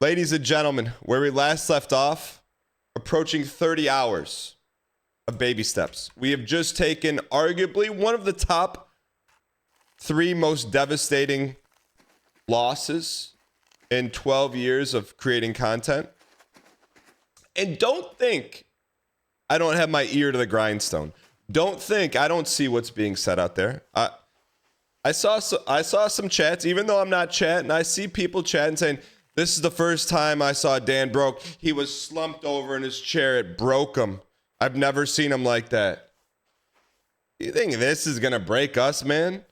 Ladies and gentlemen, where we last left off, approaching 30 hours of baby steps. We have just taken arguably one of the top 3 most devastating losses in 12 years of creating content. And don't think I don't have my ear to the grindstone. Don't think I don't see what's being said out there. I saw some chats, even though I'm not chatting, I see people chatting saying, this is the first time I saw Dan broke. He was slumped over in his chair. It broke him. I've never seen him like that. You think this is going to break us, man?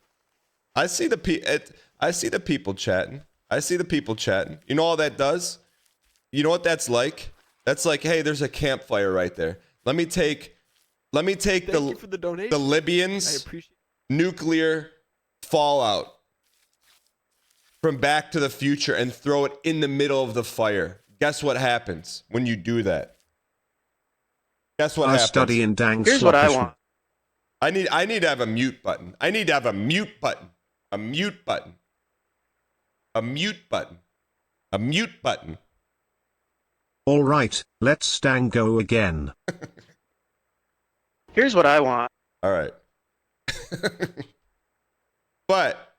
I see the people chatting. I see the people chatting. You know all that does? You know what that's like? That's like, hey, there's a campfire right there. Let me take the Libyans' nuclear fallout from Back to the Future and throw it in the middle of the fire. Guess what happens when you do that? Guess what happens? Study in dang. Here's what I want. I need to have a mute button. I need to have a mute button. A mute button. A mute button. A mute button. All right, let's go again. Here's what I want. All right. But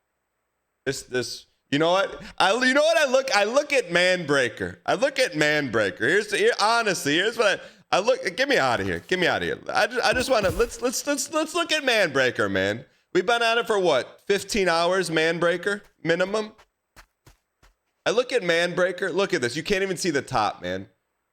this you know what? I look at Manbreaker. I look at Manbreaker. Honestly, here's what I look. Get me out of here. Get me out of here. I just want to let's look at Manbreaker, man. We've been at it for what? 15 hours, Manbreaker minimum. I look at Manbreaker. Look at this. You can't even see the top, man.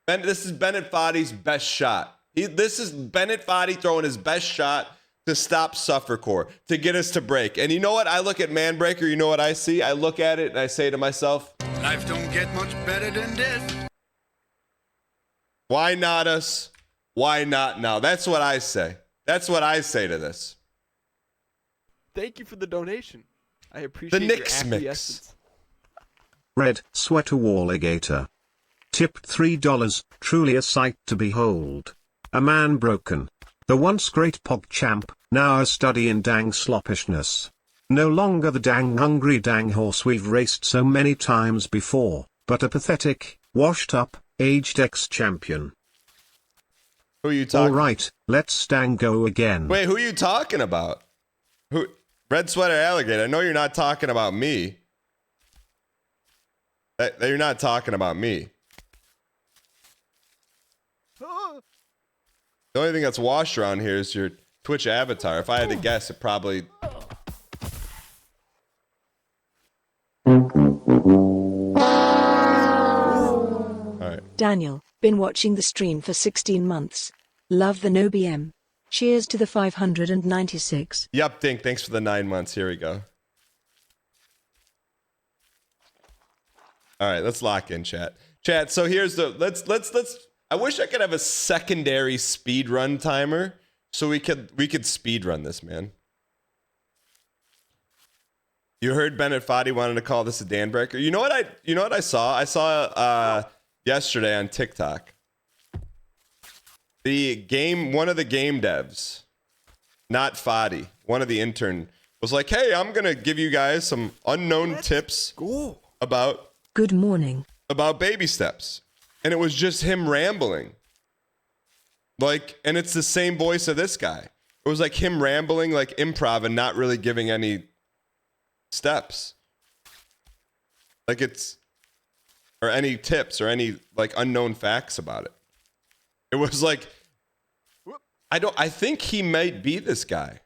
This is Bennett Foddy's best shot. This is Bennett Foddy throwing his best shot to stop Suffercore, to get us to break. And you know what? I look at Manbreaker, you know what I see? I look at it and I say to myself, life don't get much better than this. Why not us? Why not now? That's what I say. That's what I say to this. Thank you for the donation. I appreciate the Knicks your acquiescence. Red Sweater Walligator. Tipped $3. Truly a sight to behold. A man broken. The once great pog champ, now a study in dang sloppishness. No longer the dang hungry dang horse we've raced so many times before, but a pathetic, washed up, aged ex-champion. Who are you talking? All right, let's go again. Wait, who are you talking about? Who? Red Sweater Alligator. I know you're not talking about me. That you're not talking about me. The only thing that's washed around here is your Twitch avatar. If I had to guess, it probably... Alright. Daniel, been watching the stream for 16 months. Love the no BM. Cheers to the 596. Yup, Dink, thanks for the 9 months. Here we go. Alright, let's lock in, chat. Chat, so here's the... Let's... I wish I could have a secondary speed run timer so we could speed run this, man. You heard Bennett Foddy wanted to call this a Dan breaker. You know what I saw? I saw yesterday on TikTok. One of the game devs, not Foddy, one of the intern was like, "Hey, I'm going to give you guys some unknown tips about Good morning. About baby steps." And it was just him rambling. Like, and it's the same voice of this guy. It was like him rambling, like improv, and not really giving any steps. Like or any tips or any like unknown facts about it. It was like, I think he might be this guy.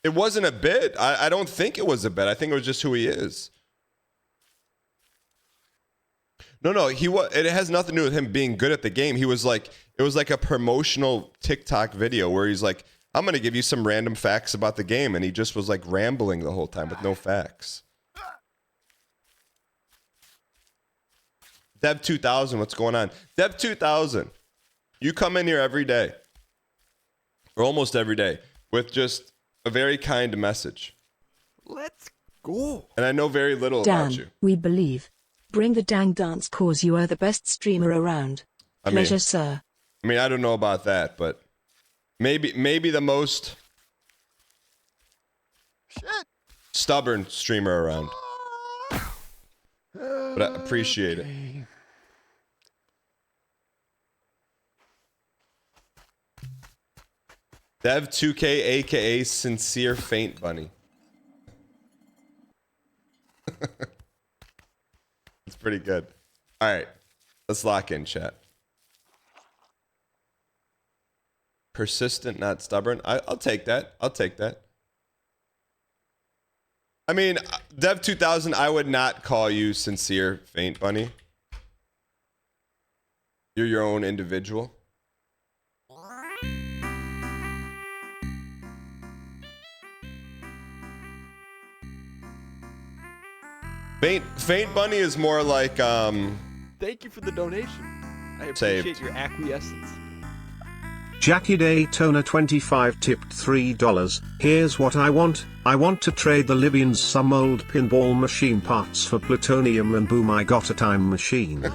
It wasn't a bit. I don't think it was a bit. I think it was just who he is. No, it has nothing to do with him being good at the game. It was like a promotional TikTok video where he's like, I'm going to give you some random facts about the game. And he just was like rambling the whole time with no facts. Dev 2000, what's going on? Dev 2000, you come in here every day, or almost every day, with just a very kind message. Let's go. And I know very little about you. We believe. Bring the dang dance cause you are the best streamer around. Pleasure, sir. I mean, I don't know about that, but maybe the most stubborn streamer around. but I appreciate it. Dev 2K, aka Sincere Faint Bunny. It's pretty good. All right, let's lock in, chat. Persistent, not stubborn. I'll take that. I'll take that. I mean, Dev 2000, I would not call you Sincere Faint Bunny. You're your own individual. Faint Bunny is more like Thank you for the donation. I Saved. appreciate your acquiescence. Jackie Daytona 25 tipped $3. Here's what I want. I want to trade the Libyans some old pinball machine parts for plutonium, and boom, I got a time machine.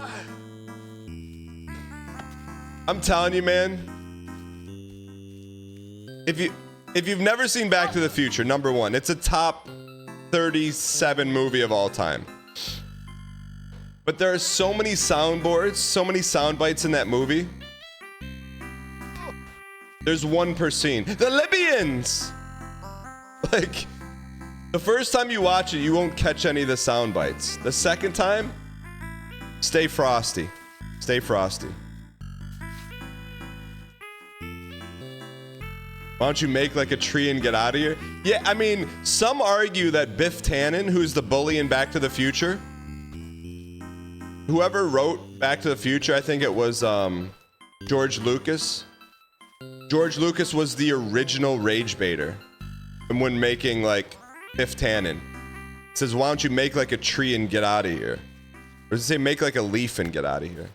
I'm telling you, man. If you've never seen Back to the Future, number one, it's a top 37 movie of all time. But there are so many soundboards, so many sound bites in that movie. There's one per scene. The Libyans! Like, the first time you watch it, you won't catch any of the sound bites. The second time, stay frosty. Stay frosty. Why don't you make like a tree and get out of here? Yeah, I mean, some argue that Biff Tannen, who's the bully in Back to the Future, whoever wrote Back to the Future, I think it was George Lucas. George Lucas was the original rage baiter. And when making like Biff Tannen, it says, why don't you make like a tree and get out of here? Or does it say make like a leaf and get out of here?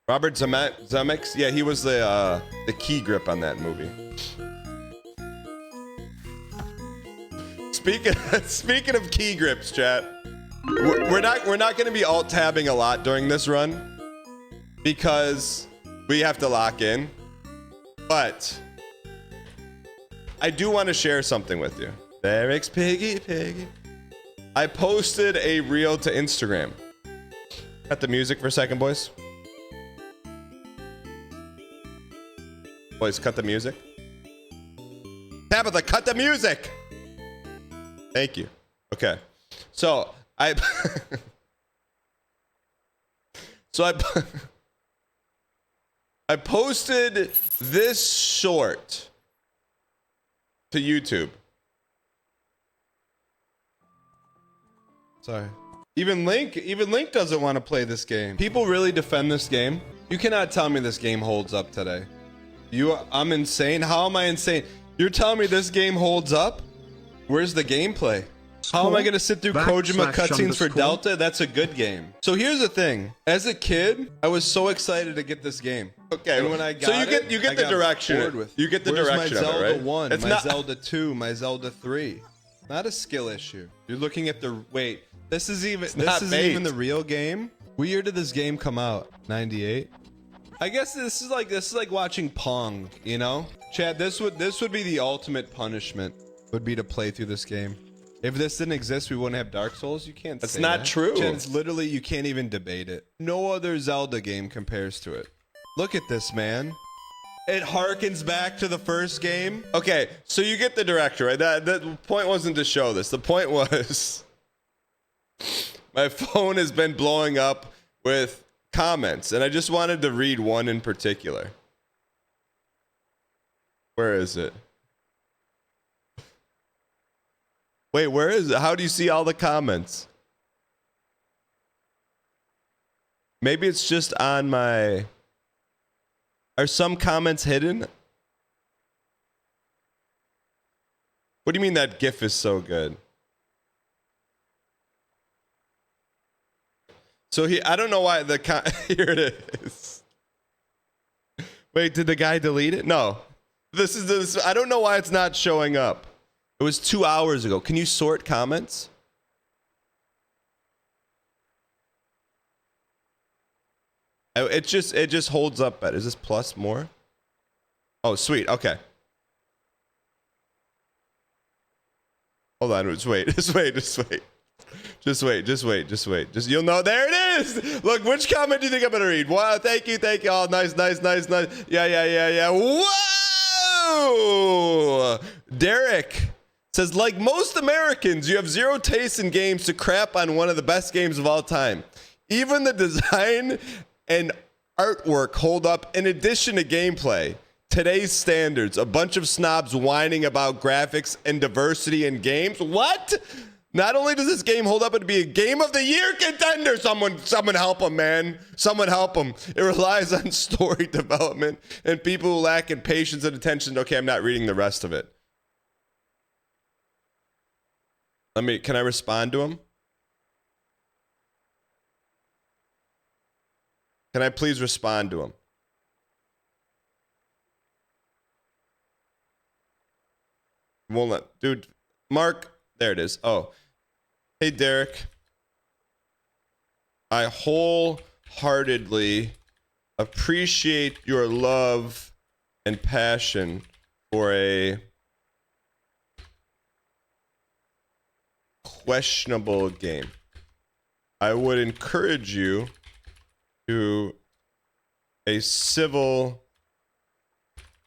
Robert Zemeckis, yeah, he was the key grip on that movie. Speaking of key grips, chat, we're not going to be alt tabbing a lot during this run because we have to lock in. But I do want to share something with you. Derek's Piggy. I posted a reel to Instagram. Cut the music for a second, boys. Boys, cut the music. Tabitha, cut the music. Thank you. Okay. So I posted this short to YouTube. Sorry. Even Link doesn't want to play this game. People really defend this game. You cannot tell me this game holds up today. I'm insane. How am I insane? You're telling me this game holds up? Where's the gameplay? How am I going to sit through Kojima cutscenes for Delta? That's a good game. So here's the thing. As a kid, I was so excited to get this game. Okay, and when I got you get the direction. You get the direction of it, right? My Zelda 1, my Zelda 2, my Zelda 3. Not a skill issue. You're looking at the wait. This is even even the real game. What year did this game come out? 98. I guess this is like watching Pong, you know? Chad, this would be the ultimate punishment. Would be to play through this game. If this didn't exist, we wouldn't have Dark Souls. You can't. That's not true. Chad, it's literally, you can't even debate it. No other Zelda game compares to it. Look at this, man. It harkens back to the first game. Okay, so you get the direction, right? The point wasn't to show this. The point was my phone has been blowing up with comments, and I just wanted to read one in particular. Where is it? Wait, where is it? How do you see all the comments? Maybe it's just on my... Are some comments hidden? What do you mean that GIF is so good? So I don't know why here it is. Wait, did the guy delete it? No. This I don't know why it's not showing up. It was 2 hours ago. Can you sort comments? It just holds up better. Is this plus more? Oh, sweet. Okay. Hold on. Just wait. Just wait. Just you'll know. There it is. Look, which comment do you think I'm gonna read? Wow, thank you. Oh, nice. Yeah. Whoa! Derek says, like most Americans, you have zero taste in games to crap on one of the best games of all time. Even the design and artwork hold up in addition to gameplay. Today's standards, a bunch of snobs whining about graphics and diversity in games. What? Not only does this game hold up, it'd be a game of the year contender. Someone help him, man. Someone help him. It relies on story development and people who lack in patience and attention. Okay, I'm not reading the rest of it. Can I respond to him? Can I please respond to him? Won't let, dude, Mark, there it is. Oh, hey, Derek. I wholeheartedly appreciate your love and passion for a questionable game. I would encourage you to a civil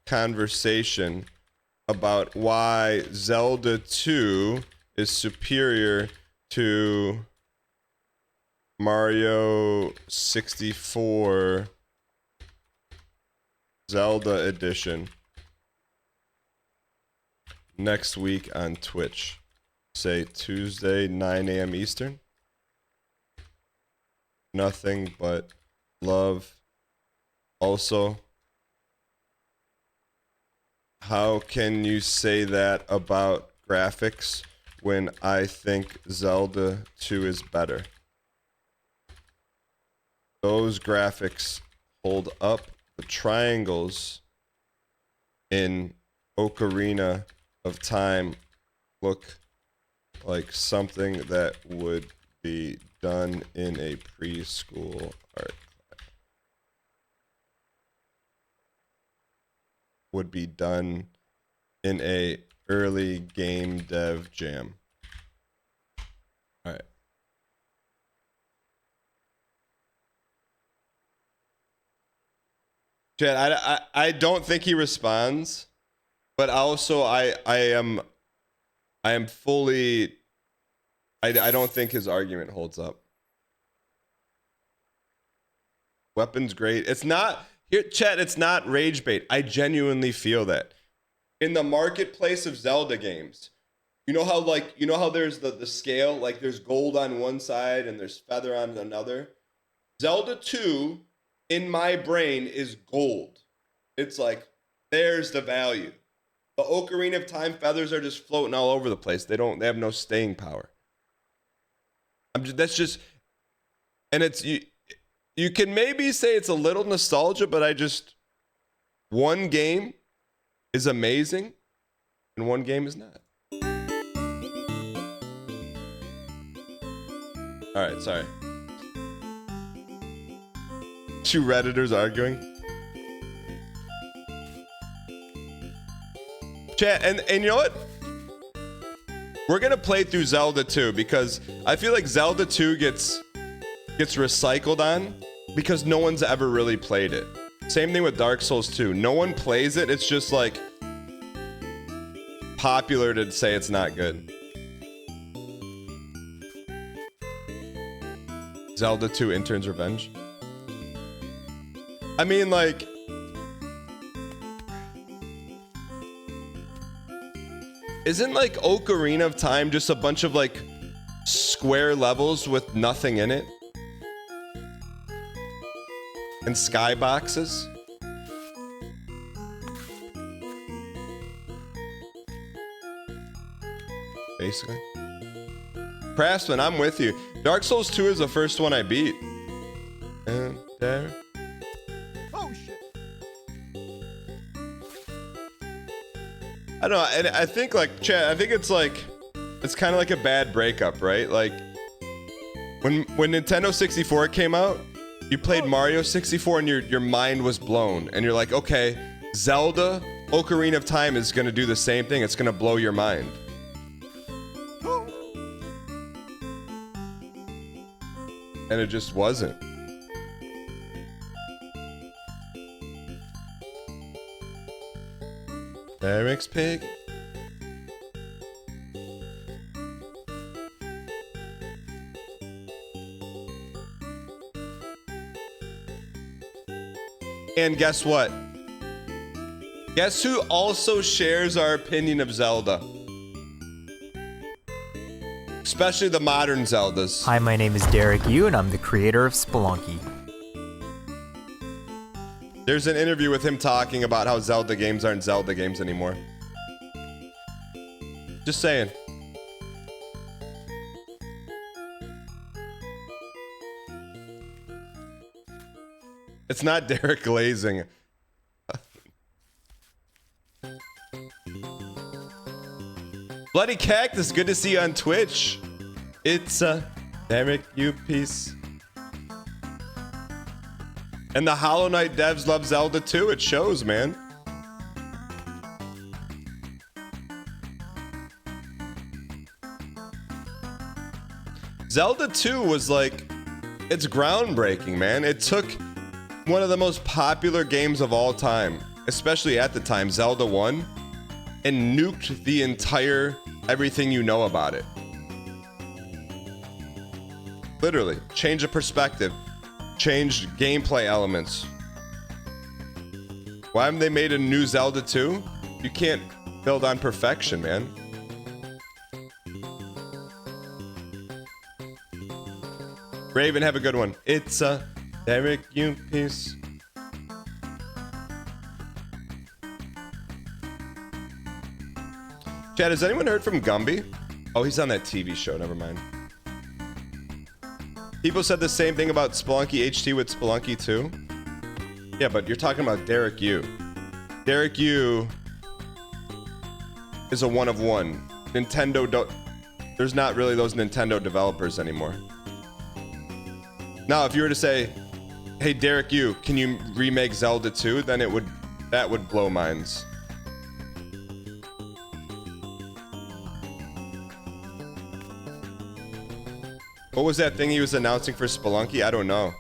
conversation about why Zelda 2 is superior to Mario 64 Zelda Edition next week on Twitch. Say Tuesday, 9 a.m. Eastern. Nothing but love. Also, how can you say that about graphics when I think Zelda 2 is better? Those graphics hold up. The triangles in Ocarina of Time look like something that would be done in a preschool art class. Would be done in a early game dev jam. All right. Chad, I don't think he responds, but also I am fully, I don't think his argument holds up. Weapon's great. It's not, here, Chat, it's not rage bait. I genuinely feel that. In the marketplace of Zelda games, you know how there's the scale, like there's gold on one side and there's feather on another? Zelda 2, in my brain, is gold. It's like, there's the value. The Ocarina of Time feathers are just floating all over the place. They have no staying power. That's just, and it's, you can maybe say it's a little nostalgia, but one game is amazing and one game is not. All right, sorry. Two Redditors arguing. Chat, and you know what? We're gonna play through Zelda 2 because I feel like Zelda 2 gets recycled on because no one's ever really played it. Same thing with Dark Souls 2. No one plays it. It's just like popular to say it's not good. Zelda 2 Intern's Revenge. I mean, like, isn't like Ocarina of Time just a bunch of like square levels with nothing in it? And skyboxes? Basically. Craftsman, I'm with you. Dark Souls 2 is the first one I beat. And there. Oh shit. I don't know, and I think like Chad, I think it's kind of like a bad breakup, right? Like when Nintendo 64 came out, you played Mario 64 and your mind was blown, and you're like, okay, Zelda Ocarina of Time is gonna do the same thing. It's gonna blow your mind. and it just wasn't. Eric's pig. And guess what? Guess who also shares our opinion of Zelda? Especially the modern Zeldas. Hi, my name is Derek Yu, and I'm the creator of Spelunky. There's an interview with him talking about how Zelda games aren't Zelda games anymore. Just saying. It's not Derek glazing. Bloody Cactus, good to see you on Twitch. It's Derek Yu piece. And the Hollow Knight devs love Zelda too. It shows, man. Zelda 2 was like, it's groundbreaking, man. It took one of the most popular games of all time, especially at the time, Zelda 1, and nuked the entire everything you know about it. Literally, change of perspective, changed gameplay elements. Why haven't they made a new Zelda 2? You can't build on perfection, man. Raven, have a good one. It's a Derek Yu piece. Chad, has anyone heard from Gumby? Oh, he's on that TV show. Never mind. People said the same thing about Spelunky HT with Spelunky 2. Yeah, but you're talking about Derek Yu. Derek Yu is a one of one. There's not really those Nintendo developers anymore. Now, if you were to say, hey, Derek Yu, can you remake Zelda 2? Then that would blow minds. What was that thing he was announcing for Spelunky? I don't know.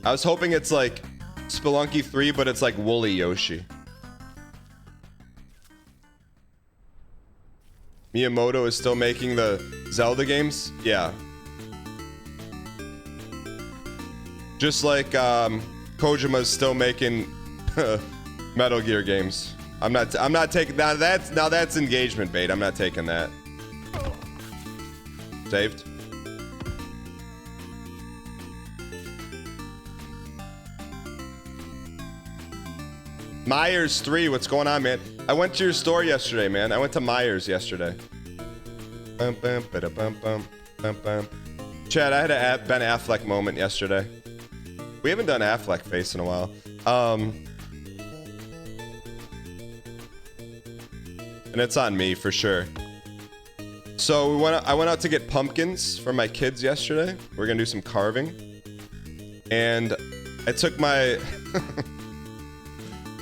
I was hoping it's like Spelunky 3, but it's like Woolly Yoshi. Miyamoto is still making the Zelda games? Yeah. Just like Kojima's still making Metal Gear games. I'm not taking now that's engagement bait. I'm not taking that. Saved. Myers 3, what's going on, man? I went to your store yesterday, man. I went to Myers yesterday. Bum, bum, bum, bum, bum, bum. Chad, I had a Ben Affleck moment yesterday. We haven't done Affleck face in a while. And it's on me for sure. So I went out to get pumpkins for my kids yesterday. We're gonna do some carving. And I took my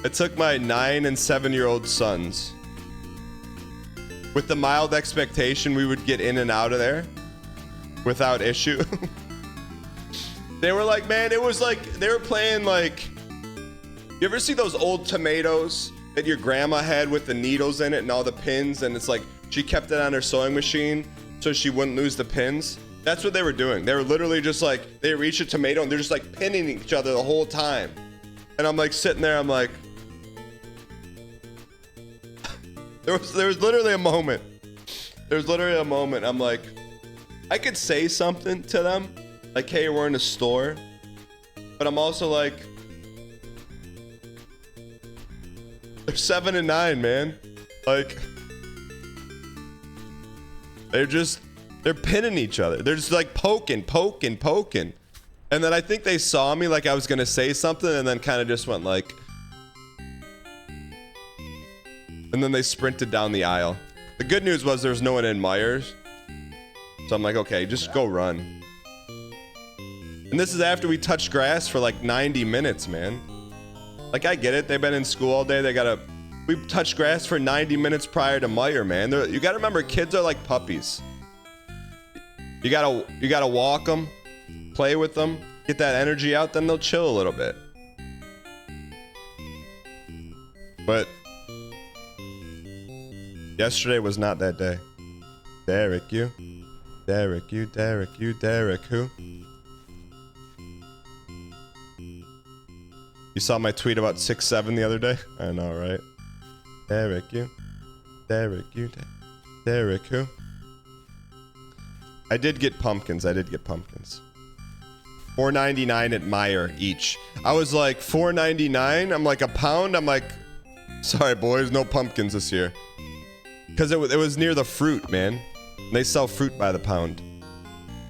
I took my 9 and 7-year-old sons with the mild expectation we would get in and out of there without issue. They were like, man, it was like, they were playing like, you ever see those old tomatoes that your grandma had with the needles in it and all the pins, and it's like, she kept it on her sewing machine so she wouldn't lose the pins? That's what they were doing. They were literally just like, they reach a tomato and they're just like pinning each other the whole time. And I'm like sitting there, I'm like, there was literally a moment. There's literally a moment. I'm like, I could say something to them, like, hey, we're in a store. But I'm also like, they're 7 and 9, man. Like, they're pinning each other. They're just like poking. And then I think they saw me like I was gonna say something and then kind of just went like, and then they sprinted down the aisle. The good news was there was no one in Myers. So I'm like, okay, just go run. And this is after we touched grass for like 90 minutes, man. Like, I get it. They've been in school all day. We touched grass for 90 minutes prior to Meyer, man. You gotta remember, kids are like puppies. You gotta walk them, play with them, get that energy out, then they'll chill a little bit. But yesterday was not that day. Derek, you. Derek, you, Derek, you, Derek, who? You saw my tweet about 6'7" the other day? I know, right? Derek, you. Derek, you, Derek, who? I did get pumpkins. I did get pumpkins. $4.99 at Meijer each. I was like, $4.99? I'm like, a pound? I'm like, sorry, boys, no pumpkins this year. Because it was near the fruit, man. And they sell fruit by the pound.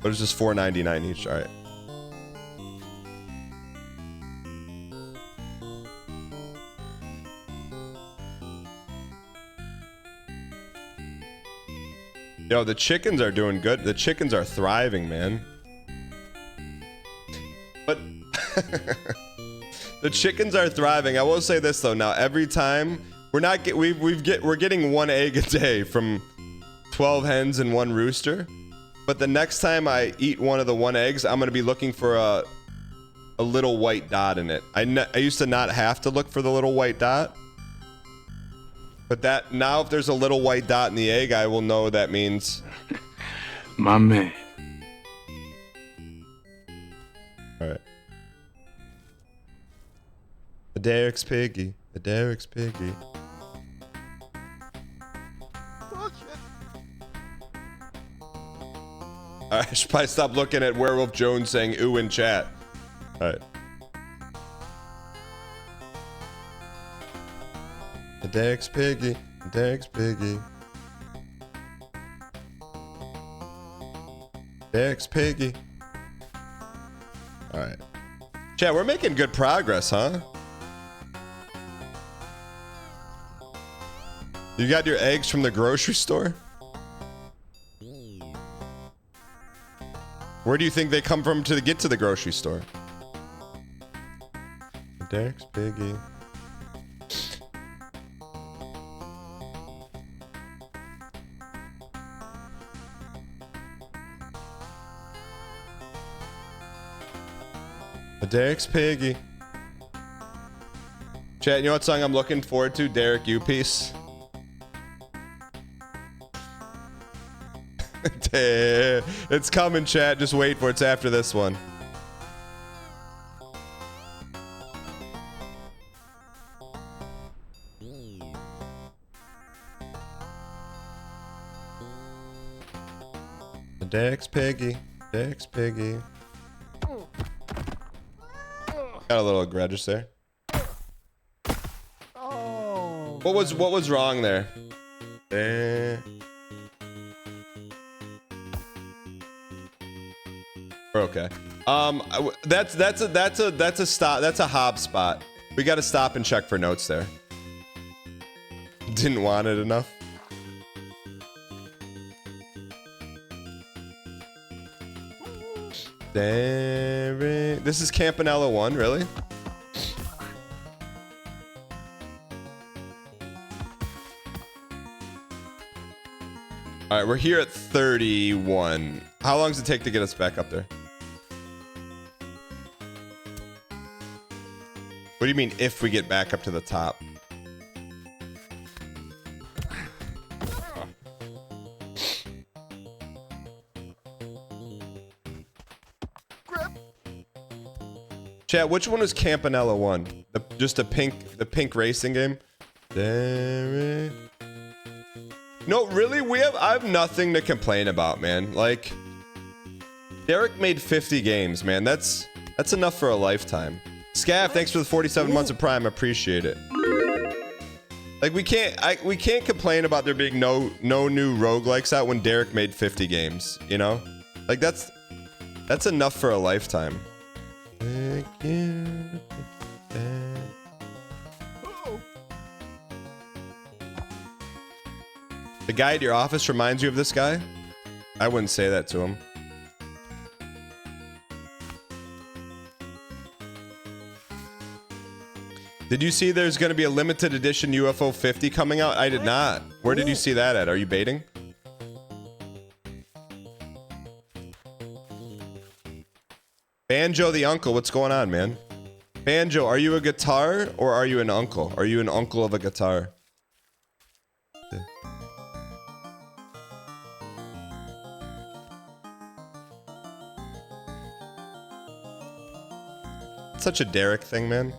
But it was just $4.99 each. All right. Yo, the chickens are doing good. The chickens are thriving, man. But the chickens are thriving. I will say this though. Now every time we're getting 1 egg a day from 12 hens and 1 rooster. But the next time I eat one of the 1 eggs, I'm gonna be looking for a little white dot in it. I used to not have to look for the little white dot. But that now, if there's a little white dot in the egg, I will know that means. My man. All right. The Derek's piggy. The Derek's piggy. I should probably stop looking at Werewolf Jones saying ooh in chat. All right. The Derek's piggy. The Derek's piggy. Derek's piggy. All right. Chat, we're making good progress, huh? You got your eggs from the grocery store? Where do you think they come from to get to the grocery store? Derek's piggy. Derek's piggy. Chat, you know what song I'm looking forward to? Derek, you piece. It's coming, chat. Just wait for it. It's after this one. Derek's piggy. Derek's piggy. Got a little egregious there. Oh. What was wrong there? We're okay. That's a stop. That's a hob spot. We got to stop and check for notes there. Didn't want it enough. Derek. This is Campanella 1, really? Alright, we're here at 31. How long does it take to get us back up there? What do you mean if we get back up to the top? Chat, which one was Campanella 1? Just the pink racing game? Derek. No, really, I have nothing to complain about, man. Like, Derek made 50 games, man. That's enough for a lifetime. Scav, thanks for the 47 months of Prime. Appreciate it. Like, we can't complain about there being no new roguelikes out when Derek made 50 games, you know? Like, that's enough for a lifetime. The guy at your office reminds you of this guy? I wouldn't say that to him. Did you see there's going to be a limited edition UFO 50 coming out? I did not. Where did you see that at? Are you baiting? Banjo the uncle, what's going on, man? Banjo, are you a guitar or are you an uncle? Are you an uncle of a guitar? Such a Derek thing, man.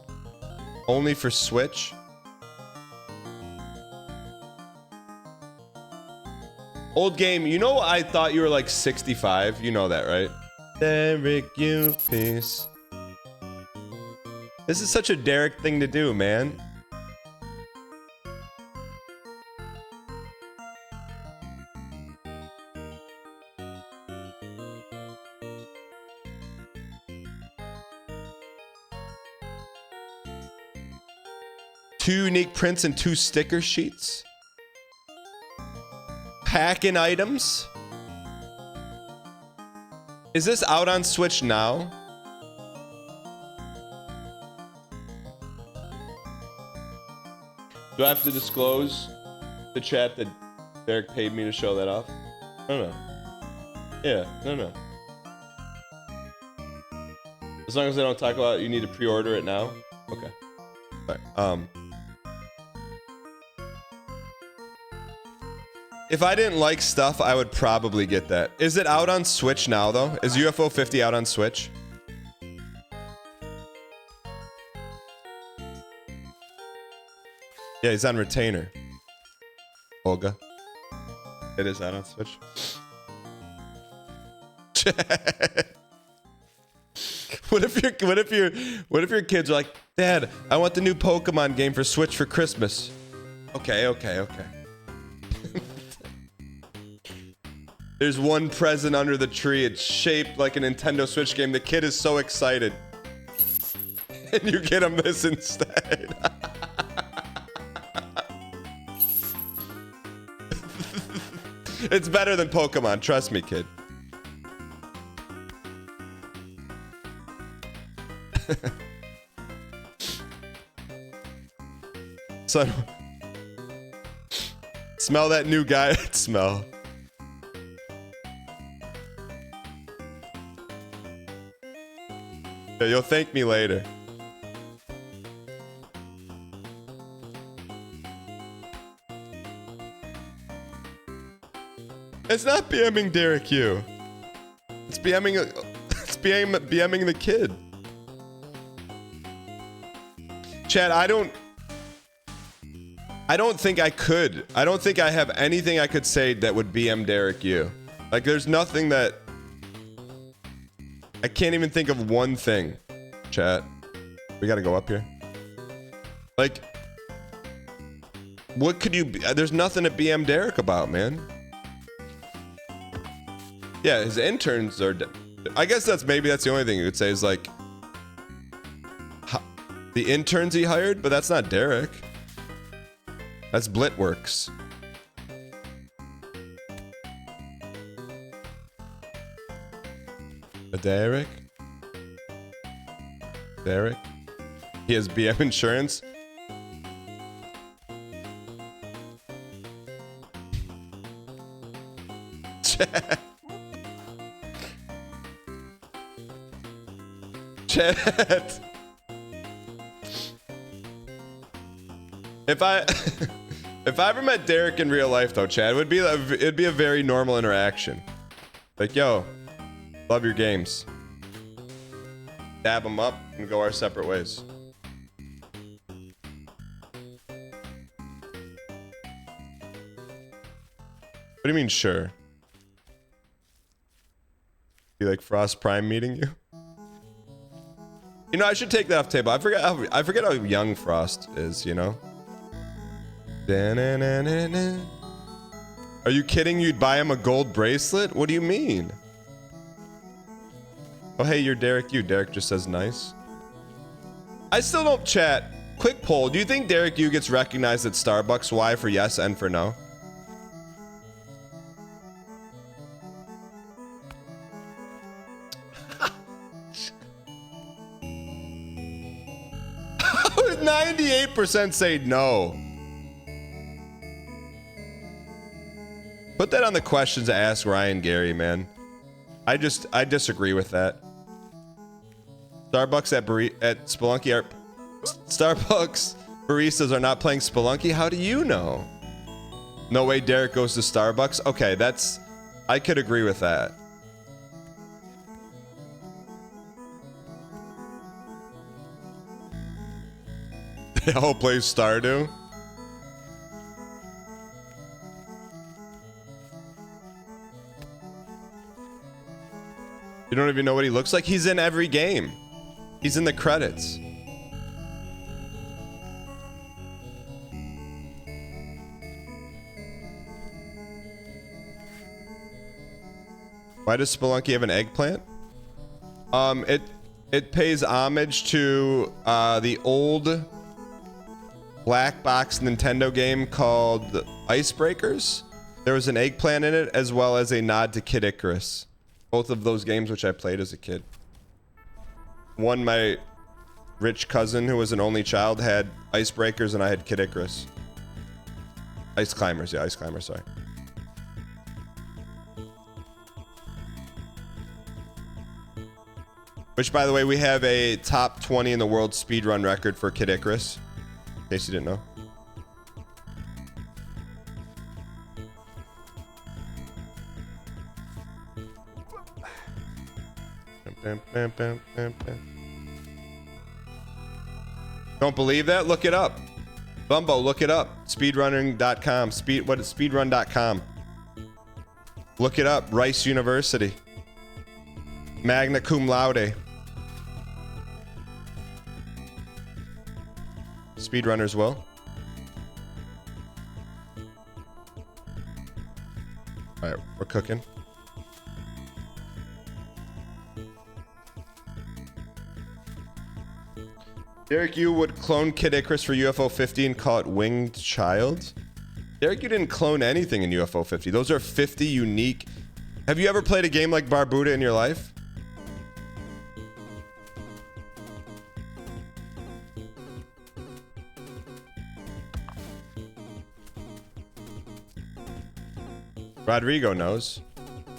Only for Switch. Old game, you know I thought you were like 65. You know that, right? Derek, you piece. This is such a Derek thing to do, man. Two unique prints and 2 sticker sheets. Pack-in items. Is this out on Switch now? Do I have to disclose the chat that Derek paid me to show that off? No. Yeah, no. As long as I don't talk about it, you need to pre-order it now? Okay. All right. If I didn't like stuff, I would probably get that. Is it out on Switch now, though? Is UFO 50 out on Switch? Yeah, he's on retainer. Olga. It is out on Switch. What if your kids are like, Dad, I want the new Pokemon game for Switch for Christmas. Okay. There's one present under the tree. It's shaped like a Nintendo Switch game. The kid is so excited. And you get him this instead. It's better than Pokemon. Trust me, kid. Son. Smell that new guy. Smell. Yeah, you'll thank me later. It's not BMing Derek you. It's BMing the kid. Chad, I don't think I could. I don't think I have anything I could say that would BM Derek you. Like, there's nothing that... I can't even think of one thing. Chat. We gotta go up here. Like... What could you... There's nothing to BM Derek about, man. Yeah, his interns are... I guess that's the only thing you could say is like... The interns he hired, but that's not Derek. That's Blitworks. A Derek? Derek? He has BM insurance? Chat. If I ever met Derek in real life, though, Chad, it'd be a very normal interaction. Like, yo, love your games. Dab them up and go our separate ways. What do you mean, sure? Be like Frost Prime meeting you? You know, I should take that off the table. I forget how young Frost is, you know? Are you kidding? You'd buy him a gold bracelet? What do you mean? Oh, hey, you're Derek Yu. Derek just says nice. I still don't chat. Quick poll. Do you think Derek Yu gets recognized at Starbucks? Why for yes and for no? How did 98% say no? Put that on the questions to ask Ryan Gary, man. I disagree with that. Starbucks at Spelunky are Starbucks baristas are not playing Spelunky. How do you know? No way Derek goes to Starbucks. Okay, I could agree with that. They all play Stardew. You don't even know what he looks like? He's in every game. He's in the credits. Why does Spelunky have an eggplant? It pays homage to the old black box Nintendo game called Icebreakers. There was an eggplant in it, as well as a nod to Kid Icarus. Both of those games which I played as a kid. One, my rich cousin who was an only child had Icebreakers, and I had Kid Icarus. Ice Climbers, yeah, Ice Climbers, sorry. Which, by the way, we have a top 20 in the world speedrun record for Kid Icarus. In case you didn't know. Don't believe that? Look it up. Bumbo, look it up. Speedrunning.com. Speedrun.com. Look it up. Rice University. Magna cum laude. Speedrunners will. Alright, we're cooking. Derek, you would clone Kid Icarus for UFO 50 and call it Winged Child? Derek, you didn't clone anything in UFO 50. Those are 50 unique. Have you ever played a game like Barbuda in your life? Rodrigo knows.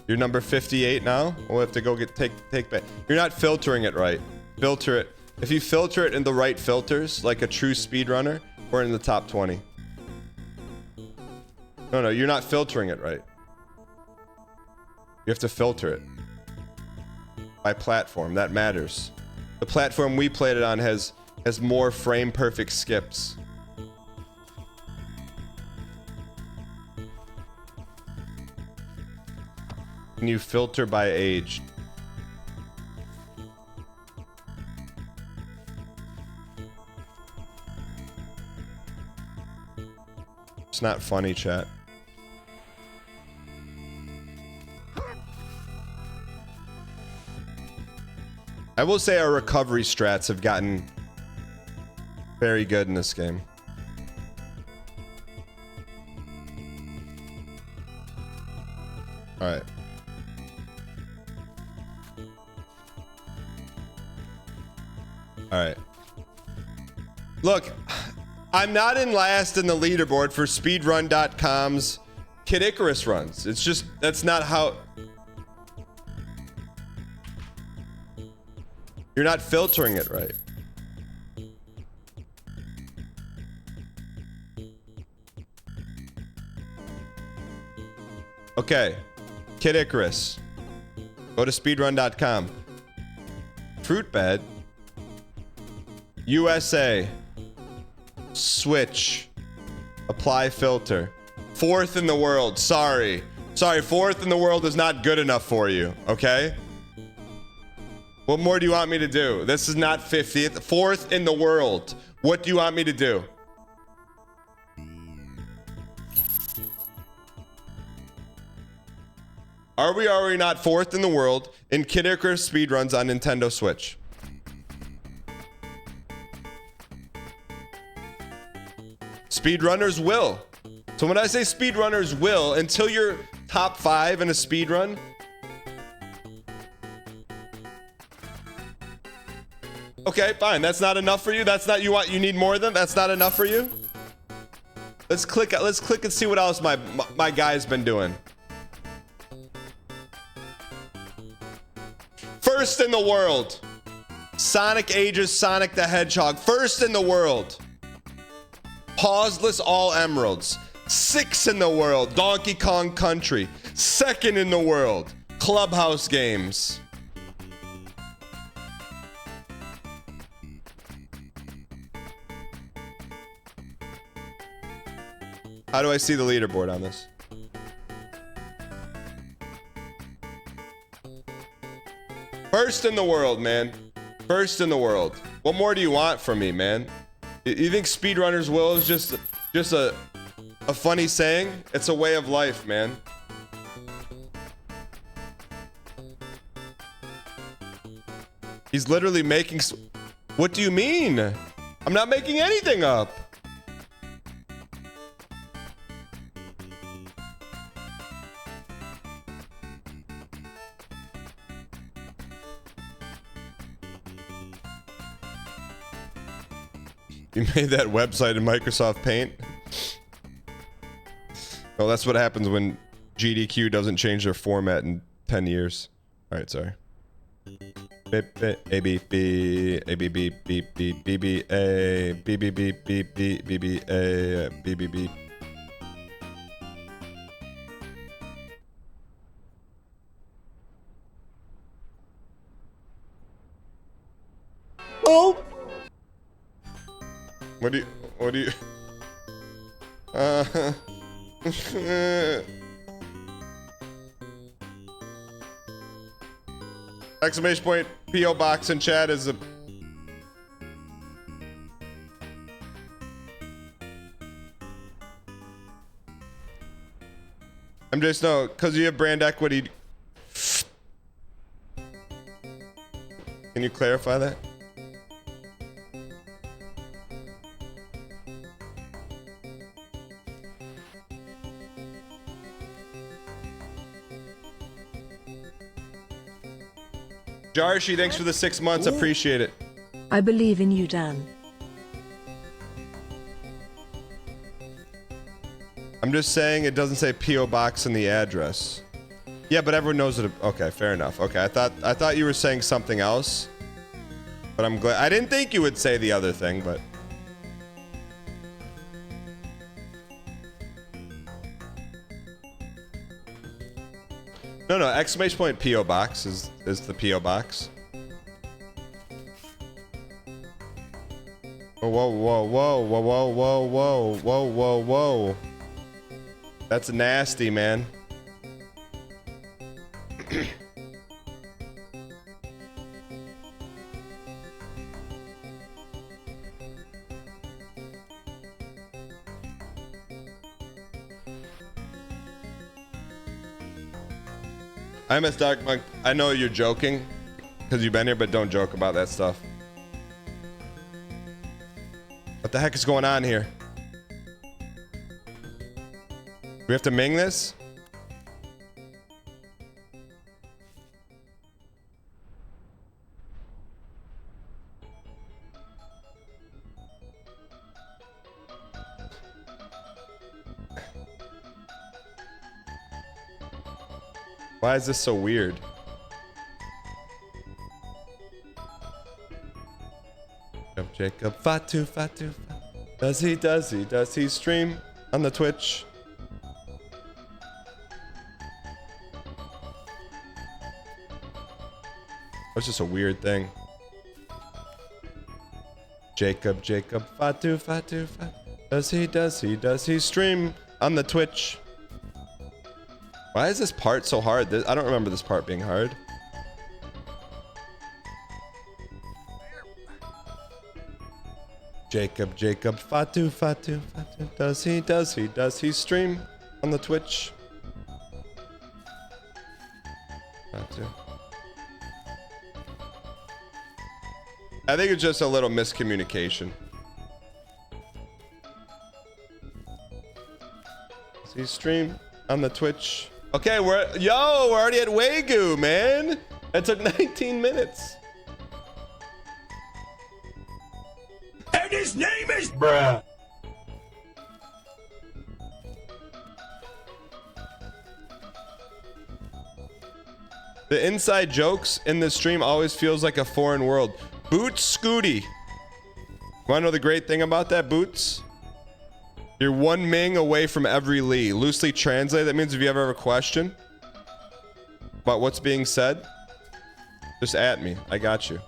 You're number 58 now. We'll have to go take back. You're not filtering it right. Filter it. If you filter it in the right filters, like a true speedrunner, we're in the top 20. No, you're not filtering it right. You have to filter it by platform. That matters. The platform we played it on has more frame perfect skips. Can you filter by age? It's not funny, chat. I will say our recovery strats have gotten very good in this game. All right. All right. Look, I'm not in last in the leaderboard for speedrun.com's Kid Icarus runs. It's just, that's not how... You're not filtering it right. Okay. Kid Icarus. Go to speedrun.com. Fruit bed. USA. Switch. Apply filter. 4th in the world. Sorry, 4th in the world is not good enough for you, okay? What more do you want me to do? This is not 50th. 4th in the world. What do you want me to do? Are we not 4th in the world in Kid Icarus speedruns on Nintendo Switch? Speedrunners will. So when I say speedrunners will, until you're top 5 in a speedrun, okay, fine. That's not enough for you. That's not you need more than. That's not enough for you. Let's click and see what else my guy's been doing. 1st in the world. Sonic ages Sonic the Hedgehog. First in the world. Pauseless all emeralds. 6 in the world. Donkey Kong Country. 2nd in the world. Clubhouse games. How do I see the leaderboard on this? First in the world, man. First in the world. What more do you want from me, man? You think speedrunners will is just a funny saying? It's a way of life, man. He's literally making... What do you mean? I'm not making anything up. You made that website in Microsoft Paint? Well, that's what happens when GDQ doesn't change their format in 10 years. Alright, sorry. A B B A B B B B B B A B B B B B B B A B B B. Oh! What do you exclamation point PO box in chat is a I'm just no because you have brand equity. Can you clarify that? Jarshi, thanks for the 6 months. Appreciate it. I believe in you, Dan. I'm just saying it doesn't say PO box in the address. Yeah, but everyone knows it. Okay, fair enough. Okay, I thought you were saying something else. But I'm glad. I didn't think you would say the other thing, but no, exclamation point PO box is the PO box. Oh, whoa, whoa, whoa, whoa, whoa, whoa, whoa, whoa, whoa, whoa. That's nasty, man. I miss Dark Monk. I know you're joking because you've been here, but don't joke about that stuff. What the heck is going on here? We have to Ming this? Why is this so weird? Jacob Fatu. Does he stream on the Twitch? It's just a weird thing. Jacob Fatu. Does he stream on the Twitch? Why is this part so hard? I don't remember this part being hard. Jacob Fatu. Does he stream on the Twitch? Fatu. I think it's just a little miscommunication. Does he stream on the Twitch? Okay, we're already at Wagyu, man. That took 19 minutes. And his name is bruh. The inside jokes in this stream always feels like a foreign world. Boots Scooty. Want to know the great thing about that, Boots? You're 1 Ming away from every Lee. Loosely translated, that means if you ever have a question about what's being said, just at me. I got you.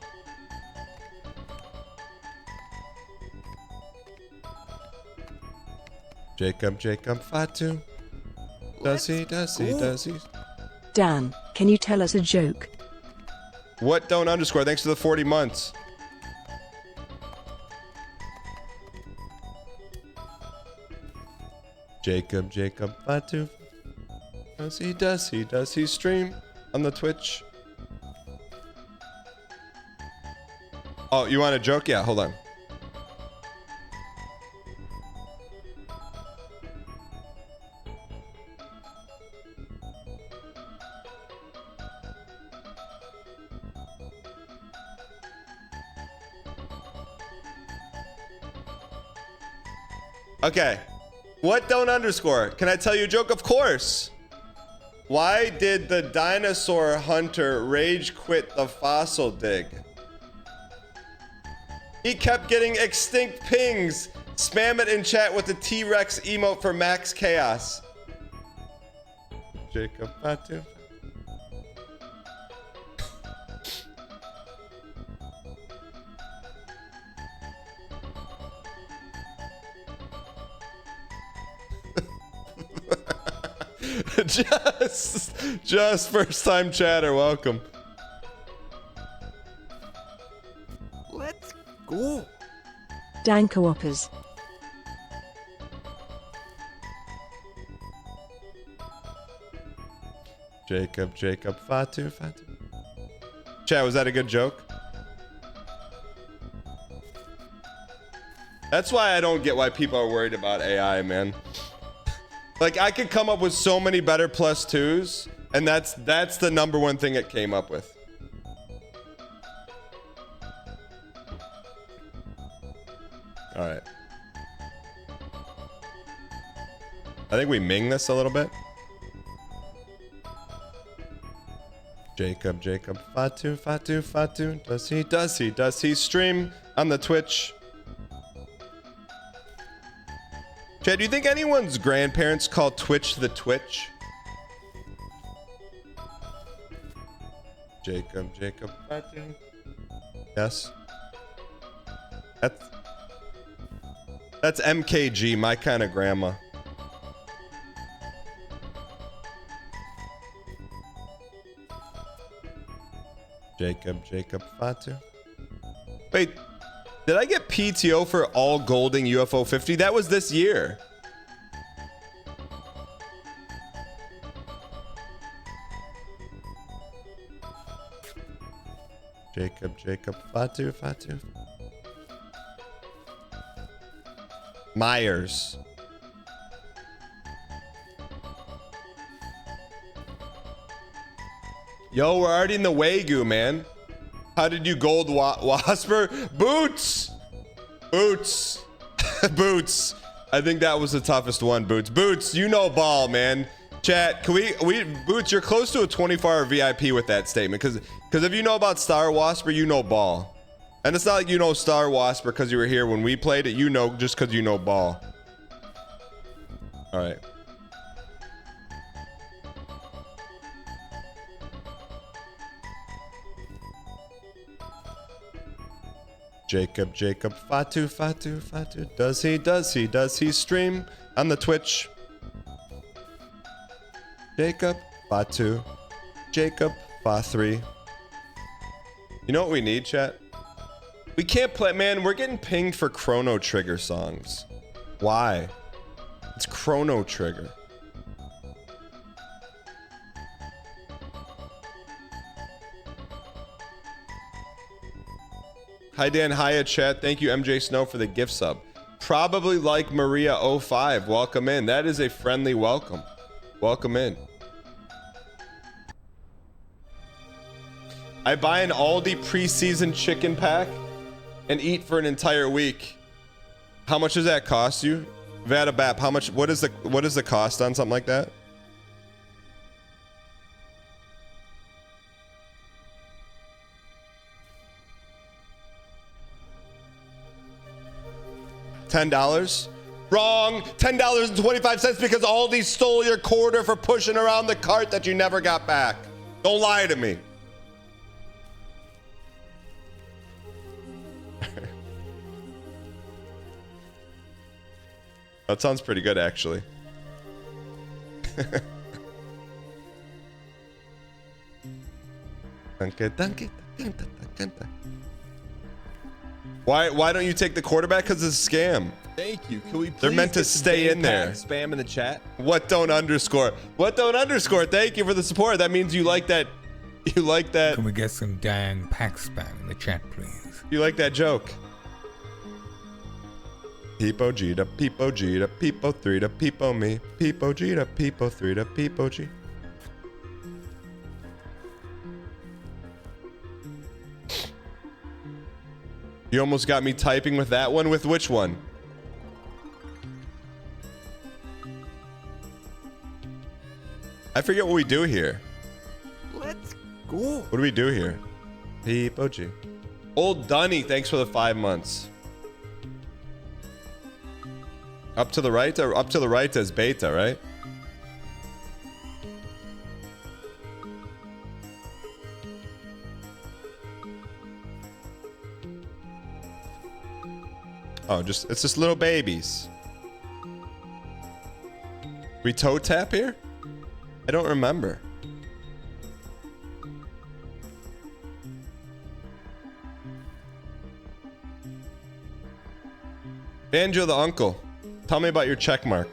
Jacob, Fatu. Does he? Dan, can you tell us a joke? What don't underscore? Thanks for the 40 months. Jacob, Fatu. Does he stream on the Twitch? Oh, you want a joke? Yeah, hold on. Okay. What don't underscore? Can I tell you a joke? Of course. Why did the dinosaur hunter rage quit the fossil dig? He kept getting extinct pings. Spam it in chat with the T-Rex emote for max chaos. Jacob Fatu. just first time chatter, welcome. Let's go. Dan co-opers. Jacob, Fatu. Chat, was that a good joke? That's why I don't get why people are worried about AI, man. Like, I could come up with so many better plus twos, and that's the number one thing it came up with. All right. I think we Ming this a little bit. Jacob, Fatu. Does he stream on the Twitch? Chad, do you think anyone's grandparents call Twitch the Twitch? Jacob, Fatu. Yes. That's MKG, my kind of grandma. Jacob, Fatu. Wait, did I get PTO for all Golding UFO 50? That was this year. Jacob, Fatu. Myers. Yo, we're already in the Wagyu, man. How did you gold Wasper? Boots! Boots. Boots. I think that was the toughest one, Boots. Boots, you know ball, man. Chat, can we Boots, you're close to a 24-hour VIP with that statement. Because if you know about Star Wasper, you know ball. And it's not like you know Star Wasper because you were here when we played it. You know just because you know ball. All right. Jacob, Fatu. Does he stream on the Twitch? Jacob, Fatu. Fa3. You know what we need, chat? We can't play, man, we're getting pinged for Chrono Trigger songs. Why? It's Chrono Trigger. Hi Dan, hiya chat. Thank you MJ Snow for the gift sub. Probably like Maria05. Welcome in. That is a friendly welcome. Welcome in. I buy an Aldi preseason chicken pack and eat for an entire week. How much does that cost you? Vadabap, how much, what is the cost on something like that? $10? Wrong. $10.25 because Aldi stole your quarter for pushing around the cart that you never got back. Don't lie to me. That sounds pretty good, actually. Why don't you take the quarterback? Because it's a scam. Thank you. Can we please They're meant to get some stay in dang there. pack spam in the chat? What don't underscore? What don't underscore? Thank you for the support. That means you like that. You like that. Can we get some dang pack spam in the chat, please? You like that joke. Peepo G to Peepo G to Peepo 3 to Peepo me. Peepo G to Peepo 3 to Peepo G. You almost got me typing with that one. With which one? I forget what we do here. Let's go. What do we do here? Peepo G. Old Dunny, thanks for the 5 months. Up to the right, or up to the right as beta, right? Oh, it's just little babies. We toe tap here? I don't remember. Banjo the uncle, tell me about your check mark.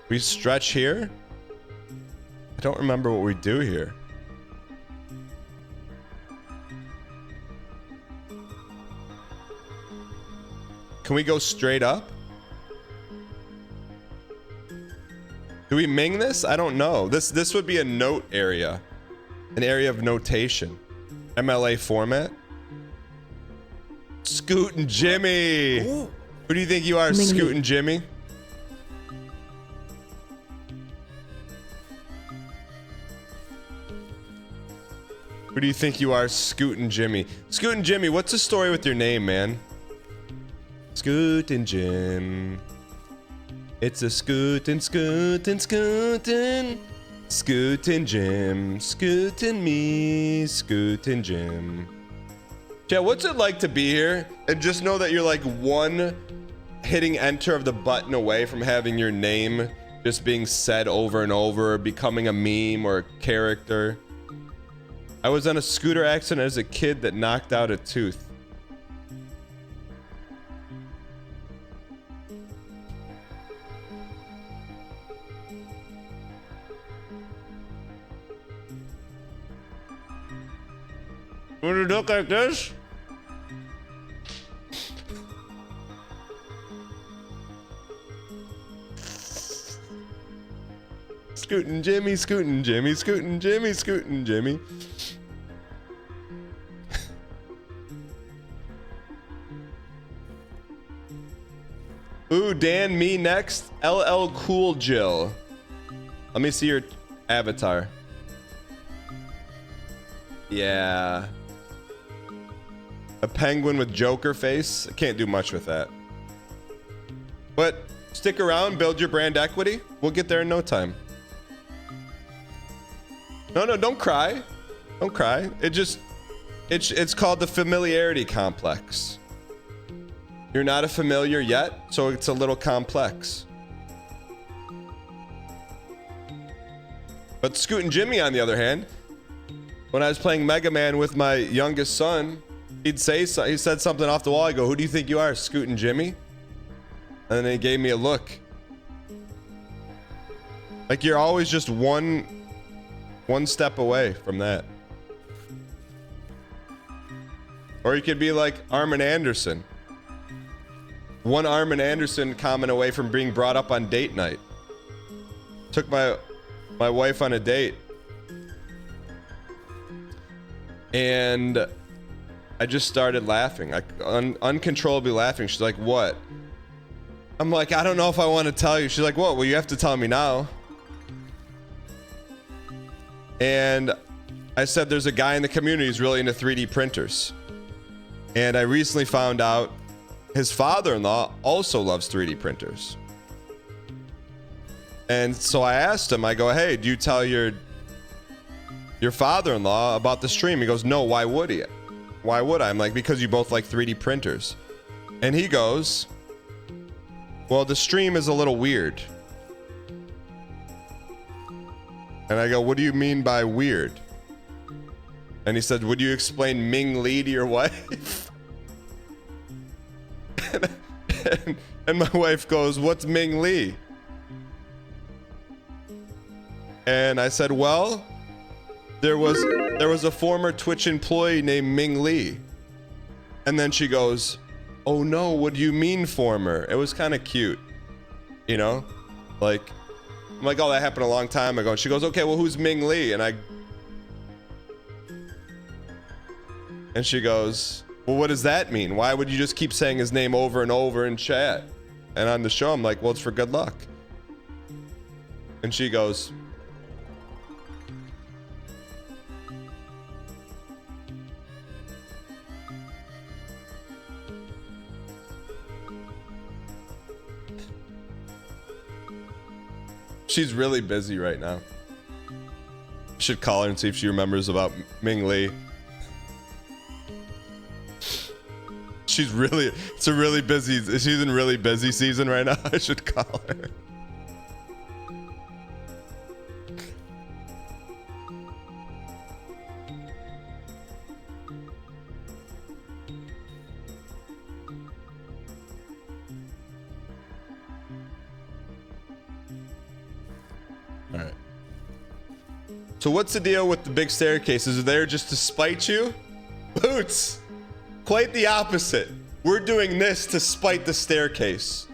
We stretch here? I don't remember what we do here. Can we go straight up? Do we ming this? I don't know. This would be a note area. An area of notation. MLA format. Scootin' Jimmy. Ooh. Who do you think you are, Minging. Scootin' Jimmy? Who do you think you are, Scootin' Jimmy? Scootin' Jimmy, what's the story with your name, man? Scootin' Jim. It's a scootin', scootin', scootin'. Scootin' Jim. Scootin' me. Scootin' Jim. Yeah, what's it like to be here? And just know that you're like one hitting enter of the button away from having your name just being said over and over, becoming a meme or a character. I was on a scooter accident as a kid that knocked out a tooth. Would it look like this? Scootin' Jimmy, scootin' Jimmy, scootin' Jimmy, scootin' Jimmy. Ooh, Dan, me next. LL Cool Jill. Let me see your avatar. Yeah. A penguin with Joker face. I can't do much with that. But stick around, build your brand equity. We'll get there in no time. No, don't cry. Don't cry. It's called the familiarity complex. You're not a familiar yet, so it's a little complex. But Scootin' Jimmy, on the other hand, when I was playing Mega Man with my youngest son, he said something off the wall. I go, "Who do you think you are, Scootin' Jimmy?" And then he gave me a look. Like you're always just one step away from that. Or you could be like Armin Anderson. One Armin Anderson comment away from being brought up on date night. Took my wife on a date. And I just started laughing, uncontrollably laughing. She's like, "What?" I'm like, "I don't know if I want to tell you." She's like, "What?" "Well, you have to tell me now." And I said, "There's a guy in the community who's really into 3D printers." And I recently found out his father-in-law also loves 3D printers. And so I asked him, I go, hey, do you tell your father-in-law about the stream? He goes, no, why would he? Why would I? I'm like, because you both like 3D printers. And he goes, well, the stream is a little weird. And I go, what do you mean by weird? And he said, would you explain Ming Lee to your wife? and my wife goes, what's Ming Lee? And I said, well, there was a former Twitch employee named Ming Lee. And then she goes, oh no, what do you mean former? It was kind of cute, you know? Like, I'm like, oh, that happened a long time ago. And she goes, okay, well, who's Ming Lee? And she goes, well, what does that mean? Why would you just keep saying his name over and over in chat? And on the show, I'm like, well, it's for good luck. And she goes, she's really busy right now. Should call her and see if she remembers about Ming Lee. She's in really busy season right now. I should call her. All right. So what's the deal with the big staircases? Are they there just to spite you? Boots! Quite the opposite. We're doing this to spite the staircase.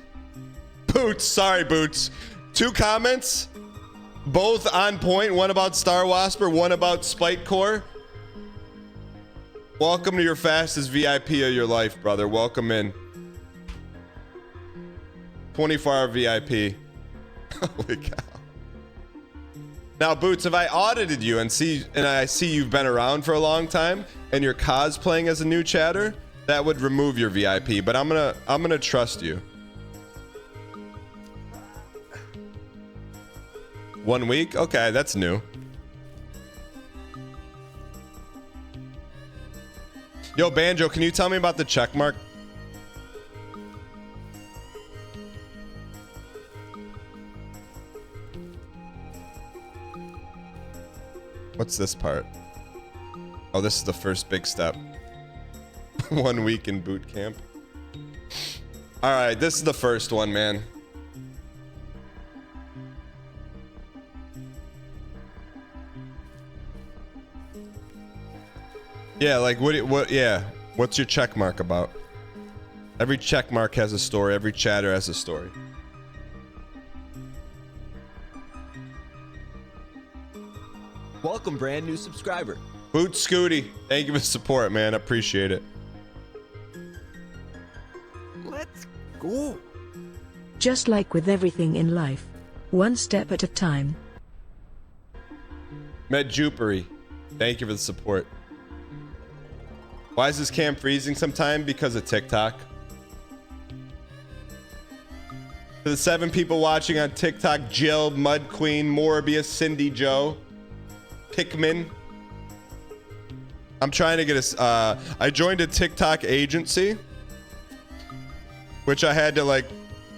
Boots, sorry Boots. 2 comments, both on point. One about Star Wasper, one about Suffercore. Welcome to your fastest VIP of your life, brother. Welcome in. 24-hour VIP. Holy cow. Now, Boots, if I audited you and I see you've been around for a long time and you're cosplaying as a new chatter, that would remove your VIP. But I'm gonna trust you. 1 week? Okay, that's new. Yo, Banjo, can you tell me about the check mark? What's this part? Oh, this is the first big step. 1 week in boot camp. All right, this is the first one, man. Yeah, like yeah. What's your check mark about? Every check mark has a story. Every chatter has a story. Welcome, brand new subscriber. Boot Scooty, thank you for the support, man. I appreciate it. Let's go. Just like with everything in life, one step at a time. Med Jupery, thank you for the support. Why is this cam freezing sometime? Because of TikTok. For the 7 people watching on TikTok, Jill, Mud Queen, Morbius, Cindy Joe, Pikmin. I'm trying to get I joined a TikTok agency, which I had to like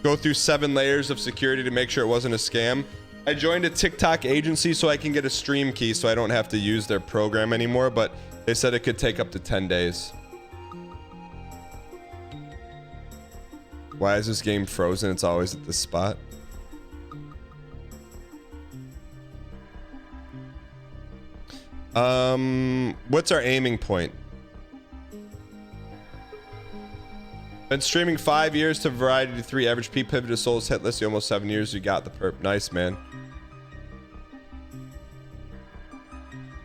go through 7 layers of security to make sure it wasn't a scam. I joined a TikTok agency so I can get a stream key so I don't have to use their program anymore, but they said it could take up to 10 days. Why is this game frozen? It's always at this spot. What's our aiming point? Been streaming 5 years to Variety 3, average P pivot to Souls hit list. Almost 7 years. You got the perp. Nice, man.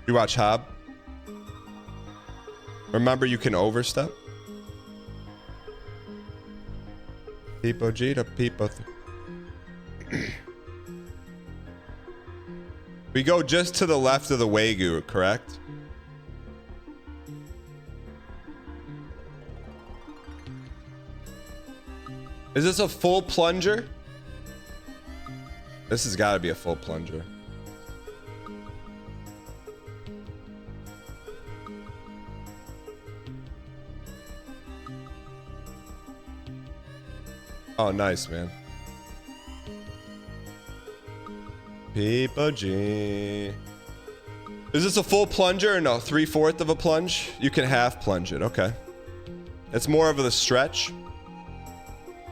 You watch Hob? Remember, you can overstep. People G to people. We go just to the left of the Wagyu, correct? Is this a full plunger? This has got to be a full plunger. Oh, nice, man. People G. Is this a full plunger or no? 3/4 of a plunge? You can half plunge it. Okay. It's more of a stretch.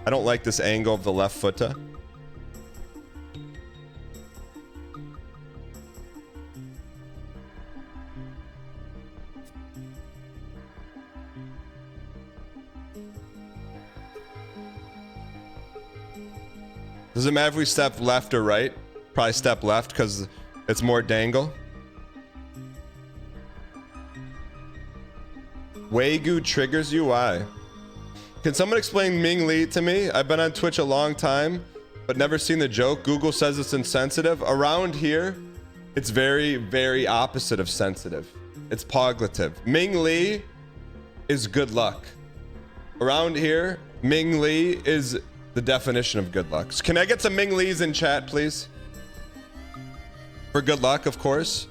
I don't like this angle of the left footer. Does it matter if we step left or right? Probably step left because it's more dangle. Wagyu triggers you? Why? Can someone explain Ming Lee to me? I've been on Twitch a long time, but never seen the joke. Google says it's insensitive. Around here, it's very, very opposite of sensitive. It's poglative. Ming Lee is good luck. Around here, Ming Lee is the definition of good luck. So can I get some Ming Lees in chat, please? For good luck, of course.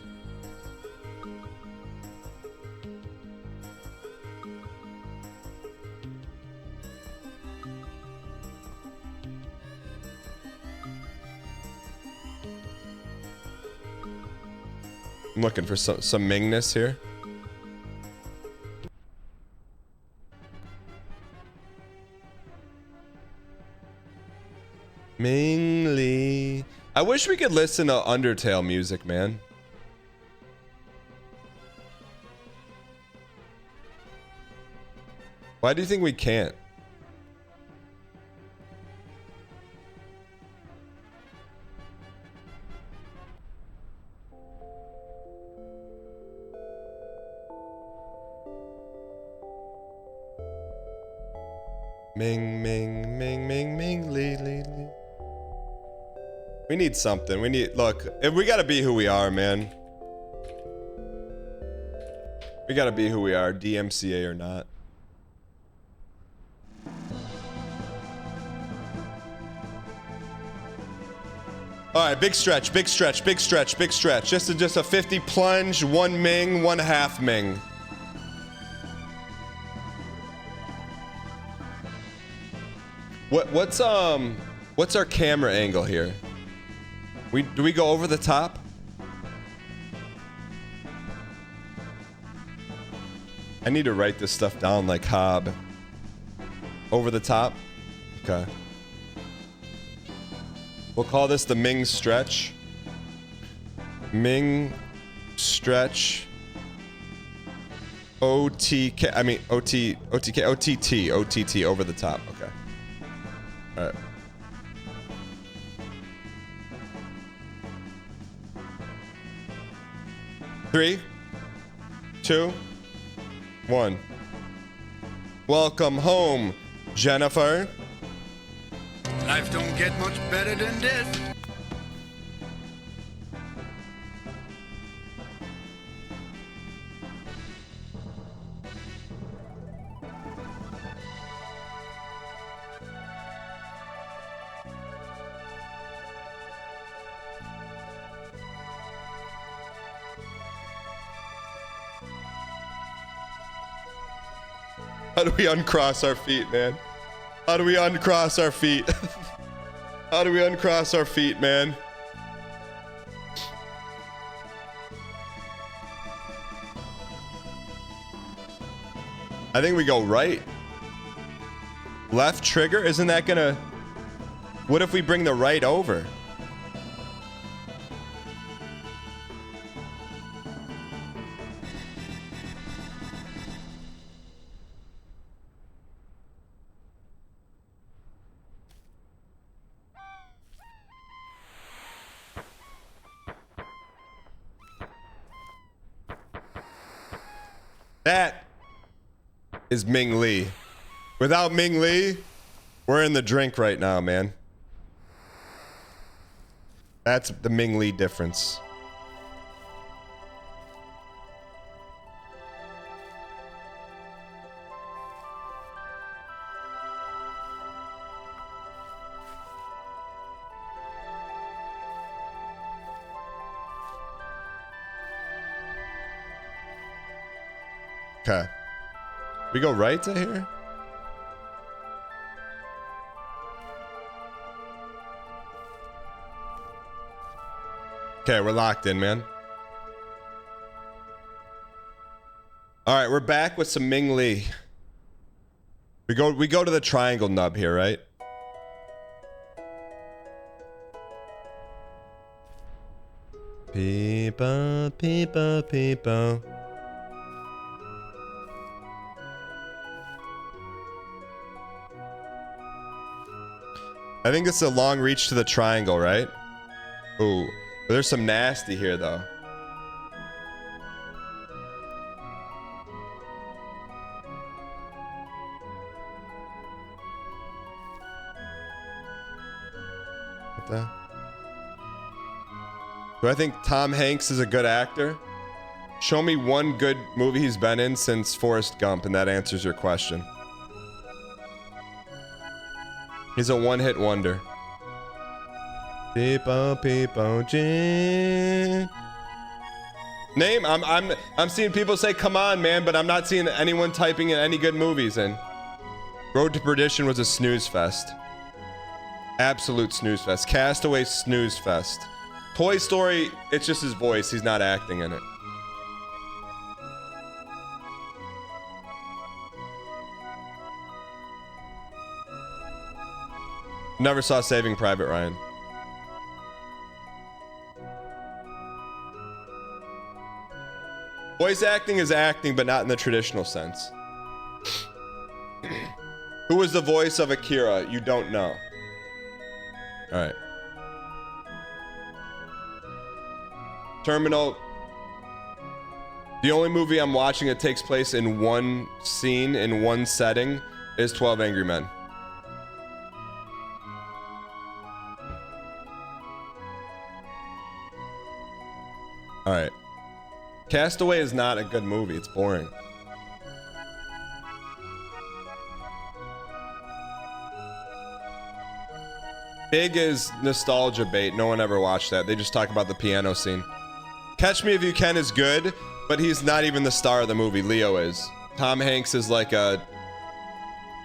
I'm looking for some Mingness here. Ming Lee. I wish we could listen to Undertale music, man. Why do you think we can't? Ming, Ming, Ming, Ming, Ming, Lee, Lee, Lee. We need something. We need, look, we gotta be who we are, man. We gotta be who we are, DMCA or not. All right, big stretch, big stretch, big stretch, big stretch. Just a 50 plunge, 1 Ming, 1/2 Ming. What's our camera angle here? Do we go over the top? I need to write this stuff down like Hob. Over the top? Okay. We'll call this the Ming stretch. Ming stretch. OTK, I mean OTK, OTT, over the top. Okay. All right. Three, 2, 1. Welcome home, Jennifer. Life don't get much better than this. How do we uncross our feet, man? How do we uncross our feet? How do we uncross our feet, man? I think we go right. Left trigger? Isn't that gonna... What if we bring the right over? That is Ming Lee. Without Ming Lee, we're in the drink right now, man. That's the Ming Lee difference. Okay. We go right to here? Okay, we're locked in, man. All right, we're back with some Ming Lee. We go to the triangle nub here, right? People, people, people. I think it's a long reach to the triangle, right? Ooh, there's some nasty here, though. What the? Do I think Tom Hanks is a good actor? Show me one good movie he's been in since Forrest Gump, and that answers your question. He's a one-hit wonder. People, people, Name? I'm seeing people say, "Come on, man," but I'm not seeing anyone typing in any good movies. And Road to Perdition was a snooze fest. Absolute snooze fest. Castaway snooze fest. Toy Story, it's just his voice. He's not acting in it. Never saw Saving Private Ryan. Voice acting is acting, but not in the traditional sense. Who was the voice of Akira? You don't know. All right. Terminal. The only movie I'm watching that takes place in one scene, in one setting, is 12 Angry Men. All right. Castaway is not a good movie. It's boring. Big is nostalgia bait. No one ever watched that. They just talk about the piano scene. Catch Me If You Can is good, but he's not even the star of the movie. Leo is. Tom Hanks is like a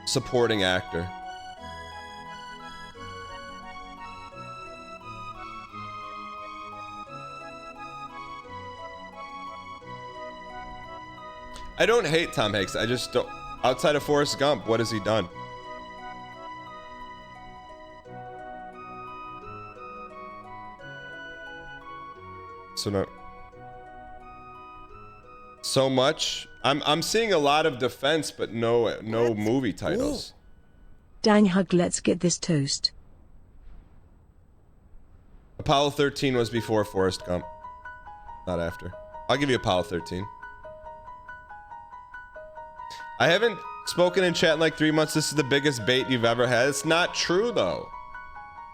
supporting actor. I don't hate Tom Hanks. I just don't. Outside of Forrest Gump, what has he done? So no. So much. I'm seeing a lot of defense, but no movie titles. Dang hug, let's get this toast. Apollo 13 was before Forrest Gump, not after. I'll give you Apollo 13. I haven't spoken in chat in like 3 months. This is the biggest bait you've ever had. It's not true, though.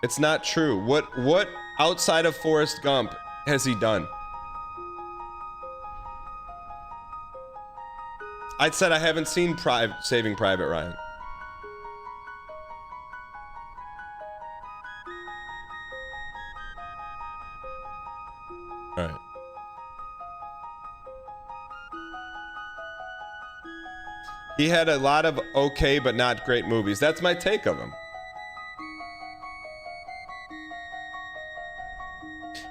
It's not true. What outside of Forrest Gump has he done? I said I haven't seen Saving Private Ryan. All right. He had a lot of okay but not great movies. That's my take of him.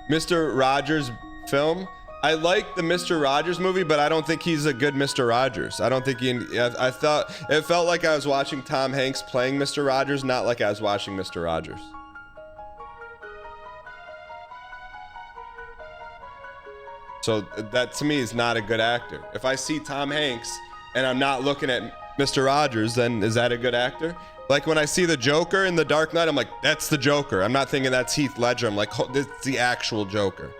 Mr. Rogers film. I like the Mr. Rogers movie, but I don't think he's a good Mr. Rogers. I don't think I thought it felt like I was watching Tom Hanks playing Mr. Rogers, not like I was watching Mr. Rogers. So that to me is not a good actor. If I see Tom Hanks and I'm not looking at Mr. Rogers, then is that a good actor? Like when I see the Joker in The Dark Knight, I'm like, that's the Joker. I'm not thinking that's Heath Ledger. I'm like, oh, this is the actual Joker.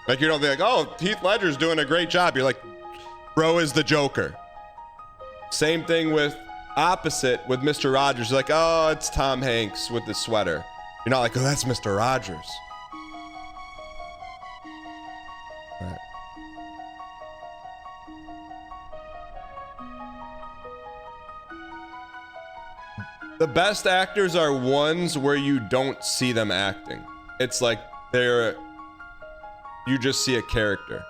Like you don't be like, oh, Heath Ledger's doing a great job. You're like, bro is the Joker. Same thing with opposite with Mr. Rogers. You're like, oh, it's Tom Hanks with the sweater. You're not like, oh, that's Mr. Rogers. Right. The best actors are ones where you don't see them acting. It's like You just see a character.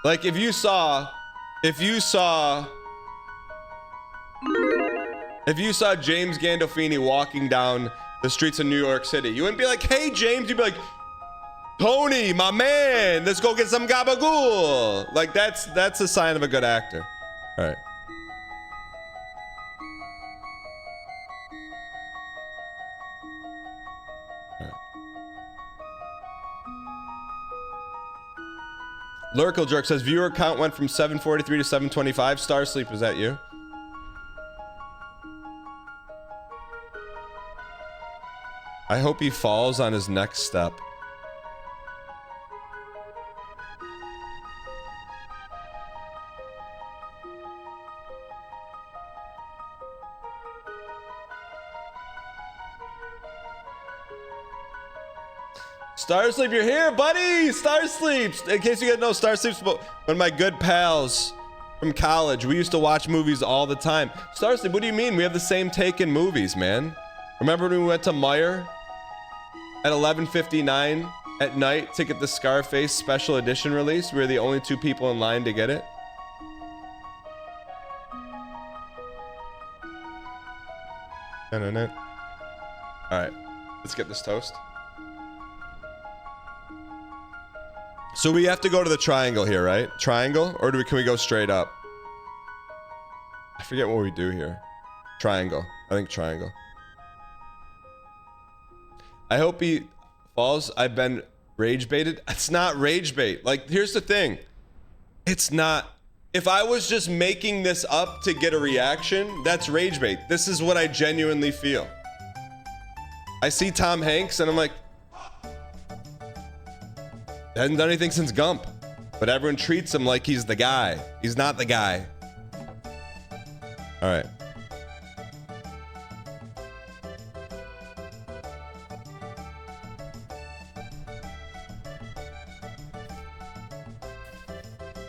Like if you saw James Gandolfini walking down the streets of New York City, you wouldn't be like, hey James, you'd be like, Tony, my man, let's go get some gabagool. Like that's a sign of a good actor. All right. Lurkle Jerk says viewer count went from 743 to 725. Star Sleep, is that you? I hope he falls on his next step. Star Sleep, you're here, buddy! Star Sleeps! In case you didn't know, Star Sleep's one of my good pals from college. We used to watch movies all the time. Star Sleep, what do you mean? We have the same take in movies, man. Remember when we went to Meyer at 11:59 at night to get the Scarface special edition release? We were the only two people in line to get it. Alright, let's get this toast. So we have to go to the triangle here, right? Triangle? Or can we go straight up? I forget what we do here. Triangle. I think triangle. I hope he falls. I've been rage baited. It's not rage bait. Like, here's the thing. It's not. If I was just making this up to get a reaction, that's rage bait. This is what I genuinely feel. I see Tom Hanks and I'm like, hasn't done anything since Gump, but everyone treats him like he's the guy. He's not the guy. All right.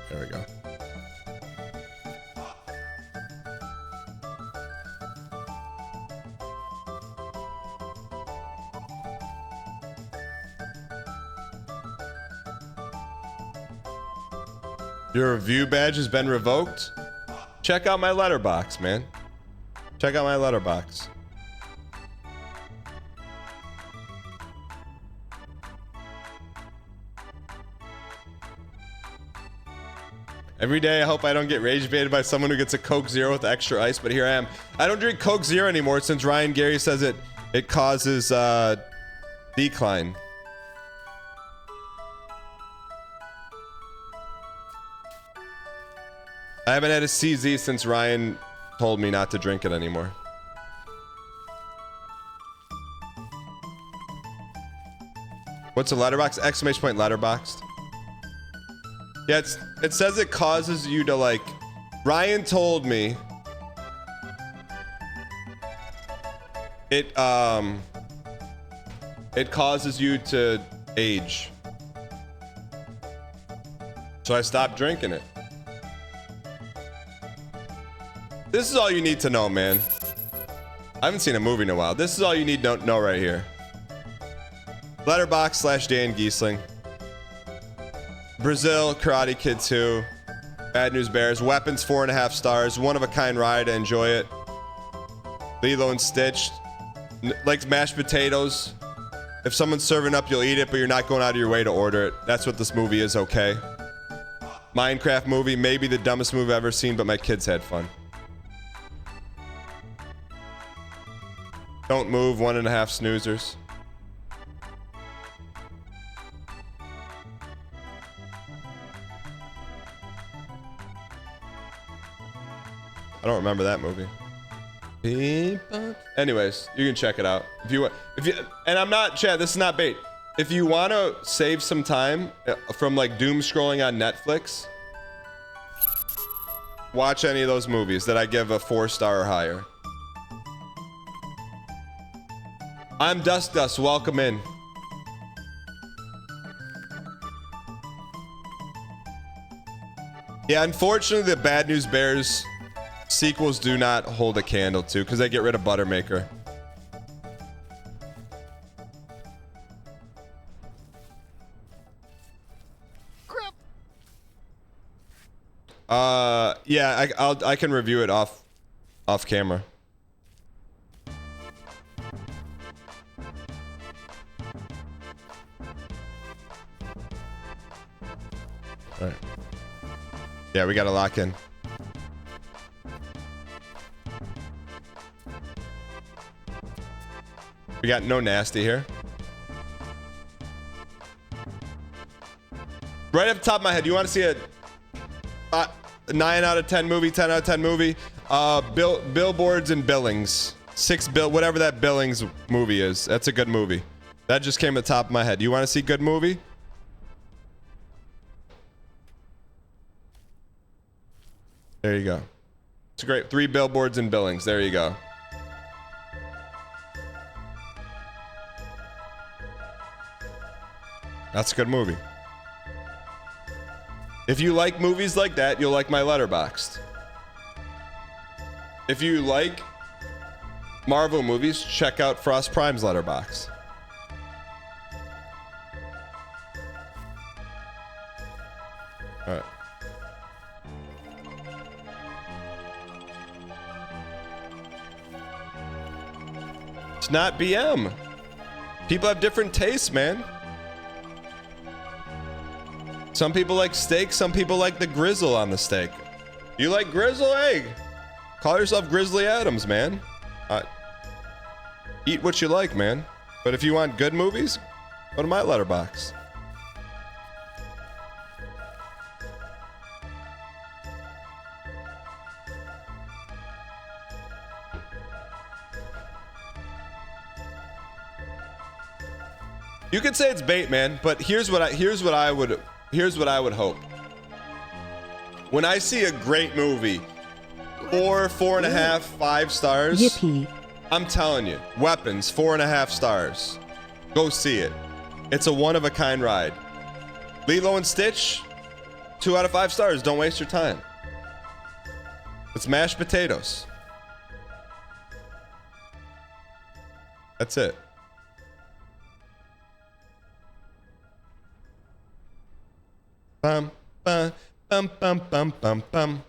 There we go. Your review badge has been revoked? Check out my letterbox, man. Check out my letterbox. Every day I hope I don't get rage baited by someone who gets a Coke Zero with extra ice, but here I am. I don't drink Coke Zero anymore since Ryan Gary says it causes decline. I haven't had a CZ since Ryan told me not to drink it anymore. What's a letterbox? Exclamation point letterboxed. Yeah, it says it causes you to like. Ryan told me it causes you to age. So I stopped drinking it. This is all you need to know, man. I haven't seen a movie in a while. This is all you need to know right here. Letterbox/DanGheesling. Brazil, Karate Kid 2. Bad News Bears. Weapons, 4.5 stars. One of a kind ride. I enjoy it. Lilo and Stitch. Likes mashed potatoes. If someone's serving up, you'll eat it, but you're not going out of your way to order it. That's what this movie is, okay? Minecraft movie. Maybe the dumbest movie I've ever seen, but my kids had fun. Don't Move, 1.5 snoozers. I don't remember that movie. Anyways, you can check it out if you and I'm not, Chad, this is not bait. If you want to save some time from like doom scrolling on Netflix, watch any of those movies that I give a 4-star or higher. I'm Dust, welcome in. Yeah, unfortunately, the Bad News Bears sequels do not hold a candle to because they get rid of Buttermaker. Yeah, I can review it off camera. All right. Yeah, we gotta lock in. We got no nasty here. Right up the top of my head, you want to see a 9 out of 10 movie, 10 out of 10 movie? Billboards and Billings. Whatever that Billings movie is. That's a good movie. That just came to the top of my head. You want to see good movie? There you go. It's great. 3 Billboards and Billings. There you go. That's a good movie. If you like movies like that, you'll like my Letterboxd. If you like Marvel movies, check out Frost Prime's Letterboxd. All right. It's not BM. People have different tastes, man. Some people like steak, some people like the grizzle on the steak. You like grizzle? Hey, call yourself Grizzly Adams, man. Eat what you like, man. But if you want good movies, go to my Letterboxd. You could say it's bait, man, but here's what I would hope. When I see a great movie, 4, 4.5, 5 stars. Yippee. I'm telling you, Weapons, 4.5 stars. Go see it. It's a one-of-a-kind ride. Lilo and Stitch, 2 out of 5 stars. Don't waste your time. It's mashed potatoes. That's it. Bum bum bum bum bum bum bum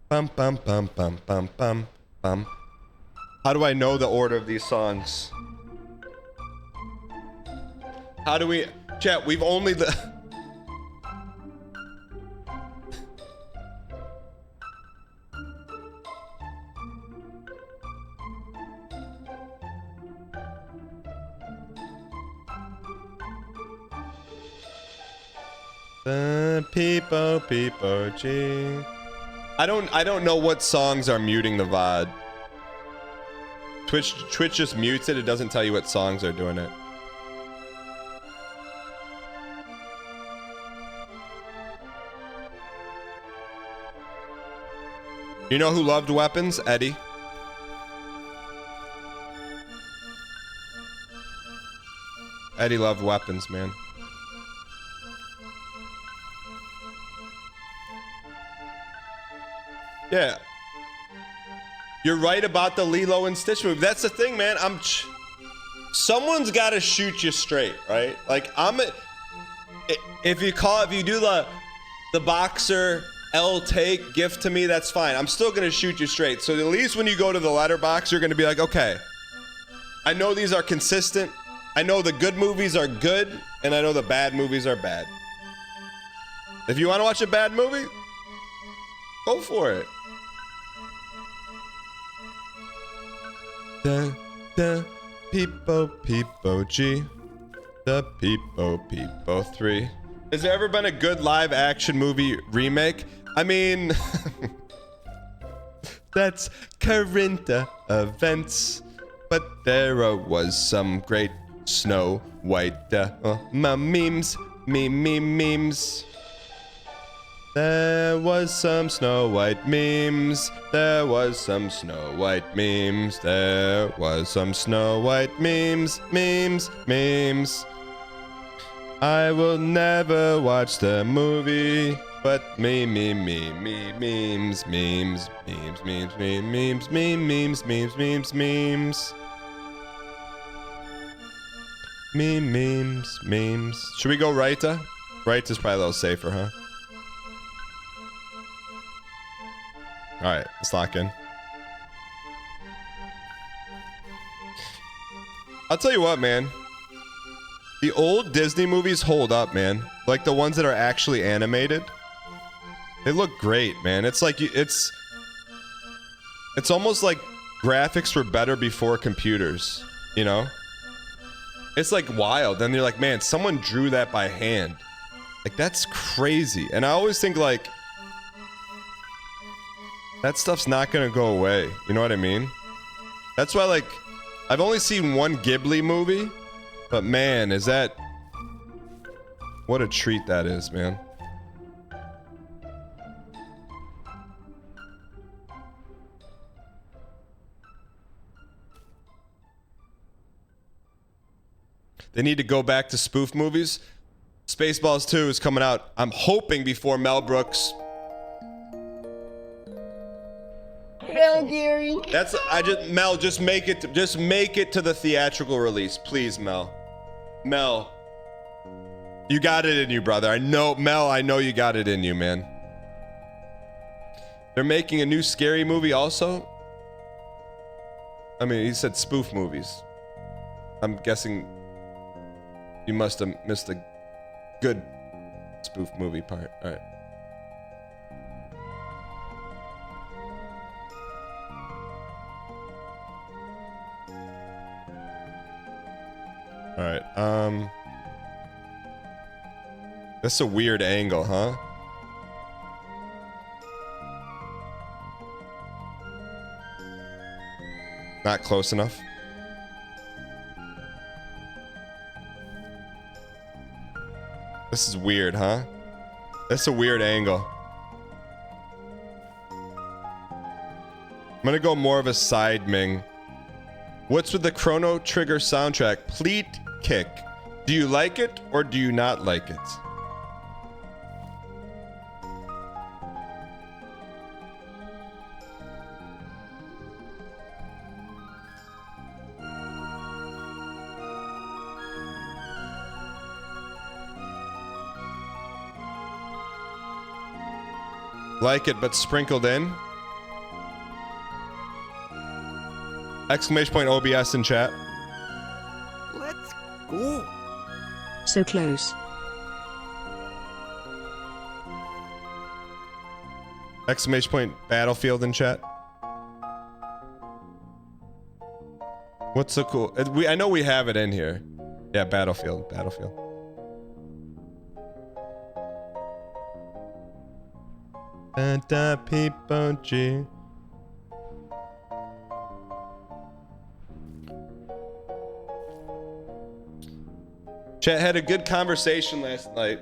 bum bum bum bum bum bum bum. How do I know the order of these songs? How do we... Chat, we've only... People, G. I don't know what songs are muting the VOD. Twitch just mutes it. It doesn't tell you what songs are doing it. You know who loved Weapons? Eddie. Eddie loved Weapons, man. Yeah. You're right about the Lilo and Stitch movie. That's the thing, man. Someone's got to shoot you straight, right? Like if you do the boxer L take gift to me, that's fine. I'm still going to shoot you straight. So at least when you go to the letterbox, you're going to be like, okay, I know these are consistent. I know the good movies are good, and I know the bad movies are bad. If you want to watch a bad movie, go for it. The Peepo G. The Peepo 3. Has there ever been a good live action movie remake? I mean, that's current events. But there was some great Snow White memes. Memes. There was some Snow White memes. There was some Snow White memes. There was some Snow White memes. I will never watch the movie, but memes, memes, memes, memes, memes. Memes. Should we go right? Right is probably a little safer, huh? Alright, let's lock in. I'll tell you what, man. The old Disney movies hold up, man. Like the ones that are actually animated. They look great, man. It's like it's almost like graphics were better before computers, you know? It's like wild. Then you're like, man, someone drew that by hand. Like that's crazy. And I always think like that stuff's not gonna go away. You know what I mean? That's why like I've only seen one Ghibli movie, but man, is that what a treat that is, man. They need to go back to spoof movies. Spaceballs 2 is coming out, I'm hoping, before Mel Brooks. Hell, Gary. That's Mel, just make it to the theatrical release, please, Mel. Mel, you got it in you, brother. I know, Mel, I know you got it in you, man. They're making a new scary movie also. I mean, he said spoof movies. I'm guessing you must have missed the good spoof movie part. All right. All right. That's a weird angle, huh? Not close enough. This is weird, huh? That's a weird angle. I'm gonna go more of a side Ming. What's with the Chrono Trigger soundtrack? Pleat Kick. Do you like it or do you not like it? Like it, but sprinkled in. Exclamation point OBS in chat. Let's go. So close. Exclamation point Battlefield in chat. What's so cool? I know we have it in here. Yeah, Battlefield. People G. Chat had a good conversation last night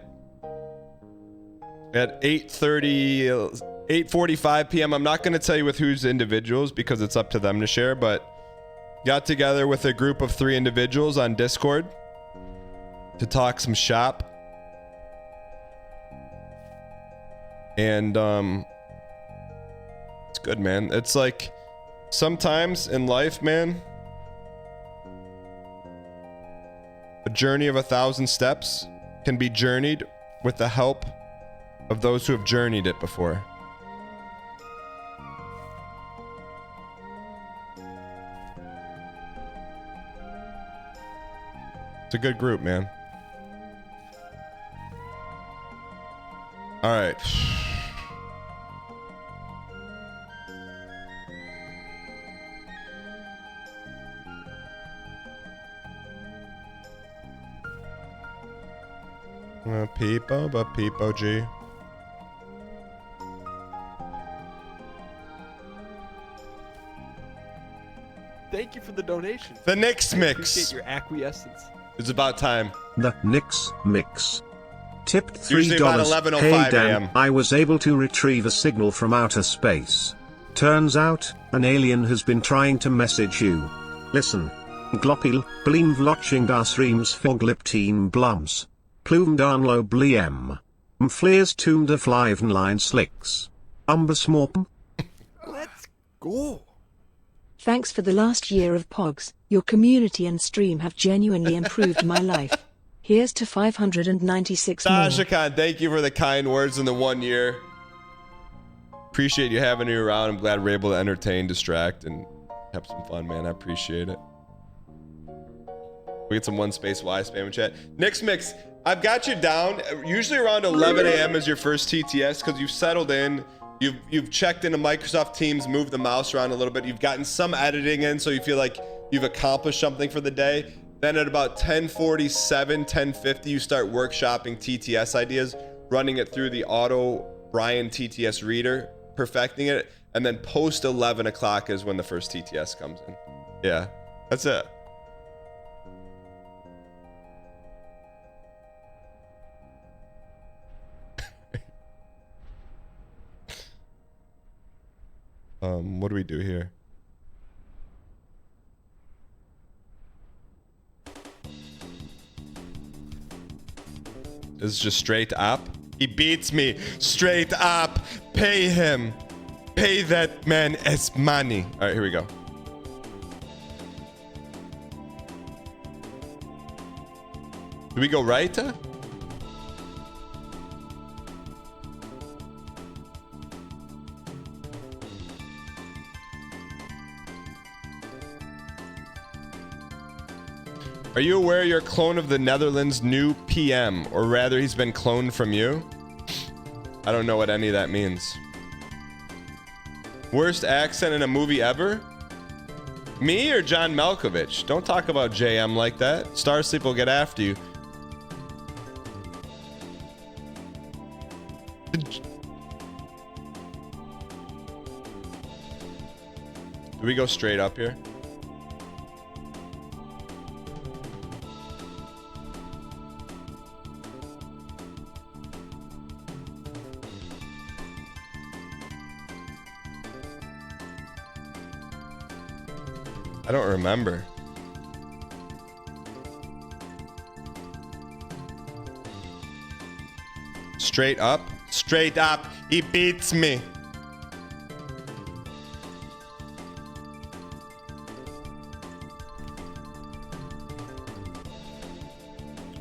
at 8:45 p.m. I'm not going to tell you with whose individuals because it's up to them to share, but got together with a group of 3 individuals on Discord to talk some shop. And it's good, man. It's like sometimes in life, man, a journey of 1,000 steps can be journeyed with the help of those who have journeyed it before. It's a good group, man. All right. People G. Thank you for the donation. The Knicks I mix. appreciate your acquiescence. It's about time. The Knicks mix. Tipped Usually about $3. 11:05 Hey Dan, a.m. I was able to retrieve a signal from outer space. Turns out, an alien has been trying to message you. Listen. Gloppil, blim vlotching das Reams foglip teen blums. Plume download bliem. Mfleers tomb de flyven line slicks. Umbusmorpen. Let's go. Thanks for the last year of Pogs. Your community and stream have genuinely improved my life. Here's to 596 more. Tasha Khan, thank you for the kind words in the 1 year. Appreciate you having you around. I'm glad we're able to entertain, distract, and have some fun, man. I appreciate it. We get some one space Y spam in chat. Nick's Mix, I've got you down. Usually around 11 a.m. is your first TTS because you've settled in. You've checked into Microsoft Teams, moved the mouse around a little bit. You've gotten some editing in, so you feel like you've accomplished something for the day. Then at about 10:47, 10:50, you start workshopping TTS ideas, running it through the auto Brian TTS reader, perfecting it, and then post 11 o'clock is when the first TTS comes in. Yeah, that's it. What do we do here? This is just straight up. He beats me straight up. Pay him. Pay that man as money. All right, here we go. Do we go right? Are you aware you're a clone of the Netherlands' new PM? Or rather, he's been cloned from you? I don't know what any of that means. Worst accent in a movie ever? Me or John Malkovich? Don't talk about JM like that. Starsleep will get after you. Do we go straight up here? I don't remember. Straight up? Straight up. He beats me.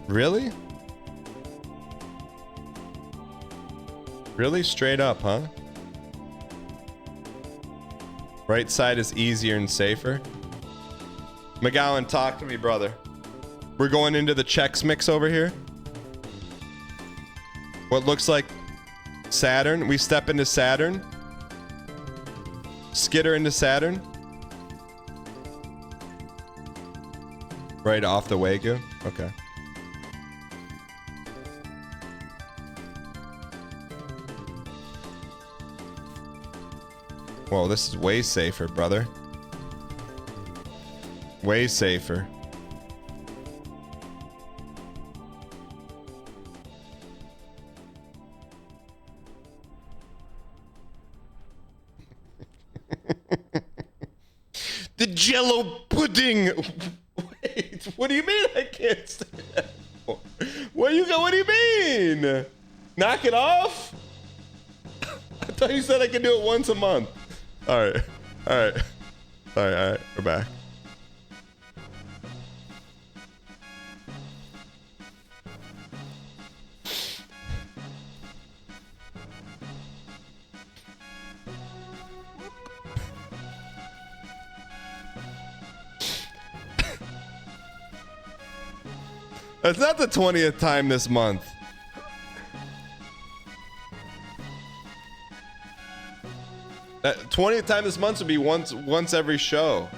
Really? Really? Straight up, huh? Right side is easier and safer. McGowan, talk to me, brother. We're going into the Chex Mix over here. What looks like Saturn. We step into Saturn. Skitter into Saturn. Right off the Wagyu. Okay. Whoa, this is way safer, brother. Way safer. The Jello pudding. Wait, what do you mean I can't say that? What do you mean? Knock it off? I thought you said I could do it once a month. All right. All right. All right. All right. We're back. It's not the 20th time this month. That 20th time this month would be once every show.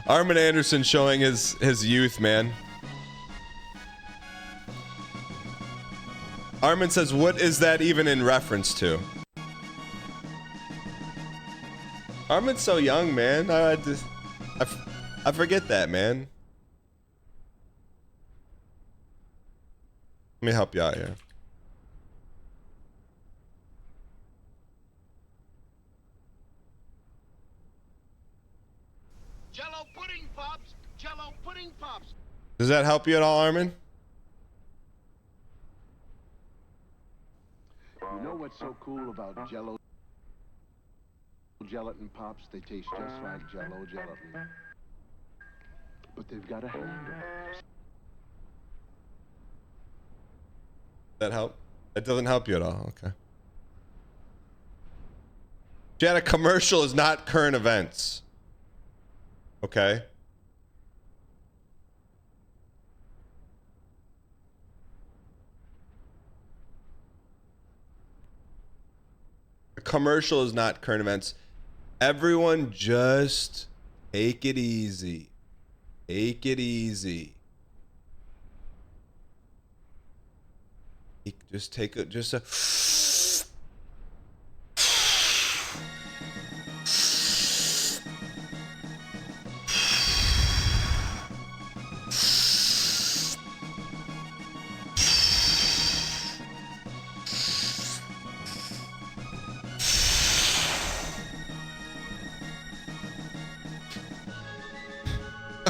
Armin Anderson showing his youth, man. Armin says, what is that even in reference to? Armin's so young, man. I forget that, man. Let me help you out here. Jello Does that help you at all, Armin? You know what's so cool about Jello? Gelatin pops, they taste just like Jello gelatin. But they've got a handle. That help? That doesn't help you at all. Okay. Jan, a commercial is not current events. Okay. A commercial is not current events. Everyone just take it easy. Take it easy. Just take a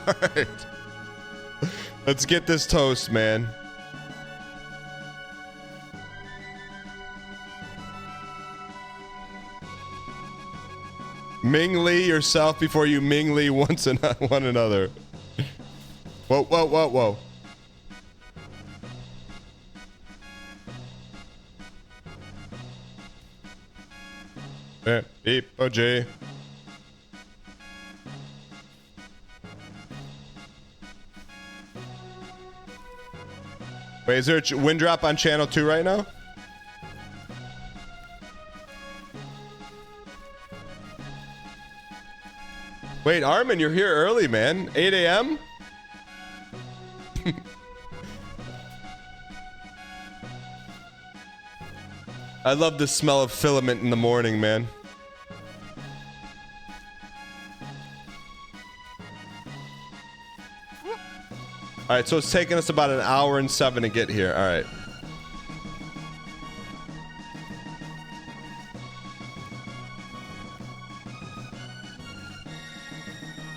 All right. Let's get this toast, man. Ming Lee yourself before you Ming Lee one another. Whoa, whoa, whoa, whoa. J. Wait, is there a wind drop on channel 2 right now? Wait, Armin, you're here early, man. 8 a.m.? I love the smell of filament in the morning, man. All right, so it's taking us about 1 hour and 7 to get here. All right.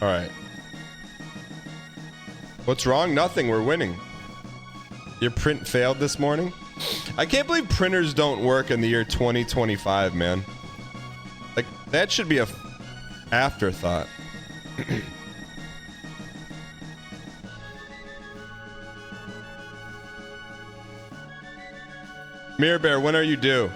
All right. What's wrong? Nothing. We're winning. Your print failed this morning? I can't believe printers don't work in the year 2025, man. Like, that should be a afterthought. Mirror Bear, when are you due?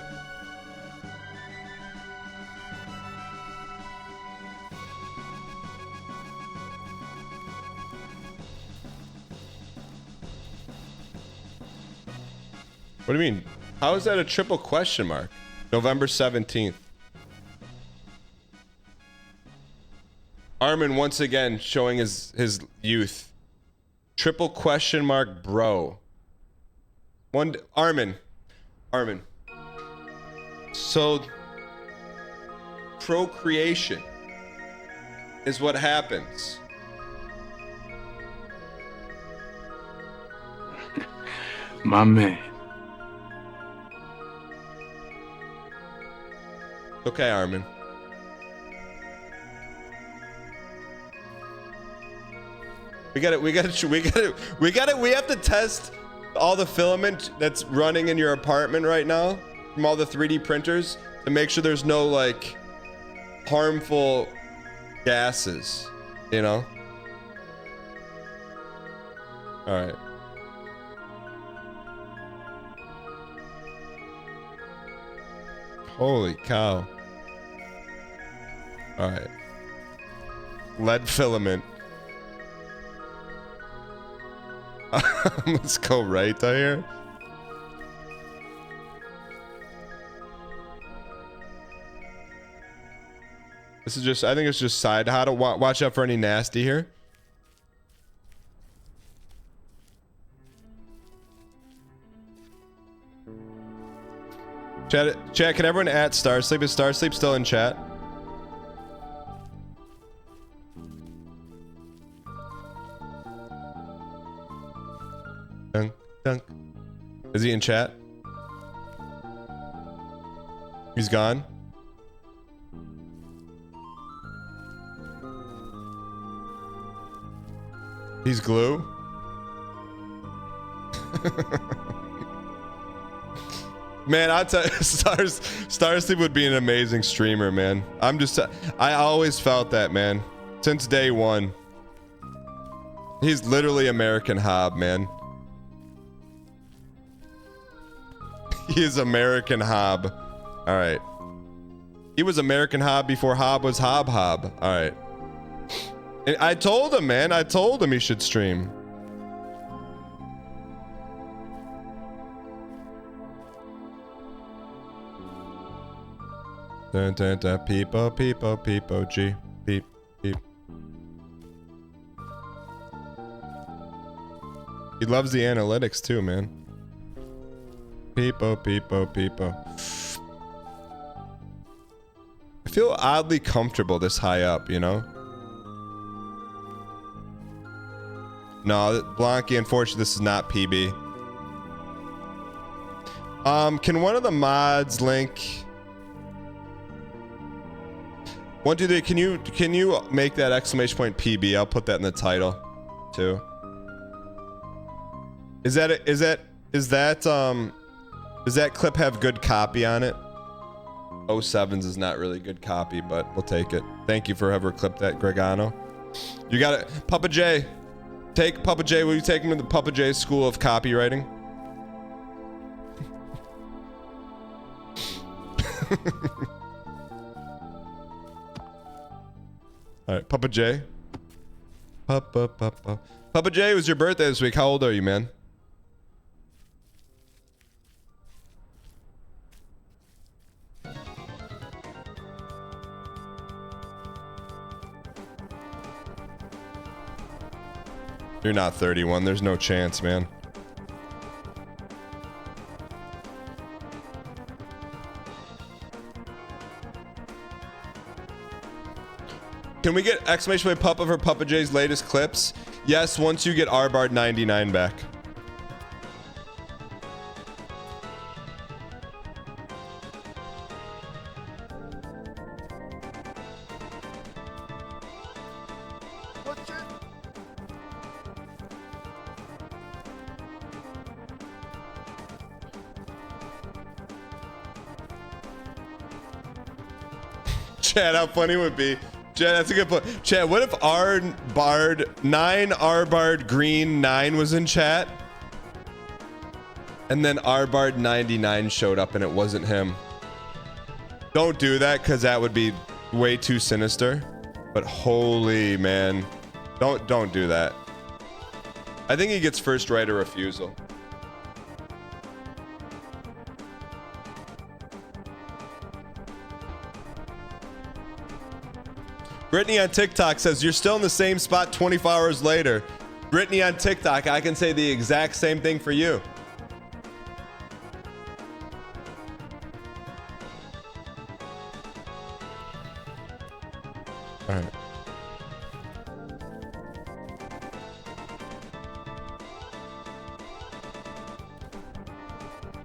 What do you mean? How is that a triple question mark? November 17th. Armin once again showing his youth. Triple question mark, bro. Armin. So procreation is what happens. My man. Okay, Armin. We have to test all the filament that's running in your apartment right now from all the 3D printers to make sure there's no like harmful gases, you know? All right. Holy cow. All right. Lead filament. Let's go right here. This is just, I think it's just side how to watch out for any nasty here. Chat, can everyone at Starsleep? Is Starsleep still in chat? Dunk, dunk. Is he in chat? He's gone. He's glue. Man, I tell you, Starsleep would be an amazing streamer, man. I always felt that, man. Since day one. He's literally American Hob, man. He is American Hob. All right. He was American Hob before Hob was Hob. All right. And I told him, man. I told him he should stream. Dun, dun, dun, peepo, peepo, peepo, G. Beep, beep. He loves the analytics too, man. Peepo, peepo, peepo. I feel oddly comfortable this high up, you know? No, Blanky, unfortunately, this is not PB. Can one of the mods link... 1, 2, 3. Can you make that exclamation point PB? I'll put that in the title, too. Does that clip have good copy on it? 07's is not really good copy, but we'll take it. Thank you for whoever clipped that, Gregano. You got it, Papa J. Take Papa J. Will you take him to the Papa J School of Copywriting? All right, Papa J. Papa J, it was your birthday this week. How old are you, man? You're not 31. There's no chance, man. Can we get exclamation point Papa for Papa J's latest clips? Yes, once you get Arbard 99 back. Chad, how funny would it be? Chad, that's a good point. Chad, what if Arbard Green 9 was in chat? And then Arbard 99 showed up and it wasn't him. Don't do that because that would be way too sinister. But holy man. Don't do that. I think he gets first right of refusal. Brittany on TikTok says, you're still in the same spot 24 hours later. Brittany on TikTok, I can say the exact same thing for you. All right.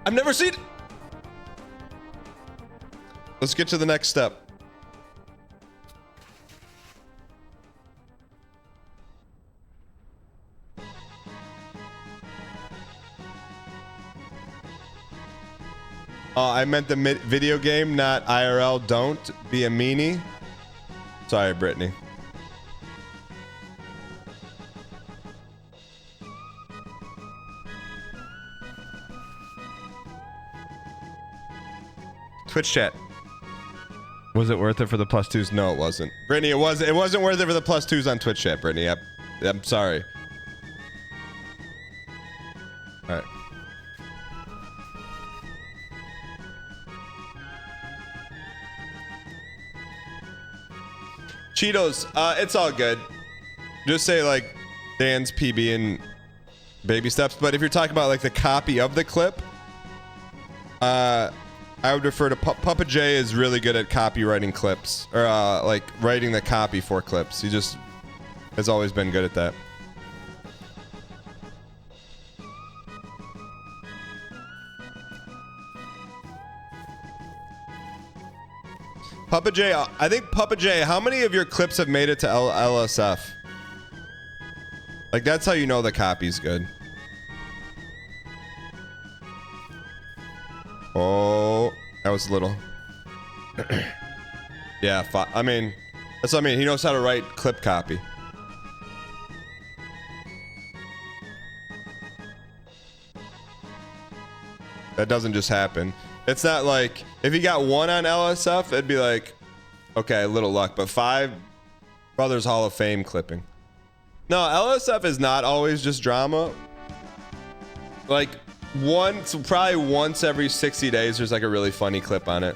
I've never seen... Let's get to the next step. I meant the video game, not IRL. Don't be a meanie. Sorry, Brittany. Twitch chat. Was it worth it for the +2s? No, it wasn't. Brittany, it wasn't worth it for the +2s on Twitch chat, Brittany. I'm sorry. All right. Cheetos, it's all good. Just say like Dan's PB and baby steps. But if you're talking about like the copy of the clip, I would refer to Papa J is really good at copywriting clips or like writing the copy for clips. He just has always been good at that. Papa J, I think Papa J, how many of your clips have made it to LSF? Like, that's how you know the copy's good. Oh, that was little. Yeah, I mean, that's what I mean. He knows how to write clip copy. That doesn't just happen. It's not like, if he got 1 on LSF, it'd be like, okay, a little luck. But 5, Brothers Hall of Fame clipping. No, LSF is not always just drama. Like, probably once every 60 days, there's like a really funny clip on it.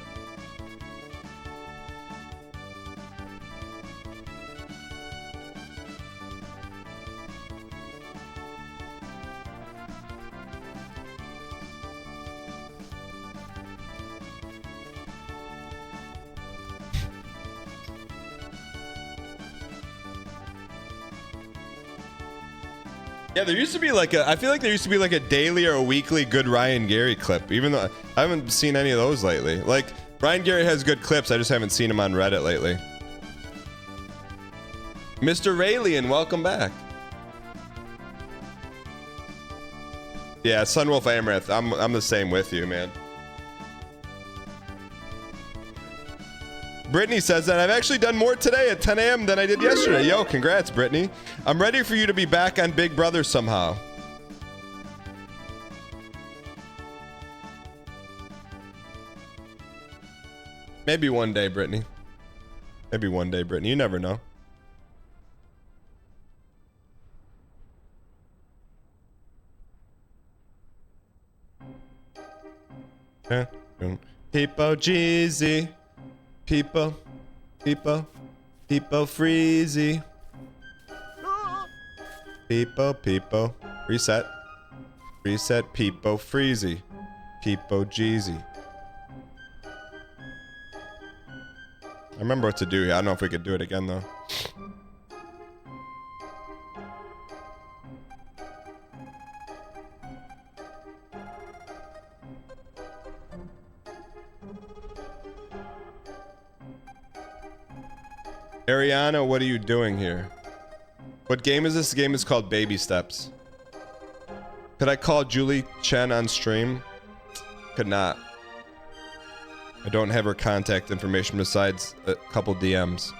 Yeah, there used to be like I feel like there used to be like a daily or a weekly good Ryan Gary clip, even though I haven't seen any of those lately. Like, Ryan Gary has good clips, I just haven't seen him on Reddit lately. Mr. Raelian, welcome back. Yeah, Sunwolf Amrith, I'm the same with you, man. Brittany says that I've actually done more today at 10 a.m. than I did yesterday. Yo, congrats, Brittany. I'm ready for you to be back on Big Brother somehow. Maybe one day, Brittany. Maybe one day, Brittany. You never know. People Jeezy. People freezy. People. Reset, people freezy. People Jeezy. I remember what to do here. I don't know if we could do it again, though. Ariana, what are you doing here? What game is this? This game is called Baby Steps. Could I call Julie Chen on stream? Could not. I don't have her contact information besides a couple DMs.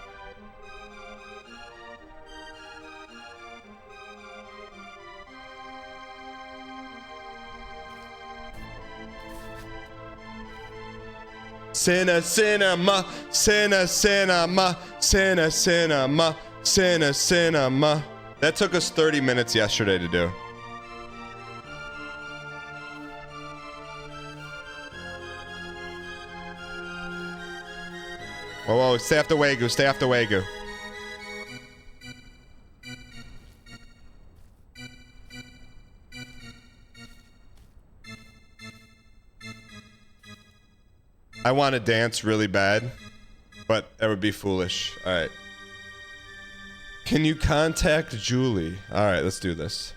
Cinema. That took us 30 minutes yesterday to do. Whoa, stay after Wagyu. I want to dance really bad, but that would be foolish. All right. Can you contact Julie? All right, let's do this.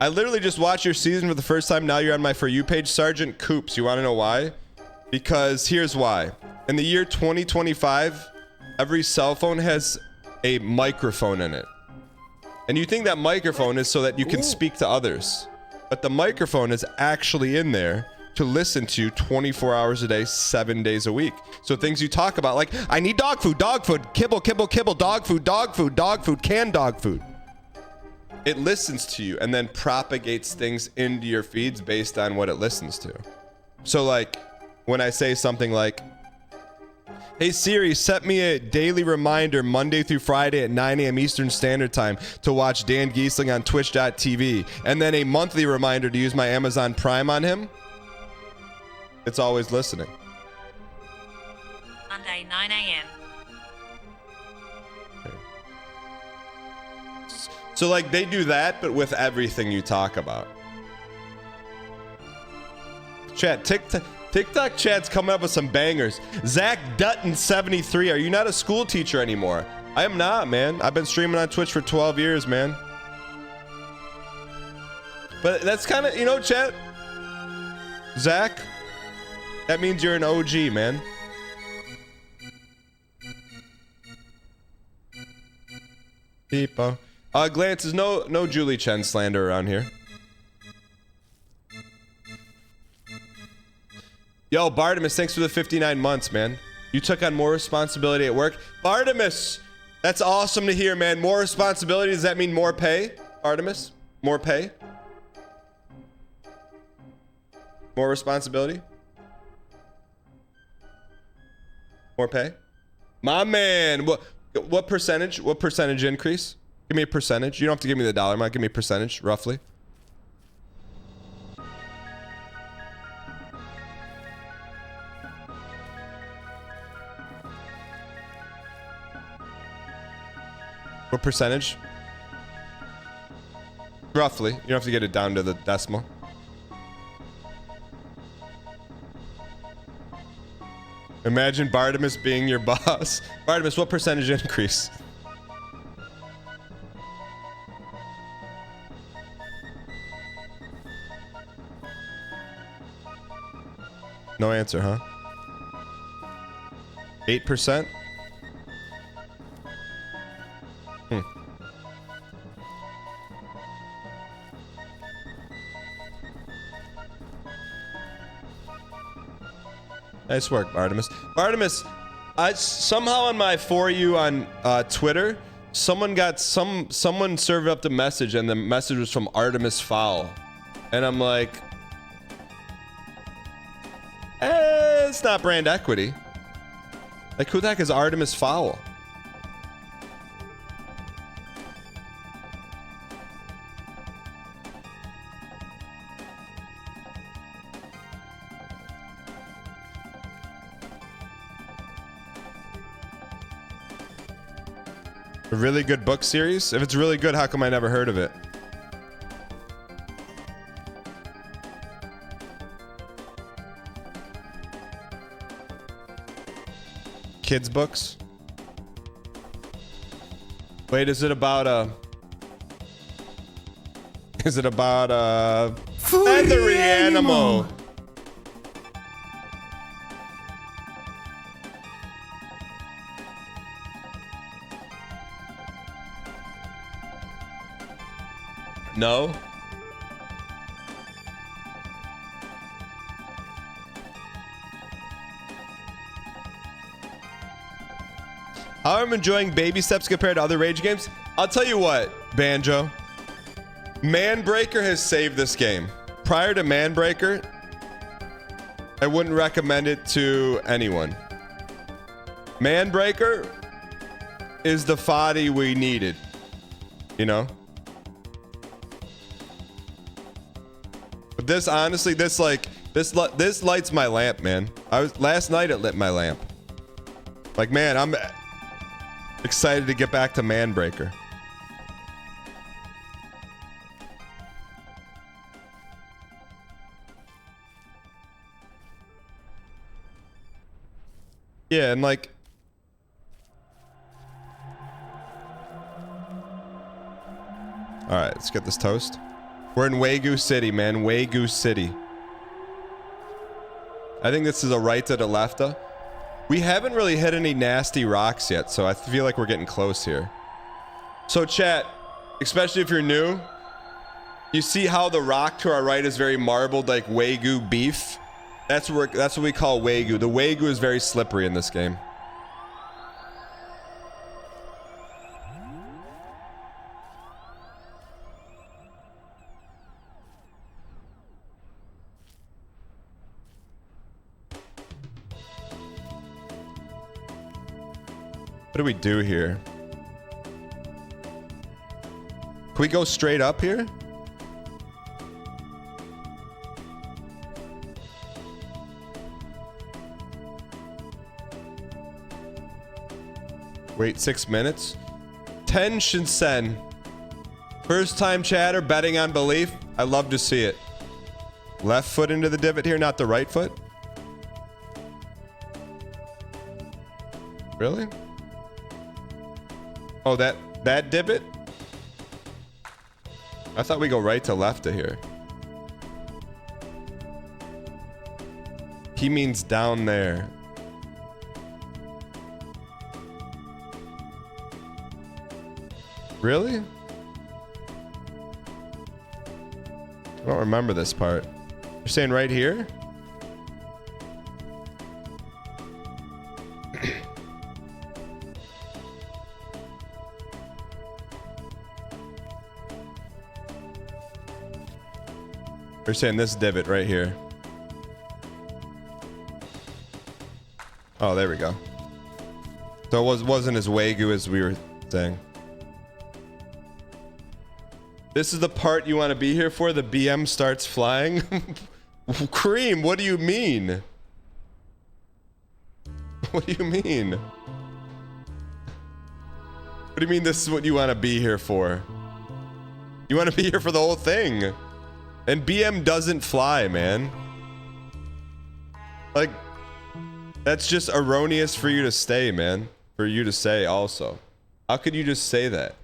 I literally just watched your season for the first time. Now you're on my For You page. Sergeant Coops. You want to know why? Because here's why. In the year 2025, every cell phone has a microphone in it. And you think that microphone is so that you can speak to others. But the microphone is actually in there to listen to 24 hours a day, 7 days a week. So things you talk about, like, I need dog food, kibble, dog food, canned dog food. It listens to you and then propagates things into your feeds based on what it listens to. So like, when I say something like, hey Siri, set me a daily reminder Monday through Friday at 9 a.m. Eastern Standard Time to watch Dan Giesling on twitch.tv, and then a monthly reminder to use my Amazon Prime on him, it's always listening. Monday, 9 a.m. Okay. So like they do that, but with everything you talk about. Chat, TikTok chat's coming up with some bangers. Zach Dutton 73. Are you not a school teacher anymore? I am not, man. I've been streaming on Twitch for 12 years, man. But that's kind of, you know, chat. Zach, that means you're an OG, man. People. Glances, no Julie Chen slander around here. Yo, Bartimus, thanks for the 59 months, man. You took on more responsibility at work. Bartimus, that's awesome to hear, man. More responsibility, does that mean more pay? Bartimus, more pay? More responsibility? More pay? My man, what percentage? What percentage increase? Give me a percentage. You don't have to give me the dollar amount. Give me a percentage, roughly. What percentage? Roughly. You don't have to get it down to the decimal. Imagine Bartimus being your boss. Bartimus, what percentage increase? No answer, huh? 8%? Nice work, Bartimus. Bartimus, somehow on my For You on Twitter, someone served up the message, and the message was from Artemis Fowl. And I'm like, it's not brand equity. Like, who the heck is Artemis Fowl? A really good book series? If it's really good, how come I never heard of it? Kids books? Wait, is it about is it about a feathery animal? No. How I'm enjoying Baby Steps compared to other Rage games? I'll tell you what, Banjo. Manbreaker has saved this game. Prior to Manbreaker, I wouldn't recommend it to anyone. Manbreaker is the foddy we needed. You know? But this, honestly, this lights my lamp, man. Last night it lit my lamp. Like, man, I'm excited to get back to Manbreaker. Yeah, and like, all right, let's get this toast. We're in Wagyu City, man. Wagyu City. I think this is a right to the left. We haven't really hit any nasty rocks yet, so I feel like we're getting close here. So chat, especially if you're new, you see how the rock to our right is very marbled, like Wagyu beef? That's what we call Wagyu. The Wagyu is very slippery in this game. What do we do here? Can we go straight up here? Wait 6 minutes. 10 Shinsen. First time chatter, betting on belief. I love to see it. Left foot into the divot here, not the right foot. Really? Oh, that divot? I thought we go right to left to here. He means down there. Really? I don't remember this part. You're saying right here? You're saying this divot right here. Oh, there we go. So it wasn't as Wagyu as we were saying. This is the part you want to be here for? The BM starts flying? Cream, what do you mean? What do you mean? What do you mean this is what you want to be here for? You want to be here for the whole thing. And BM doesn't fly, man. Like, that's just erroneous for you to stay, man. For you to say also. How could you just say that?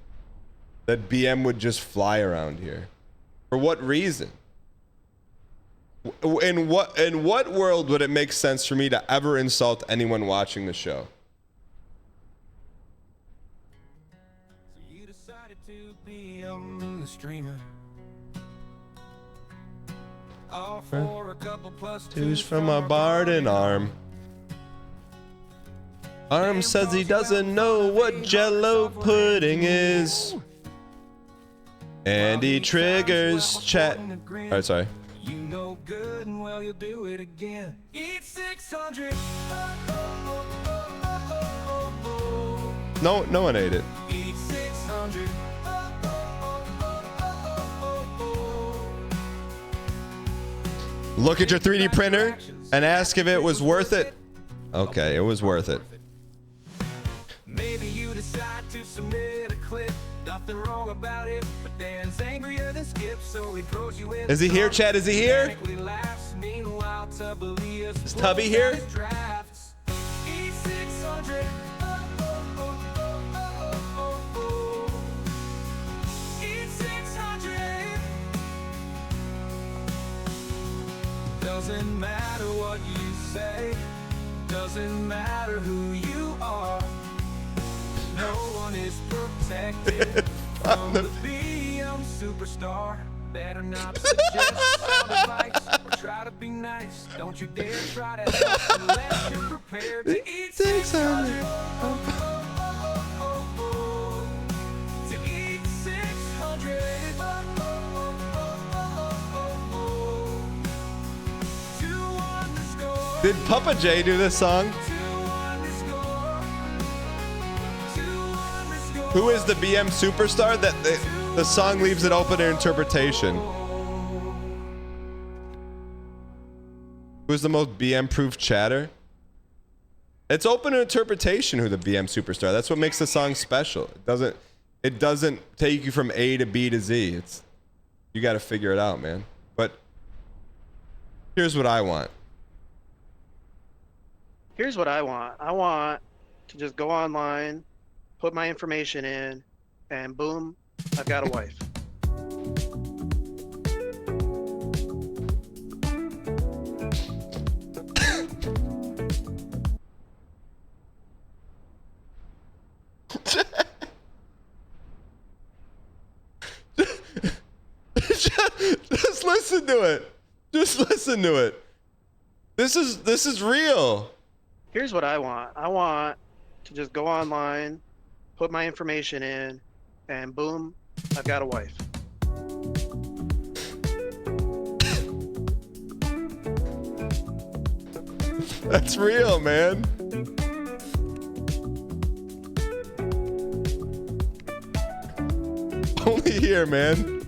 That BM would just fly around here. For what reason? In what world would it make sense for me to ever insult anyone watching the show? So you decided to be the streamer. All for a couple plus twos from a Barden arm. Arm says he doesn't know what Jello pudding is. And he triggers chat. Alright, sorry. You know good and well you'll do it again. Eat 600. No one ate it. Eat 600. Look at your 3D printer and ask if it was worth it. Okay, it was worth it. Maybe you decide to submit a clip. Nothing wrong about it, but Dan's angrier than Skip, so he throws you in. Is he here, Chad? Is he here? Is Is Tubby here? Eat 600. Eat 600. Doesn't matter what you say. Doesn't matter who you are. No one is protected from the BM superstar. Better not suggest sound advice or try to be nice. Don't you dare try to help unless you're prepared to eat 600. To eat 600. Did Papa J do this song? Who is the BM superstar? That the song leaves it open to interpretation. Who's the most BM-proof chatter? It's open to interpretation who the BM superstar. That's what makes the song special. It doesn't take you from A to B to Z. You got to figure it out, man. But here's what I want. Here's what I want. I want to just go online, put my information in, and boom, I've got a wife. Just listen to it. Just listen to it. This is real. Here's what I want. I want to just go online, put my information in, and boom, I've got a wife. That's real, man. Only here, man.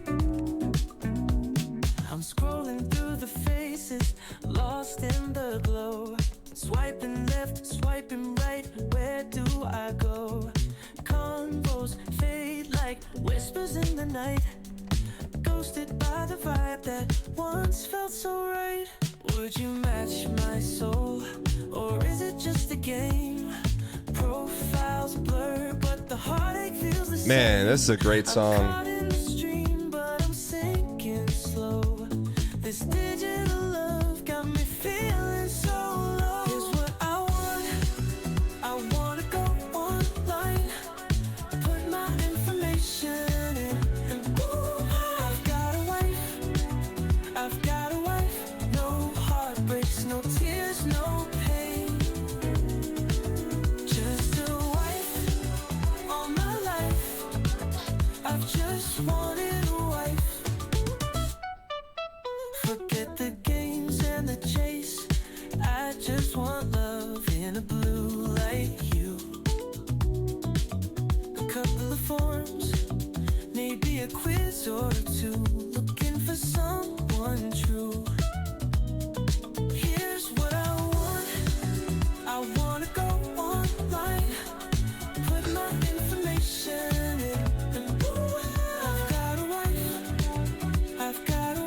I'm scrolling through the faces, lost in the glow. Swiping left, swiping right, where do I go? Convos fade like whispers in the night. Ghosted by the vibe that once felt so right. Would you match my soul, or is it just a game? Profiles blur, but the heartache feels the same. Man, this is a great song. I'm caught in the stream, but I'm sinking slow. This digital love got me feeling so low. Here's what I want. I wanna go online, put my information a quiz or two, looking for someone true. Here's what I want. I wanna go online, put my information in, and ooh, I've got a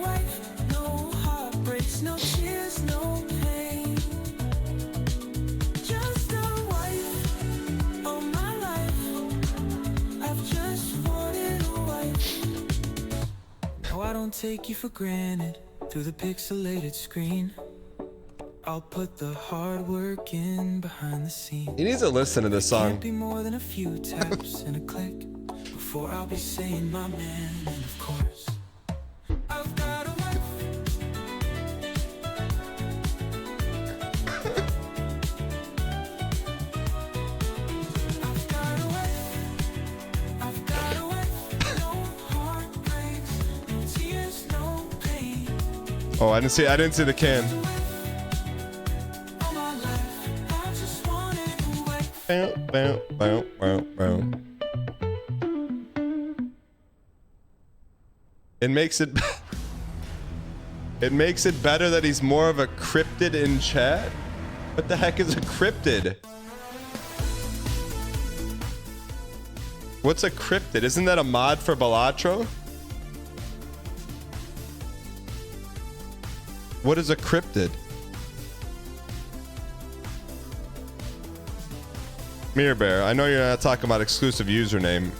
wife, no heartbreaks, no tears, no pain. Just a wife, all my life, I've just wanted a wife. No, I don't take you for granted, through the pixelated screen. I'll put the hard work in behind the scenes. He needs to listen to this song. Can't be more than a few taps and a click before I'll be saying my man. And of course, I've got a wife. I've got a wife. I've got a wife. No heartbreaks, no tears, no pain. Oh, I didn't see the can. Bow, bow, bow, bow, bow. It makes it better that he's more of a cryptid in chat. What the heck is a cryptid? What's a cryptid? Isn't that a mod for Balatro? What is a cryptid? Mirror Bear, I know you're not talking about exclusive username.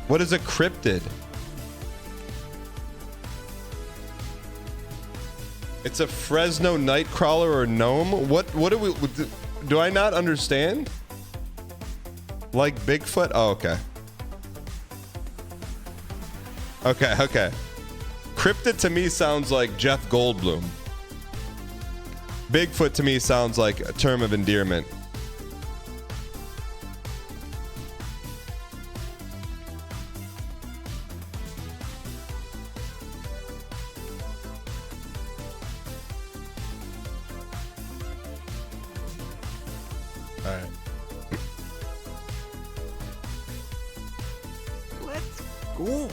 What is a cryptid? It's a Fresno Nightcrawler or gnome? What do I not understand? Like Bigfoot? Oh, okay. Okay. Cryptid to me sounds like Jeff Goldblum. Bigfoot to me sounds like a term of endearment. All right. Let's go.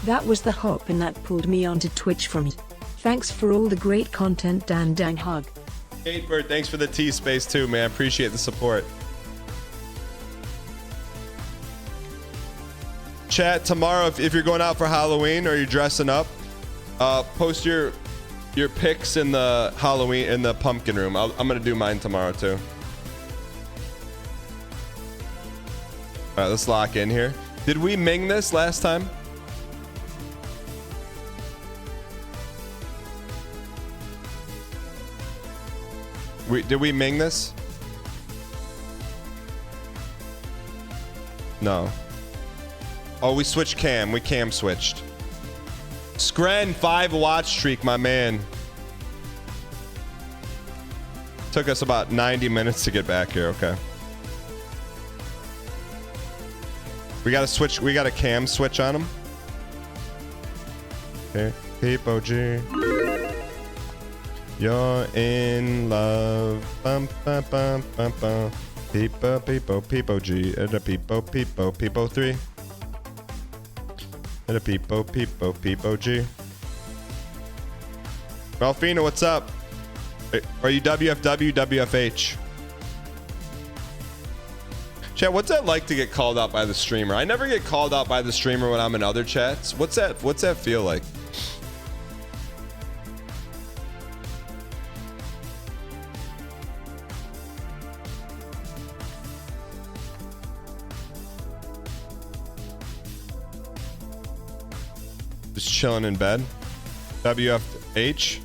That was the hop and that pulled me onto Twitch from it. Thanks for all the great content, Dan. Dang hug. Skatebird, thanks for the T-Space too, man. Appreciate the support. Chat, tomorrow, if you're going out for Halloween or you're dressing up, post your pics in the Halloween, in the pumpkin room. I'm going to do mine tomorrow too. All right, let's lock in here. Did we Ming this last time? Did we Ming this? No. Oh, we switched cam. We cam switched. Scren 5 watch streak, my man. Took us about 90 minutes to get back here. Okay. We got to switch. We got a cam switch on him. Okay. People G. You're in love. Bum, bum, bum, bum, bum. People G. And a people 3. And a people G. Ralphina, what's up? Are you WFW, WFH? Chat, what's that like to get called out by the streamer? I never get called out by the streamer when I'm in other chats. What's that feel like? Just chilling in bed. WFH.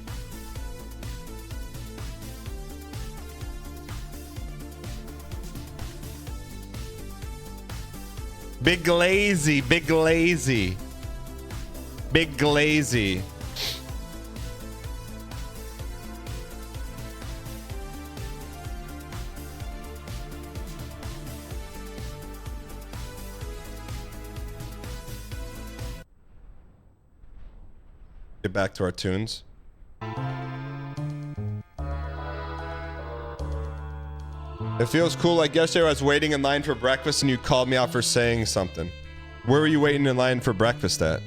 Big lazy, big lazy. Big lazy. Get back to our tunes. It feels cool. Like yesterday, I was waiting in line for breakfast and you called me out for saying something. Where were you waiting in line for breakfast at?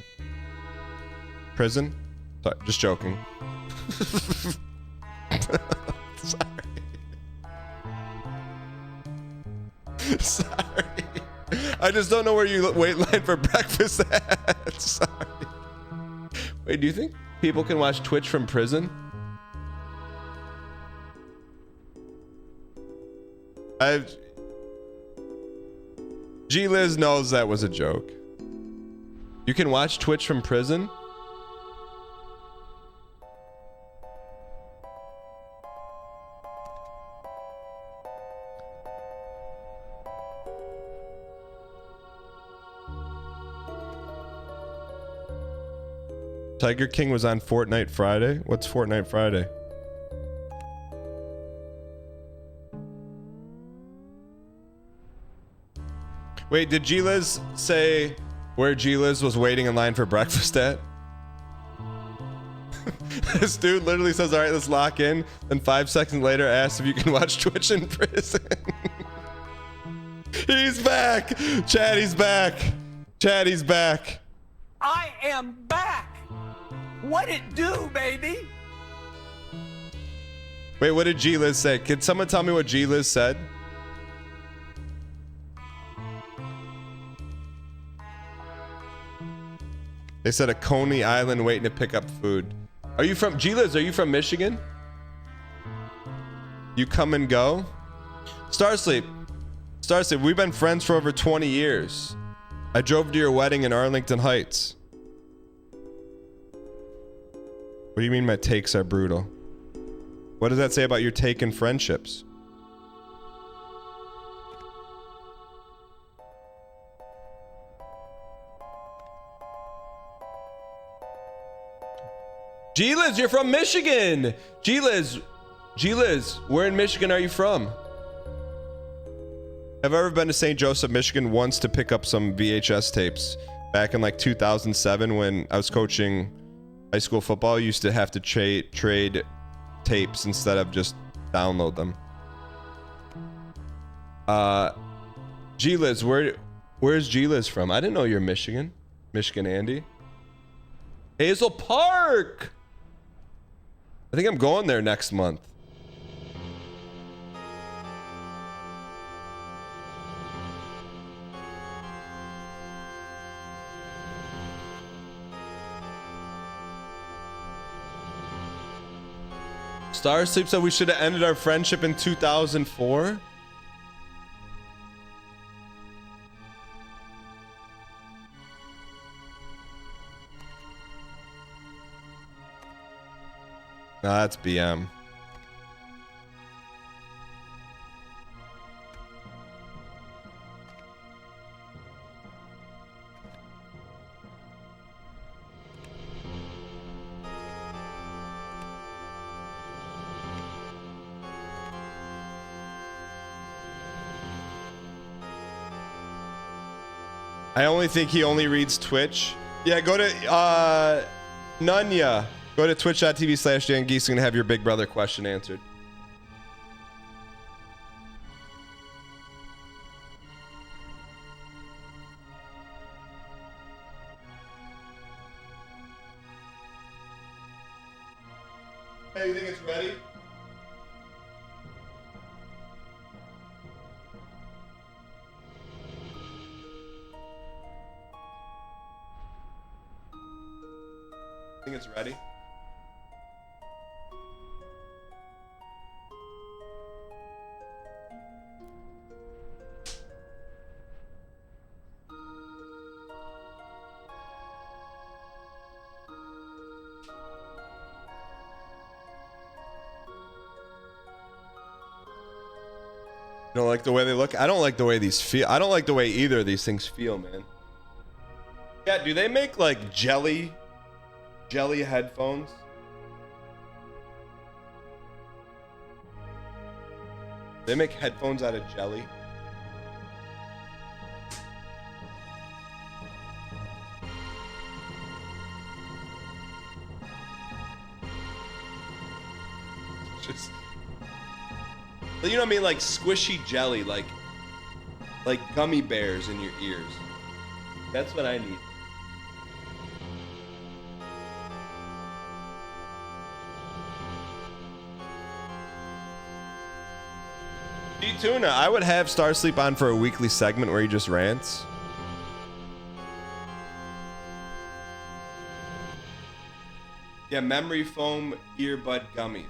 Prison? Sorry, just joking. Sorry. Sorry. I just don't know where you wait in line for breakfast at. Sorry. Wait, do you think people can watch Twitch from prison? G-Liz knows that was a joke. You can watch Twitch from prison? Tiger King was on Fortnite Friday? What's Fortnite Friday? Wait, did G-Liz say where G-Liz was waiting in line for breakfast at? This dude literally says, all right, let's lock in. Then 5 seconds later asks if you can watch Twitch in prison. He's back. Chad, he's back. Chad, he's back. I am back. What it do, baby? Wait, what did G-Liz say? Can someone tell me what G-Liz said? They said a Coney Island waiting to pick up food. Are you from G-Liz? Are you from Michigan? You come and go? Starsleep, we've been friends for over 20 years. I drove to your wedding in Arlington Heights. What do you mean my takes are brutal? What does that say about your take in friendships? G-Liz, you're from Michigan. G-Liz, where in Michigan are you from? Have I ever been to St. Joseph, Michigan once to pick up some VHS tapes back in like 2007 when I was coaching high school football. I used to have to trade tapes instead of just download them. G-Liz, where's G-Liz from? I didn't know you're Michigan. Michigan Andy. Hazel Park. I think I'm going there next month. Starsleep said we should have ended our friendship in 2004. Nah, that's BM. I only think he only reads Twitch. Yeah, go to Nunya. Go to twitch.tv/DanGheesling and have your big brother question answered. Hey, you think it's ready? Think it's ready? You don't like the way they look? I don't like the way these feel. I don't like the way either of these things feel, man. Yeah, do they make like jelly headphones? They make headphones out of jelly? You know what I mean? Like squishy jelly, like gummy bears in your ears. That's what I need. Tuna, I would have Starsleep on for a weekly segment where he just rants. Yeah, memory foam earbud gummies.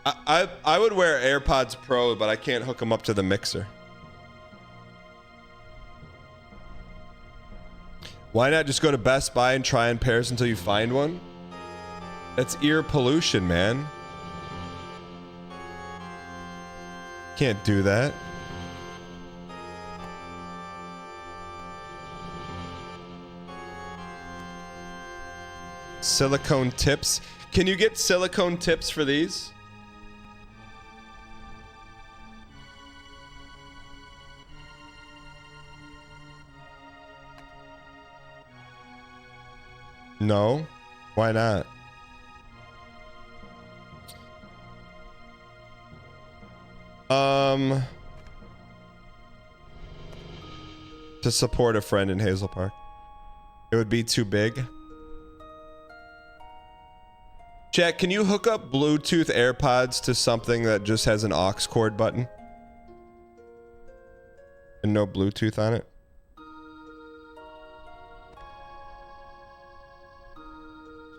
I would wear AirPods Pro, but I can't hook them up to the mixer. Why not just go to Best Buy and try on pairs until you find one? That's ear pollution, man. Can't do that. Silicone tips. Can you get silicone tips for these? No. Why not? To support a friend in Hazel Park. It would be too big. Chat, can you hook up Bluetooth AirPods to something that just has an aux cord button? And no Bluetooth on it?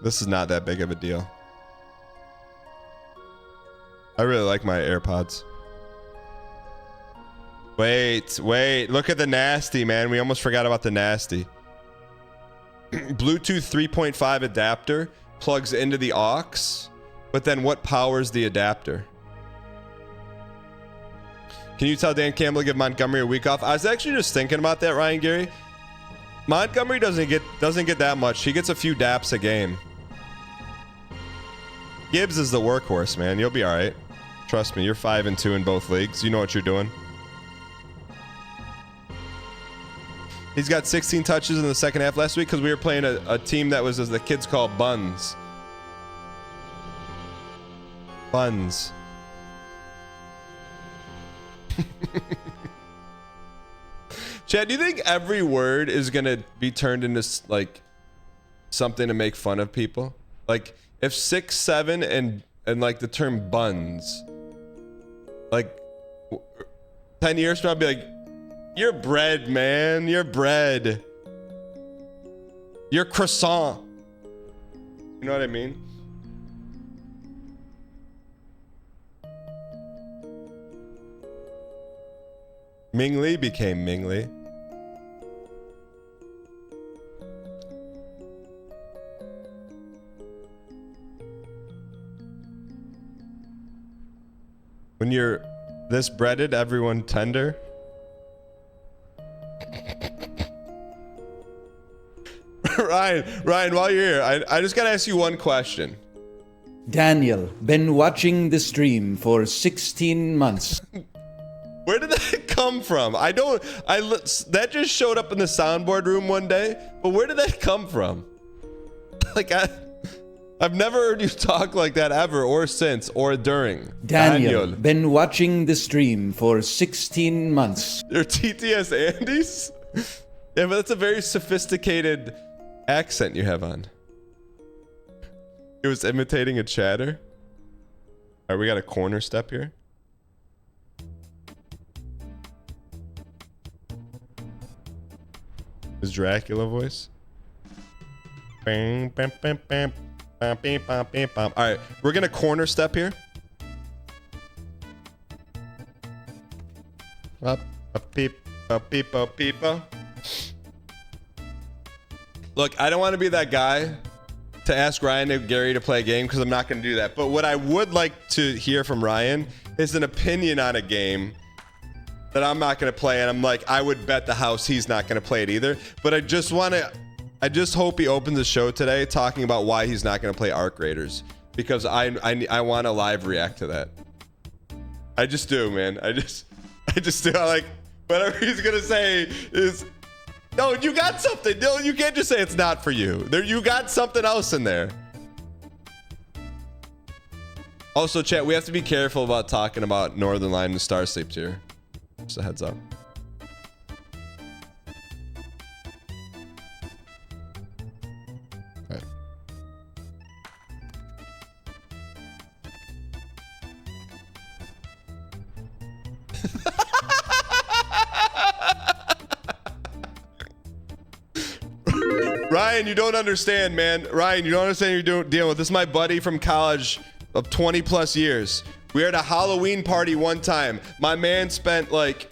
This is not that big of a deal. I really like my AirPods. Wait. Look at the nasty, man. We almost forgot about the nasty. Bluetooth 3.5 adapter plugs into the aux, but then what powers the adapter? Can you tell Dan Campbell to give Montgomery a week off? I was actually just thinking about that, Ryan Gary. Montgomery doesn't get that much. He gets a few daps a game. Gibbs is the workhorse, man. You'll be all right. Trust me, you're 5-2 in both leagues. You know what you're doing. He's got 16 touches in the second half last week because we were playing a team that was, as the kids call, buns. Buns. Chad, do you think every word is gonna be turned into like something to make fun of people? Like if 6, 7, and like the term buns, like 10 years from now, I'll be like, you're bread, man. You're bread. You're croissant. You know what I mean? Ming Lee became Ming Lee. When you're this breaded, everyone tender. Ryan, while you're here, I just gotta ask you one question. Daniel, been watching the stream for 16 months. Where did that come from? That just showed up in the soundboard room one day, but where did that come from? Like, I've never heard you talk like that ever, or since, or during. Daniel, been watching the stream for 16 months. You're TTS Andes? Yeah, but that's a very sophisticated accent you have on. It was imitating a chatter. All right, we got a corner step here. His Dracula voice. Bam, bam, bam, bam, bam, bam, bam, bam, bam. All right, we're gonna corner step here. Up, a peep, a peep, a peep. Look, I don't want to be that guy to ask Ryan and Gary to play a game because I'm not going to do that. But what I would like to hear from Ryan is an opinion on a game that I'm not going to play. And I'm like, I would bet the house he's not going to play it either. But I just hope he opens the show today talking about why he's not going to play Arc Raiders. Because I want to live react to that. I just do, man. I just do. I like, whatever he's going to say is No, you got something. No, you can't just say it's not for you. There, you got something else in there. Also, chat, we have to be careful about talking about Northern Line and Star Sleep here. Just a heads up. All right. Ryan, you don't understand, man. Ryan, you don't understand what you're dealing with. This is my buddy from college of 20 plus years. We were at a Halloween party one time. My man spent like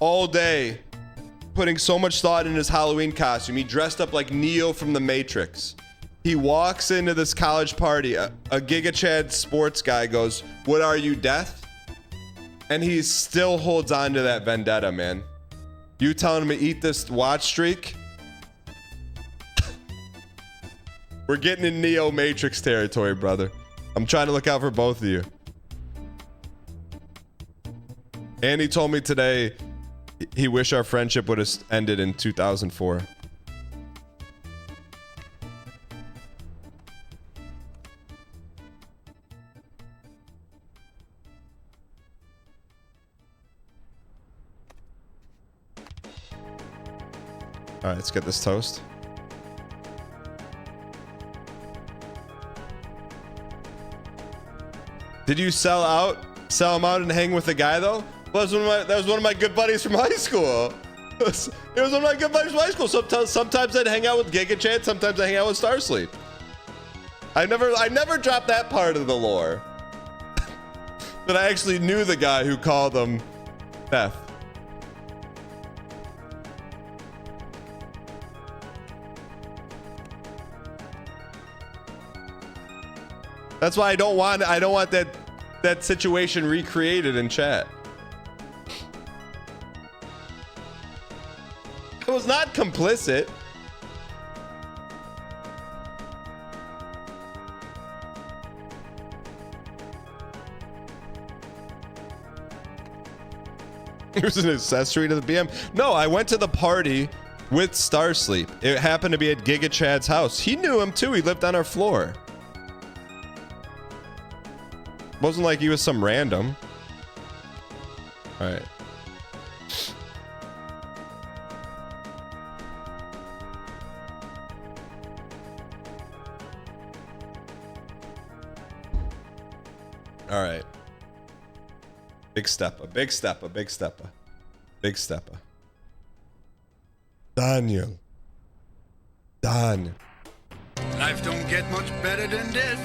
all day putting so much thought in his Halloween costume. He dressed up like Neo from the Matrix. He walks into this college party. A Giga Chad sports guy goes, "What are you, death?" And he still holds on to that vendetta, man. You telling him to eat this watch streak? We're getting in Neo Matrix territory, brother. I'm trying to look out for both of you. And he told me today he wished our friendship would have ended in 2004. All right, let's get this toast. Did you sell him out and hang with the guy though? Well, that was one of my good buddies from high school. It was one of my good buddies from high school. Sometimes I'd hang out with Giga Chad, sometimes I hang out with Starsleep. I never dropped that part of the lore. That I actually knew the guy who called him Beth. That's why I don't want that situation recreated in chat. I was not complicit. It was an accessory to the BM. No, I went to the party with Starsleep. It happened to be at Giga Chad's house. He knew him too. He lived on our floor. Wasn't like he was some random. All right. All right. Big stepper, big stepper, big stepper, big stepper. Daniel. Daniel. Life don't get much better than this.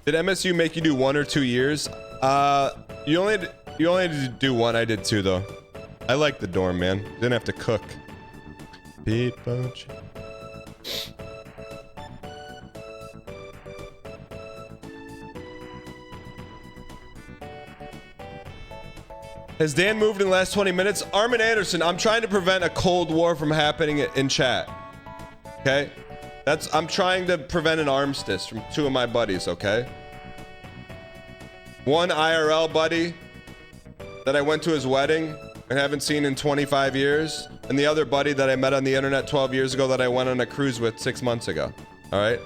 Did MSU make you do 1 or 2 years? You only had to do 1. I did 2 though. I liked the dorm, man. Didn't have to cook. Pete Bunch. Has Dan moved in the last 20 minutes? Armin Anderson, I'm trying to prevent a Cold War from happening in chat. Okay? I'm trying to prevent an armistice from 2 of my buddies, okay? One IRL buddy that I went to his wedding and haven't seen in 25 years, and the other buddy that I met on the internet 12 years ago that I went on a cruise with 6 months ago. All right?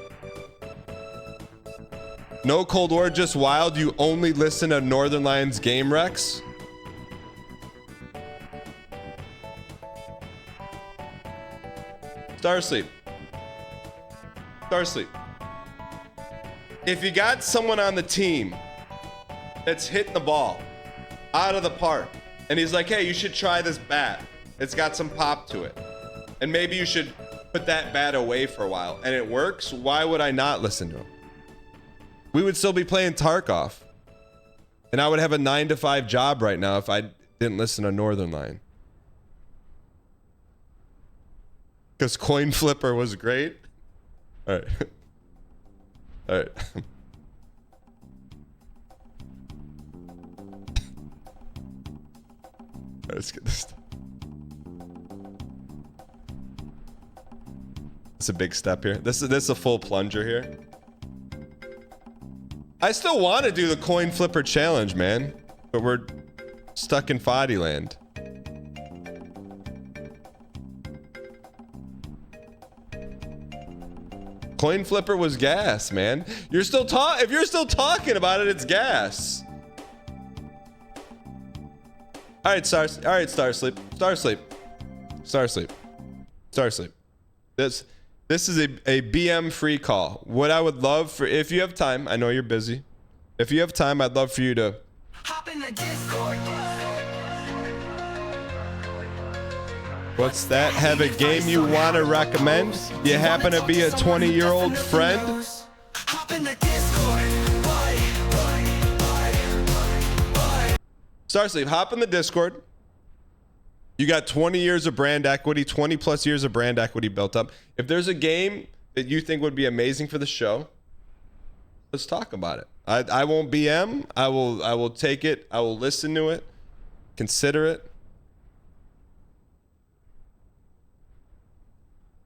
No Cold War, just wild. You only listen to Northern Lions game Rex. Starsleep. Starsleep. If you got someone on the team that's hitting the ball out of the park, and he's like, hey, you should try this bat. It's got some pop to it. And maybe you should put that bat away for a while. And it works, why would I not listen to him? We would still be playing Tarkov. And I would have a 9-to-5 job right now if I didn't listen to Northern Line. Because Coin Flipper was great. All right. All right. All right, let's get this. It's a big step here. This is a full plunger here. I still want to do the Coin Flipper challenge, man. But we're stuck in Foddy land. Coin flipper was gas, man. You're still if you're still talking about it, it's gas. All right, Starsleep. This is a BM free call. What I would love for, if you have time, I know you're busy. If you have time, I'd love for you to Hop in the Discord. What's that? Have a game you want to recommend? You happen to be a 20-year-old friend? Hop in the Discord. Starsleep, hop in the Discord. You got 20 years of brand equity, 20 plus years of brand equity built up. If there's a game that you think would be amazing for the show, let's talk about it. I won't BM. I will take it. I will listen to it. Consider it.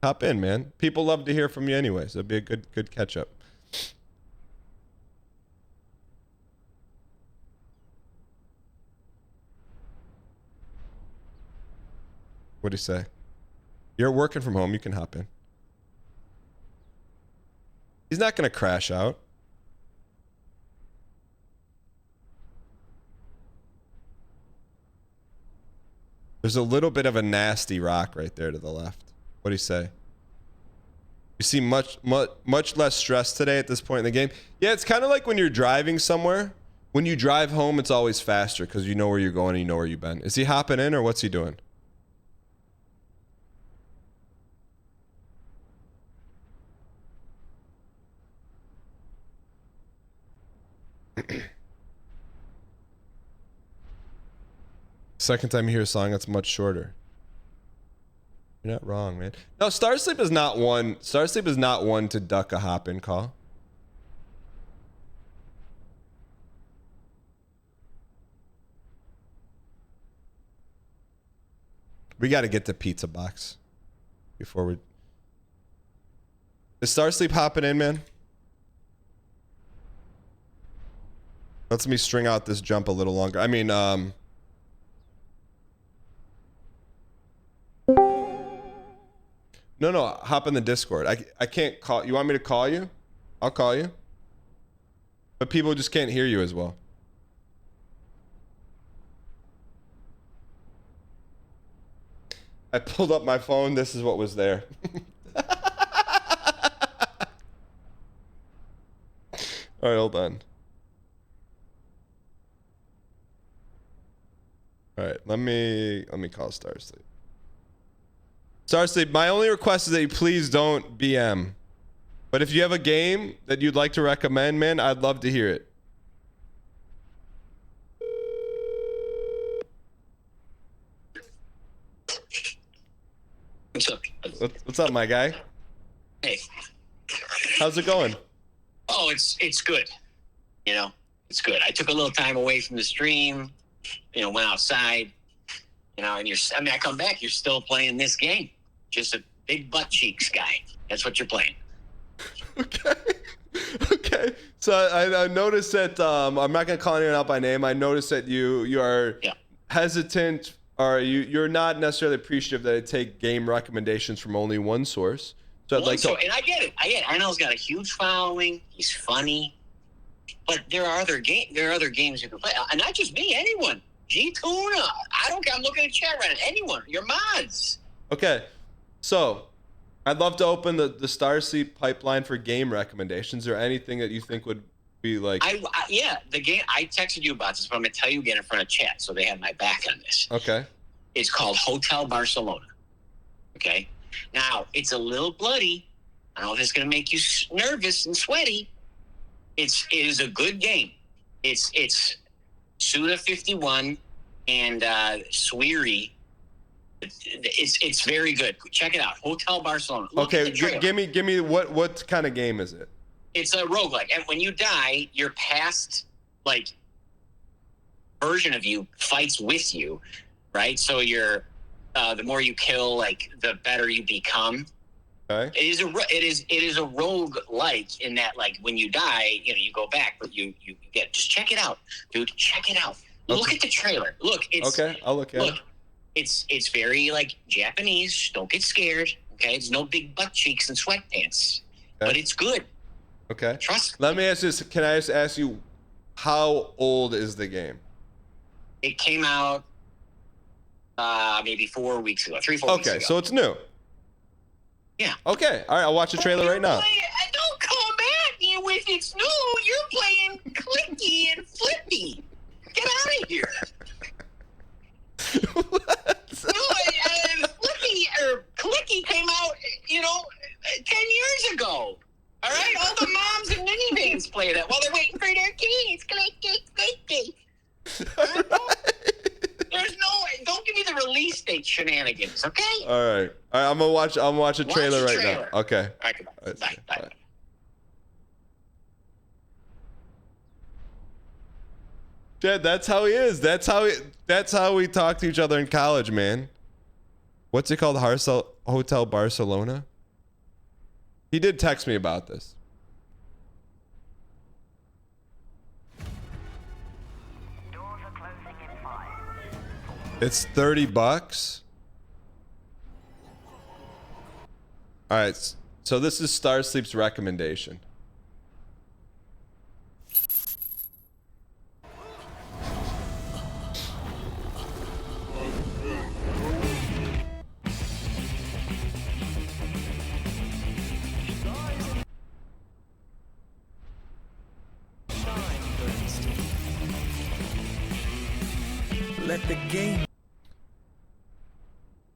Hop in, man. People love to hear from you anyways. It'd be a good catch up. What'd he say? You're working from home. You can hop in. He's not going to crash out. There's a little bit of a nasty rock right there to the left. What'd he say? You seem much less stressed today at this point in the game. Yeah, it's kind of like when you're driving somewhere. When you drive home, it's always faster because you know where you're going and you know where you've been. Is he hopping in or what's he doing? Second time you hear a song that's much shorter. You're not wrong, man. No, Starsleep is not one. Starsleep is not one to duck a hop-in call. We got to get the pizza box before we. Is Starsleep hopping in, man? Let's me string out this jump a little longer. I mean, No, hop in the Discord. I can't call. You want me to call you? I'll call you. But people just can't hear you as well. I pulled up my phone. This is what was there. All right, hold on. All right, let me call Starsleep. Starsleep, my only request is that you please don't BM. But if you have a game that you'd like to recommend, man, I'd love to hear it. What's up? What's up, my guy? Hey. How's it going? Oh, it's good. You know, it's good. I took a little time away from the stream. You know, went outside. You know, and I come back, you're still playing this game. Just a big butt cheeks guy. That's what you're playing. Okay. So I noticed that I'm not gonna call anyone out by name. I noticed that you are hesitant, or you're not necessarily appreciative that I take game recommendations from only one source. So I'd like to. And I get it. Arnold's got a huge following. He's funny, but there are other games you can play, and not just me. Anyone. G Tuna. I don't care. I'm looking at chat right now. Anyone. Your mods. Okay. So, I'd love to open the Starsleep pipeline for game recommendations, or anything that you think would be like. The game I texted you about this, but I'm gonna tell you again in front of chat, so they have my back on this. Okay. It's called Hotel Barcelona. Okay. Now it's a little bloody. I don't know if it's gonna make you nervous and sweaty. It is a good game. It's Suda 51 and Sweary. It's very good. Check it out. Hotel Barcelona. Okay, give me what kind of game is it? It's a roguelike. And when you die, your past version of you fights with you, right? So you're the more you kill, the better you become. Okay. It is a roguelike in that when you die, you go back, but you get, just check it out, dude. Check it out. Look at the trailer. Look, it's okay. I'll look at it. It's very like Japanese. Don't get scared. Okay, it's no big butt cheeks and sweatpants, but it's good. Okay. Trust me. Let me ask this. Can I just ask you, how old is the game? It came out maybe 4 weeks ago, 3-4 weeks ago. Okay, so it's new. Yeah. Okay. All right. I'll watch the trailer right now. Don't come at me with it's new. You're playing clicky and flippy. Get out of here. Flippy or clicky came out, 10 years ago. All right, all the moms and minivans play that while they're waiting for their kids. Clicky. There's no way. Don't give me the release date shenanigans, okay? All right. I'm gonna watch a trailer right now. Okay. All right, bye. Dad, that's how he is. That's how we talk to each other in college, man. What's it called? Hotel Barcelona? He did text me about this. It's $30. All right. So this is Starsleep's recommendation. Let the game.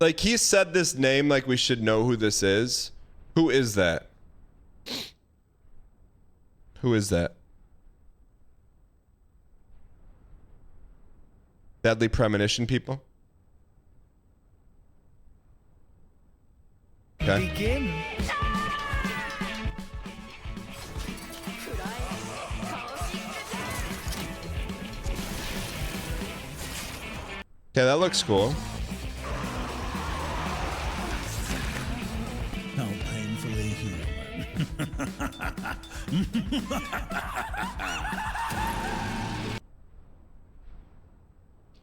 Like, he said this name like we should know who this is. Who is that? Who is that? Deadly Premonition people? Okay. Begin. Okay, that looks cool. How painfully human.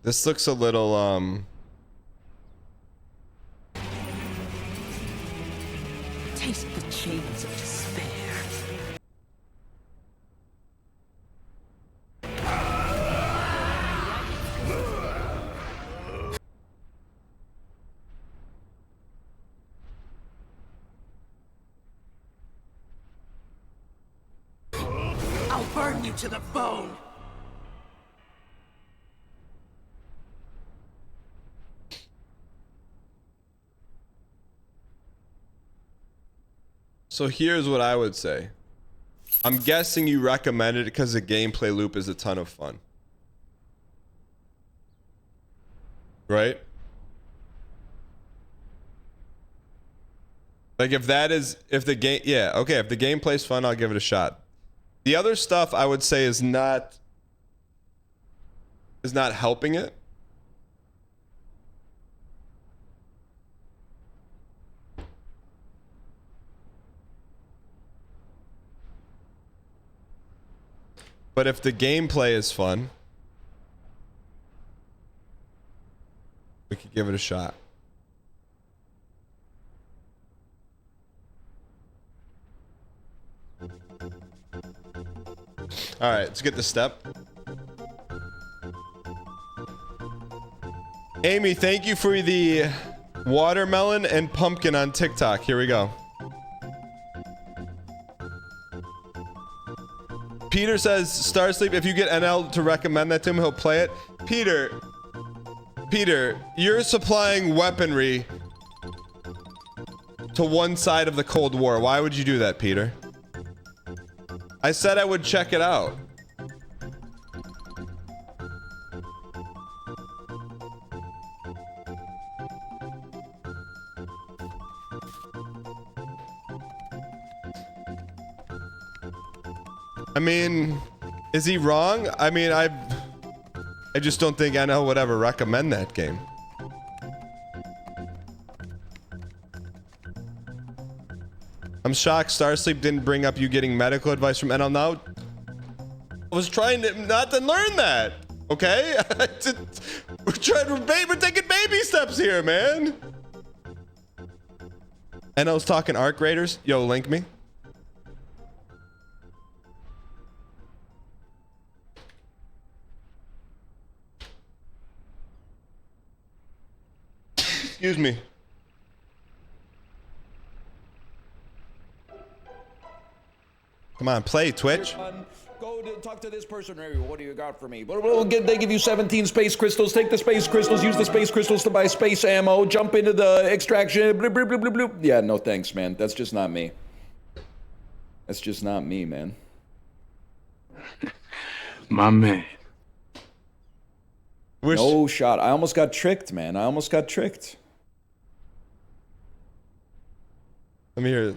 This looks a little, Taste the chains of despair. I'll burn you to the bone. So here's what I would say. I'm guessing you recommended it because the gameplay loop is a ton of fun. Right? Like if the gameplay's fun, I'll give it a shot. The other stuff I would say is not helping it. But if the gameplay is fun, we could give it a shot. All right, let's get the step. Amy, thank you for the watermelon and pumpkin on TikTok. Here we go. Peter says, Starsleep, if you get NL to recommend that to him, he'll play it. Peter, you're supplying weaponry to one side of the Cold War. Why would you do that, Peter? I said I would check it out. I mean, is he wrong? I mean, I just don't think NL would ever recommend that game. I'm shocked Starsleep didn't bring up you getting medical advice from NL. Now, I was trying to not to learn that. Okay? We're taking baby steps here, man. And I was talking Arc Raiders. Yo, link me. Excuse me. Come on, play Twitch. Go to talk to this person. What do you got for me? They give you 17 space crystals. Take the space crystals. Use the space crystals to buy space ammo. Jump into the extraction. Bloop, bloop, bloop, bloop, bloop. Yeah, no thanks, man. That's just not me. That's just not me, man. My man. No shot. I almost got tricked, man. I almost got tricked. Let me hear.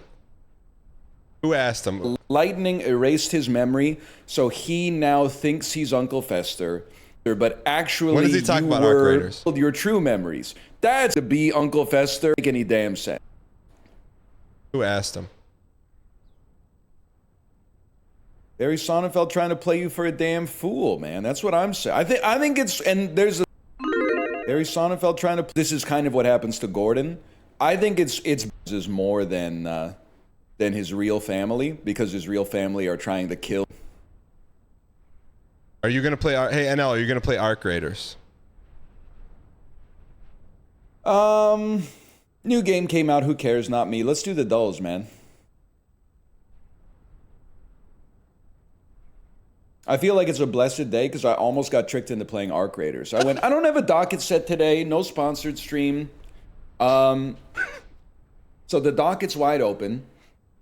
Who asked him? Lightning erased his memory, so he now thinks he's Uncle Fester, but actually when does he talk about Arc Raiders? Your true memories. That's to be Uncle Fester. Make any damn sense. Who asked him? Barry Sonnenfeld trying to play you for a damn fool, man. That's what I'm saying. I think it's, and there's a Barry Sonnenfeld trying to. This is kind of what happens to Gordon. I think it's more than his real family, because his real family are trying to kill. Are you gonna play? Hey NL, are you gonna play Arc Raiders? New game came out. Who cares? Not me. Let's do the dulls, man. I feel like it's a blessed day because I almost got tricked into playing Arc Raiders. I went, I don't have a docket set today. No sponsored stream. So the docket's wide open.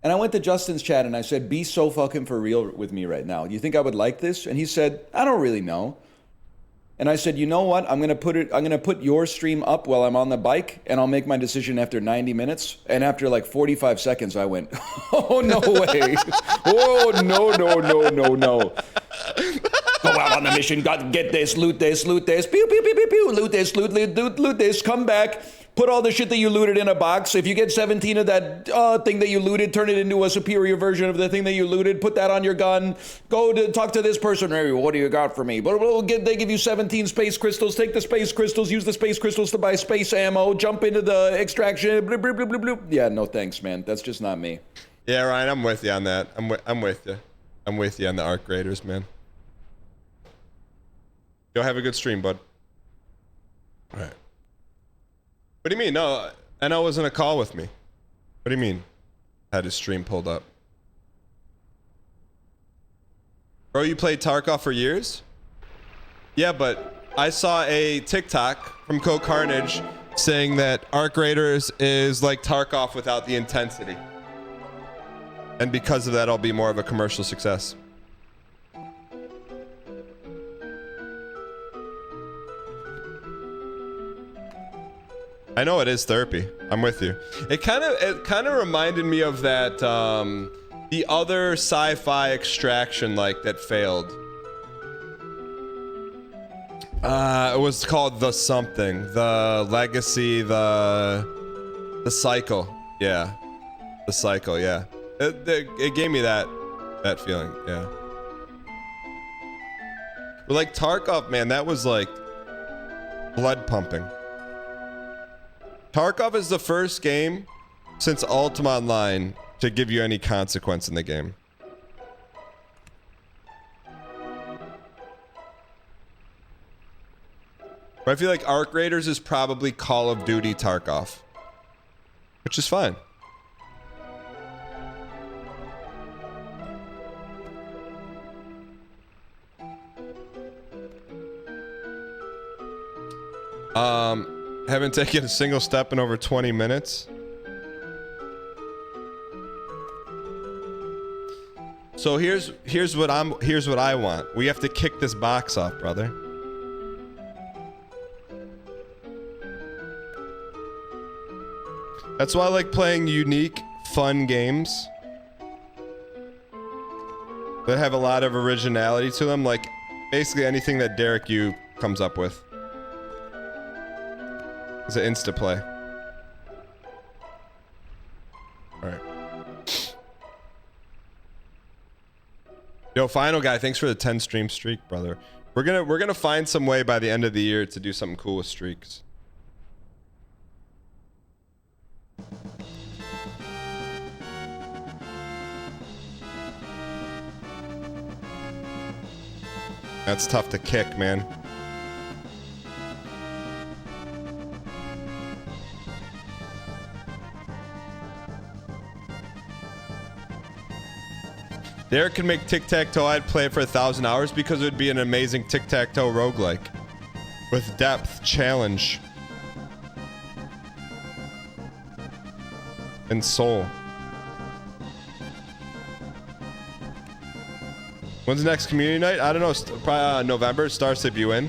And I went to Justin's chat and I said, be so fucking for real with me right now. You think I would like this? And he said, I don't really know. And I said, you know what? I'm gonna put your stream up while I'm on the bike, and I'll make my decision after 90 minutes. And after like 45 seconds, I went, oh no way. Oh no. Go out on the mission, get this, loot this, pew, pew, pew, pew, pew, loot this, loot this, come back. Put all the shit that you looted in a box. If you get 17 of that thing that you looted, turn it into a superior version of the thing that you looted. Put that on your gun. Go to talk to this person. What do you got for me? They give you 17 space crystals. Take the space crystals. Use the space crystals to buy space ammo. Jump into the extraction. Bloop, bloop, bloop, bloop, bloop. Yeah, no thanks, man. That's just not me. Yeah, Ryan, I'm with you on that. I'm with you. I'm with you on the Arc Raiders, man. You'll have a good stream, bud. All right. What do you mean? No, NL was in a call with me. What do you mean? Had his stream pulled up. Bro, you played Tarkov for years? Yeah, but I saw a TikTok from Code Carnage saying that Arc Raiders is like Tarkov without the intensity. And because of that, I'll be more of a commercial success. I know it is therapy. I'm with you. It kind of reminded me of that the other sci-fi extraction that failed. It was called The Something, The Legacy, The Cycle. Yeah, The Cycle. Yeah, it gave me that feeling. Yeah. But like Tarkov, man, that was like blood pumping. Tarkov is the first game since Ultima Online to give you any consequence in the game. But I feel like Arc Raiders is probably Call of Duty Tarkov, which is fine. Haven't taken a single step in over 20 minutes. So here's what I want. We have to kick this box off, brother. That's why I like playing unique, fun games that have a lot of originality to them, like basically anything that Derek Yu comes up with. It's an insta play. All right. Yo, final guy, thanks for the 10 stream streak, brother. We're gonna find some way by the end of the year to do something cool with streaks. That's tough to kick, man. Derek can make tic-tac-toe. I'd play it for 1,000 hours because it would be an amazing tic-tac-toe roguelike. With depth, challenge, and soul. When's the next community night? I don't know. Probably November. Starship, you in?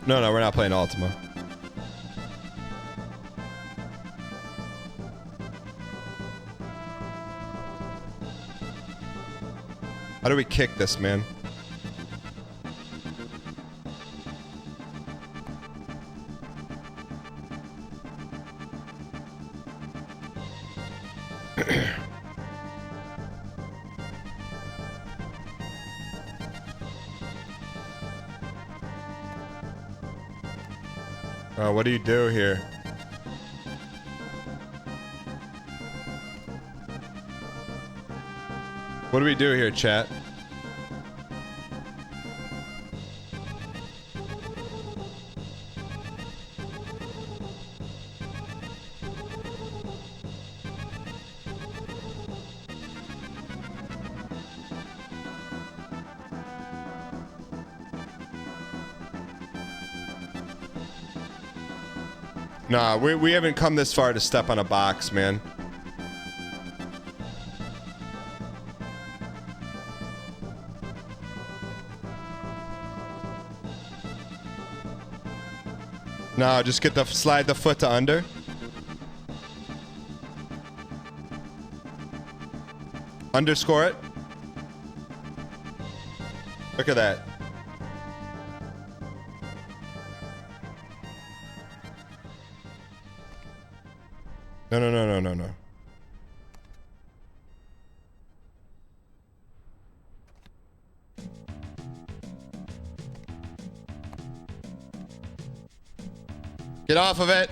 No, we're not playing Ultima. How do we kick this, man? What do you do here? What do we do here, chat? Nah, we haven't come this far to step on a box, man. No, just slide the foot to under. Underscore it. Look at that. No. Get off of it.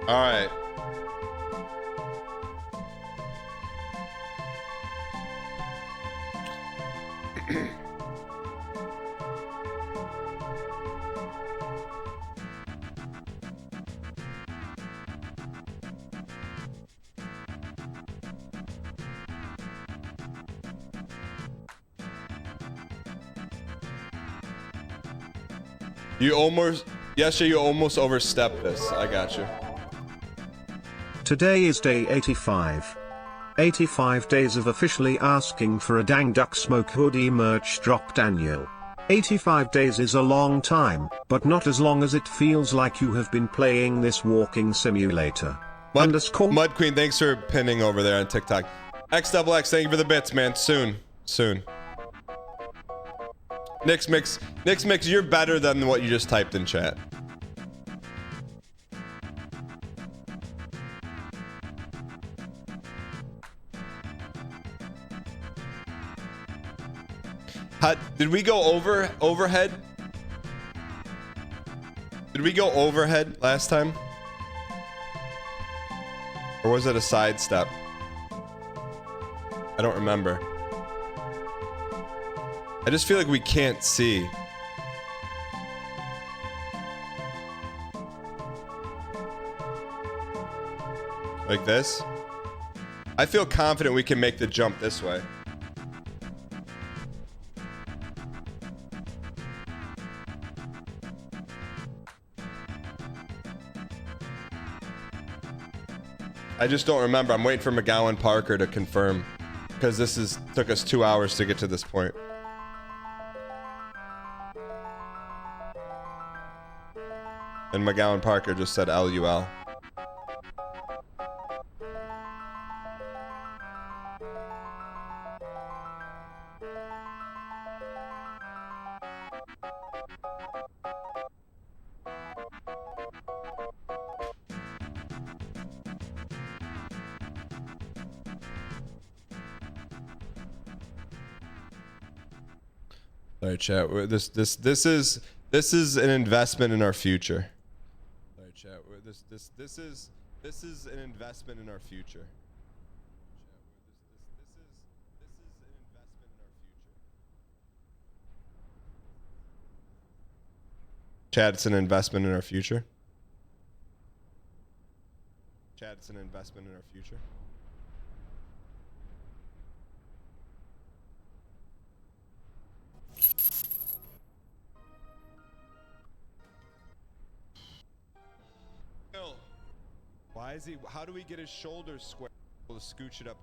All right. Yesterday you almost overstepped this. I got you. Today is day 85. 85 days of officially asking for a Dang Duck Smoke hoodie merch drop, Daniel. 85 days is a long time, but not as long as it feels like you have been playing this walking simulator. Mud Queen, thanks for pinning over there on TikTok. XXX, thank you for the bits, man. Soon. Nick's Mix, you're better than what you just typed in chat. Did we go overhead? Did we go overhead last time? Or was it a sidestep? I don't remember. I just feel like we can't see. Like this? I feel confident we can make the jump this way. I just don't remember. I'm waiting for McGowan Parker to confirm because this took us 2 hours to get to this point. And McGowan Parker just said LUL. All right, chat. This is an investment in our future. All right, chat. This is an investment in our future. Chad, it's an investment in our future. Chad, it's an investment in our future. Why is he? How do we get his shoulders square? To scooch it up.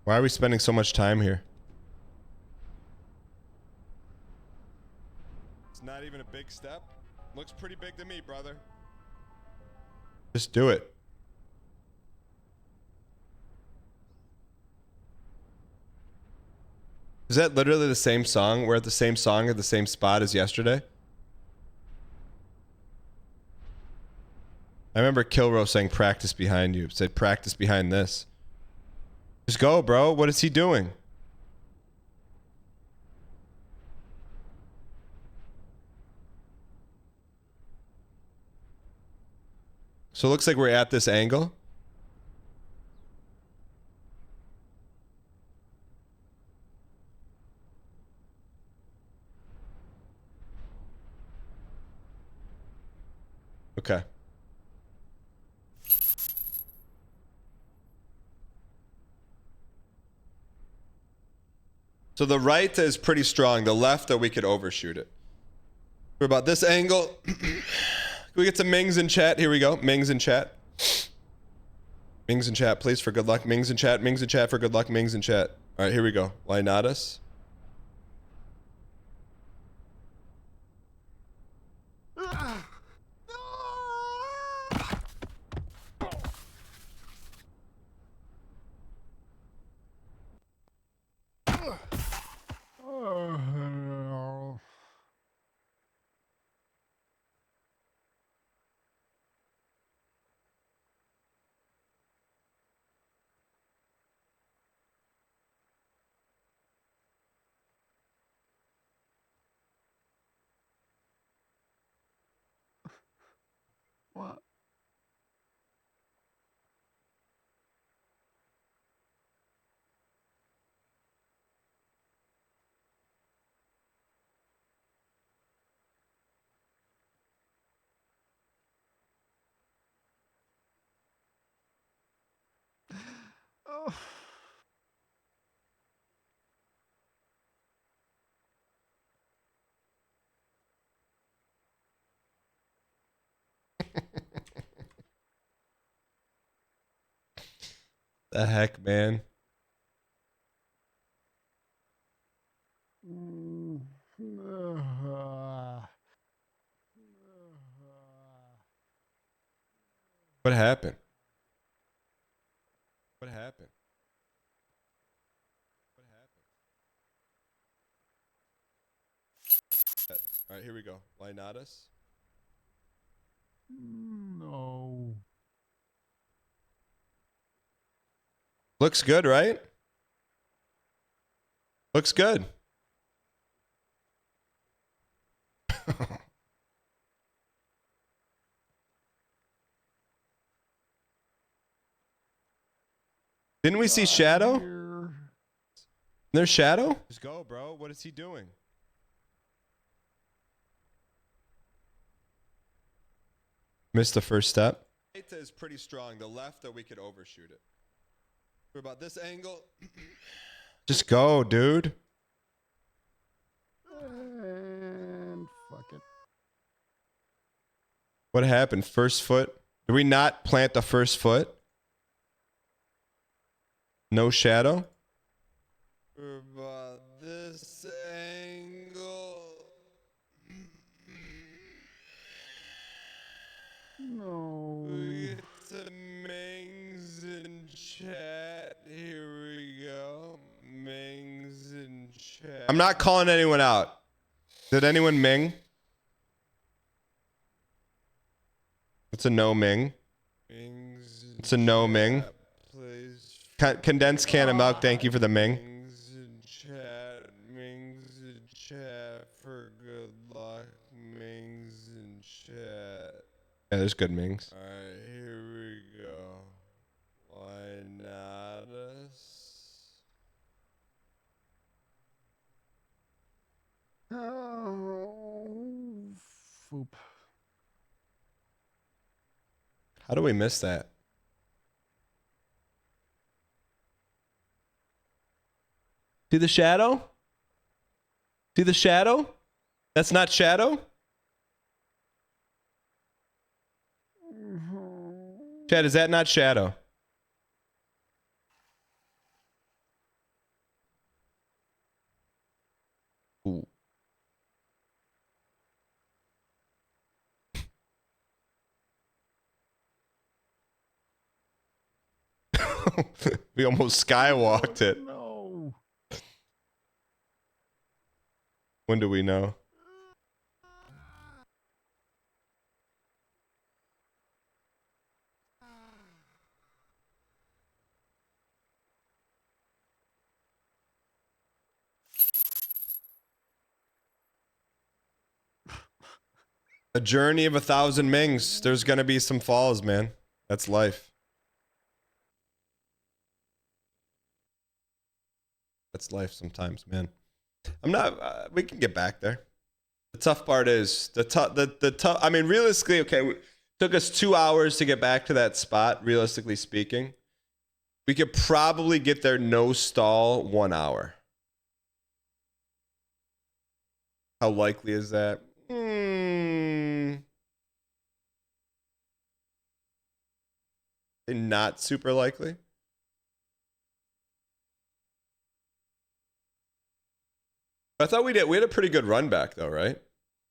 Why are we spending so much time here? It's not even a big step. Looks pretty big to me, brother. Just do it. Is that literally the same song? We're at the same song at the same spot as yesterday? I remember Kilro saying practice behind you. It said practice behind this. Just go, bro. What is he doing? So it looks like we're at this angle. Okay. So the right is pretty strong. The left, we could overshoot it. We're about this angle. Can we get some Mings in chat? Here we go. Mings in chat. Mings in chat, please, for good luck. Mings in chat. Mings in chat for good luck. Mings in chat. All right, here we go. Why not us? What? Oh. The heck, man. What happened? What happened? What happened? All right, here we go. Why not us? No. Looks good, right? Looks good. Didn't we see Shadow? There's Shadow? Just go, bro. What is he doing? Missed the first step. Right is pretty strong. The left, we could overshoot it. We're about this angle. Just go, dude. And fuck it. What happened? First foot. Did we not plant the first foot? No shadow? About this angle. No. We get some Mings in chat. Here we go. Mings in chat. I'm not calling anyone out. Did anyone Ming? It's a no Ming. It's a no Ming. Condensed can of milk. Thank you for the Ming. Mings in chat. Mings in chat for good luck. Mings in chat. Yeah, there's good Mings. All right, here we go. Why not us? Oh, foop. How do we miss that? See the shadow? See the shadow? That's not shadow? Chad, is that not shadow? Ooh. We almost skywalked it. No. When do we know? A journey of 1,000 Mings. There's gonna be some falls, man. That's life. That's life sometimes, man. I'm not. We can get back there. The tough part is the tough. I mean, realistically, okay, it took us 2 hours to get back to that spot. Realistically speaking, we could probably get there no stall 1 hour. How likely is that? Not super likely. I thought we did. We had a pretty good run back though, right?